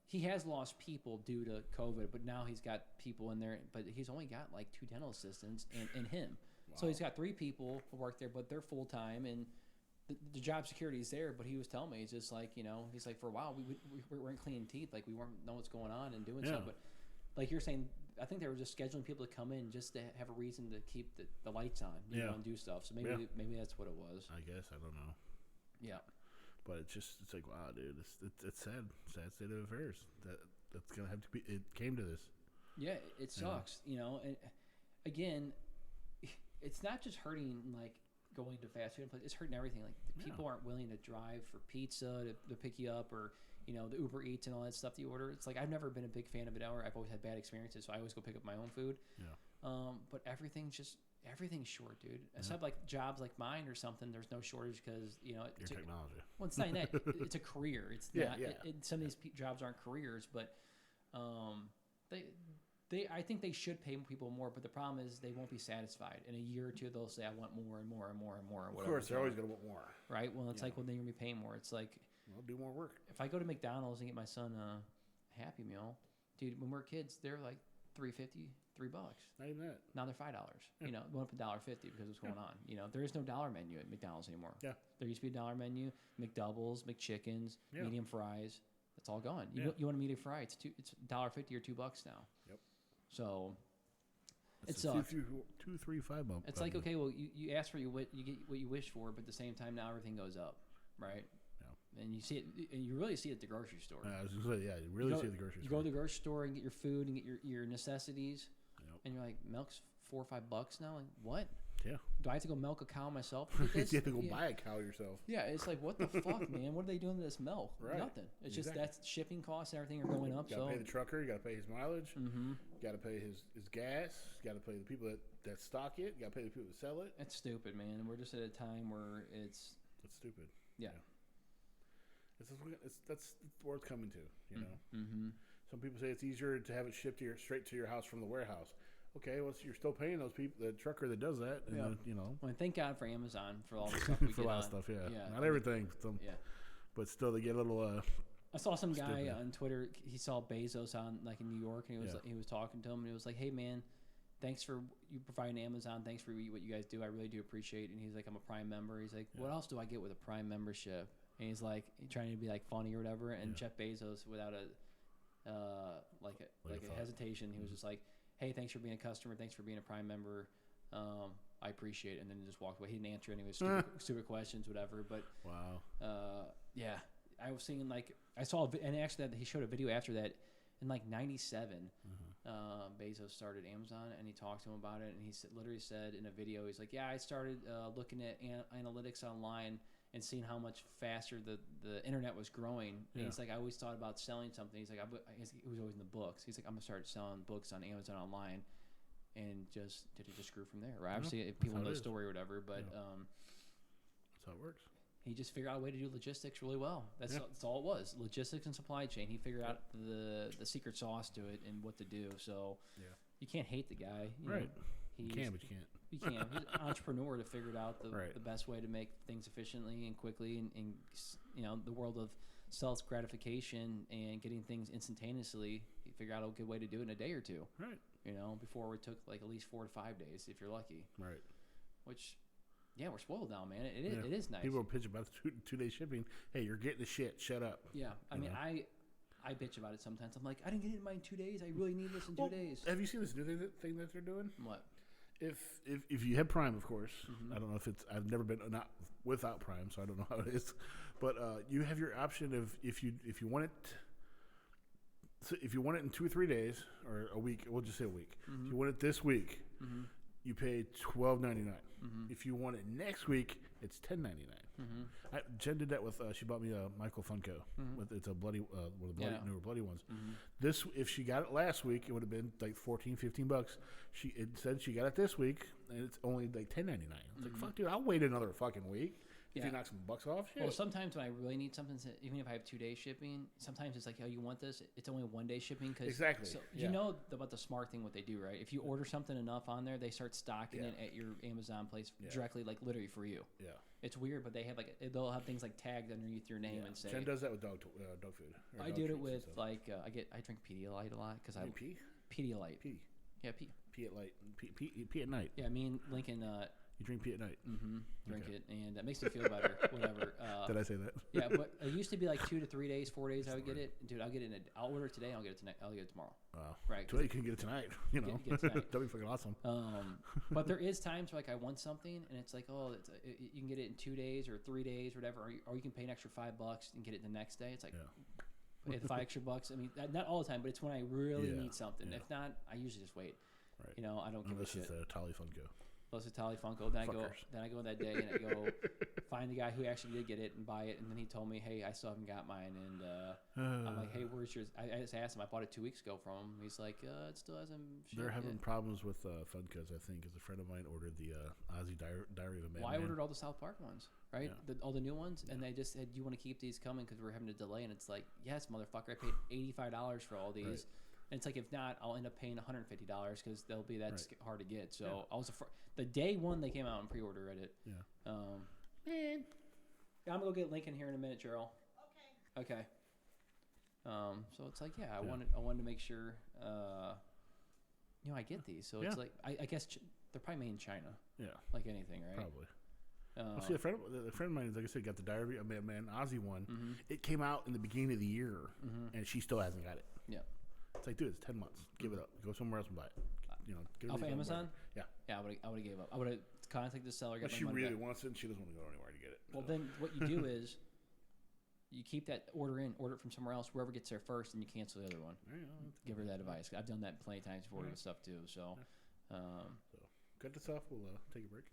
he has lost people due to COVID, but now he's got people in there. But he's only got like 2 dental assistants and him. Wow. So he's got 3 people who work there, but they're full time and the job security is there. But he was telling me, he's just like, he's like, for a while we weren't cleaning teeth, like we weren't know what's going on and doing stuff. But like you're saying, I think they were just scheduling people to come in just to have a reason to keep the lights on, and do stuff. So maybe that's what it was. I guess, I don't know. Yeah. But it's like, wow, dude, it's sad state of affairs that's gonna have to be. It came to this. Yeah, it sucks, And again, it's not just hurting like going to fast food places; it's hurting everything. Like people aren't willing to drive for pizza to pick you up, or the Uber Eats and all that stuff that you order. It's like I've never been a big fan of it ever. I've always had bad experiences, so I always go pick up my own food. Yeah. But everything's short, dude. Except like jobs like mine or something, there's no shortage because your technology. Well, it's not that. It's a career. It's not. Some of these jobs aren't careers, but I think they should pay people more. But the problem is they won't be satisfied. In a year or 2, they'll say, "I want more and more and more and more." And whatever. Of course, they're always gonna want more. Right. Well, it's like, well, then you're gonna be paying more. It's like, I'll do more work. If I go to McDonald's and get my son a Happy Meal, dude, when we're kids, they're like $3.50, $3. Not even that. Now they're $5. Going up $1.50 because of what's going on. There is no dollar menu at McDonald's anymore. Yeah. There used to be a dollar menu, McDoubles, McChickens, medium fries. That's all gone. You want a medium fry? It's $1.50 or $2 now. Yep. So it sucks. 2, 3, 5 bump. It's like, okay, well, you ask for you get what you wish for, but at the same time now everything goes up, right? And you see it, and you really see it at the grocery store. I was going to say, you really see it at the grocery store. You go to the grocery store and get your food and get your necessities, and you're like, milk's $4 or $5 now. Like, what? Yeah. Do I have to go milk a cow myself? To get this? You have to go buy a cow yourself. Yeah, it's like, what the fuck, man? What are they doing to this milk? Right. Nothing. It's just that's shipping costs and everything are going up. You got to pay the trucker. You got to pay his mileage. Mm-hmm. You got to pay his gas. You got to pay the people that stock it. You got to pay the people that sell it. It's stupid, man. We're just at a time where it's stupid. Yeah. That's where it's coming to, Mm-hmm. Some people say it's easier to have it shipped straight to your house from the warehouse. Okay, well, so you're still paying those people, the trucker that does that, and Well, thank God for Amazon for all the stuff we for a lot of stuff, not everything, but still they get a little. I saw some guy on Twitter. He saw Bezos on like in New York, and he was talking to him, and he was like, "Hey, man, thanks for you providing Amazon. Thanks for what you guys do. I really do appreciate it." And he's like, "I'm a Prime member." He's like, "What else do I get with a Prime membership?" And he's like trying to be like funny or whatever. And Jeff Bezos, without a hesitation, he was just like, "Hey, thanks for being a customer. Thanks for being a Prime member. I appreciate it, and then just walked away. He didn't answer any of his stupid questions, whatever. But Wow. yeah, I was seeing like I saw, and actually he showed a video after that in like '97. Bezos started Amazon, and he talked to him about it, and he literally said in a video, he's like, "Yeah, I started looking at analytics online and seeing how much faster the internet was growing." And he's like, "I always thought about selling something." He's like, he was always in the books. He's like, "I'm gonna start selling books on Amazon online." And just grew from there, right? Obviously, if people know the story or whatever, but that's how it works. He just figured out a way to do logistics really well. That's all it was, logistics and supply chain. He figured out the secret sauce to it and what to do. So you can't hate the guy, right? You can, but you can't. You can. He's an entrepreneur to figure out the best way to make things efficiently and quickly, and the world of self gratification and getting things instantaneously. He figured out a good way to do it in a day or two. Right. Before it took like at least 4 to 5 days if you're lucky. Right. Which, we're spoiled now, man. It is nice. People bitch about the 2-day shipping. Hey, you're getting the shit. Shut up. Yeah. I mean, I bitch about it sometimes. I'm like, I didn't get it in mine in 2 days. I really need this in 2 days. Have you seen this new thing that they're doing? What? If you have Prime, of course. I don't know if it's. I've never been not without Prime, so I don't know how it is. But you have your option of if you want it. So if you want it in 2 or 3 days or a week, we'll just say a week. If you want it this week, you pay $12.99. If you want it next week, it's $10.99. Jen did that with. She bought me a Michael Funko. It's a bloody, one of the newer bloody ones. This, if she got it last week, it would have been like $14-15. It said she got it this week, and it's only like $10.99. It's like, fuck, dude, I'll wait another fucking week. If you knock some bucks off, shit. Well, sometimes when I really need something, even if I have 2-day shipping, sometimes it's like, oh, you want this? It's only 1-day shipping. Exactly. So you know about the smart thing, what they do, right? If you order something enough on there, they start stocking it at your Amazon place directly, like literally for you. Yeah. It's weird, but they have they'll have things like tagged underneath your name and say. Jen does that with dog food. I do it with I drink Pedialyte a lot because I pee. Pedialyte. Pee. Yeah, pee. Pee at light. Pee at night. Yeah, me and Lincoln. You drink pee at night. Drink it, and that makes me feel better. Whatever. Did I say that? Yeah, but it used to be like 2 to 3 days, 4 days. I would get it, dude. I'll get it. I'll order it today. I'll get it tonight. I'll get it tomorrow. Wow. Right. Today you can get it tonight. You know, get it tonight. That'd be fucking awesome. But there is times where, like, I want something, and it's like, oh, you can get it in 2 days or 3 days or whatever, or you can pay an extra $5 and get it the next day. It's like. Pay the $5 extra. I mean, not all the time, but it's when I really need something. Yeah. If not, I usually just wait. Right. I don't give a shit. Unless it's Tally Funko. Unless it's Tally Funko. Then I go that day and I go find the guy who actually did get it and buy it. And then he told me, hey, I still haven't got mine. And I'm like, hey, where's yours? I just asked him. I bought it 2 weeks ago from him. He's like, it still hasn't shipped. They're having problems with Funkos, I think, because a friend of mine ordered the Ozzy Diary of a Madman. Well, I ordered all the South Park ones, right? Yeah. All the new ones. And they just said, you want to keep these coming because we're having a delay. And it's like, yes, motherfucker. I paid $85 for all these. Right. And it's like, if not, I'll end up paying $150 because they'll be that hard to get. So I was the day one they came out and pre-order it. Yeah. Man. Yeah, I'm gonna go get Lincoln here in a minute, Gerald. Okay. So it's like, I wanted to make sure, I get these. So it's like, I guess they're probably made in China. Yeah. Like anything, right? Probably. See, a friend of mine, like I said, got the Diary of a Madman Ozzy one. It came out in the beginning of the year, and she still hasn't got it. Yeah. It's like, dude, it's 10 months. Give it up. Go somewhere else and buy it. Give it off Amazon? Yeah. Yeah, I would have gave up. I would have contacted the seller. But she really wants it, and she doesn't want to go anywhere to get it. Well, then what you do is you keep that order it from somewhere else. Whoever gets there first, and you cancel the other one. Give her that advice. I've done that plenty of times before with stuff too. So, cut this off. We'll take a break.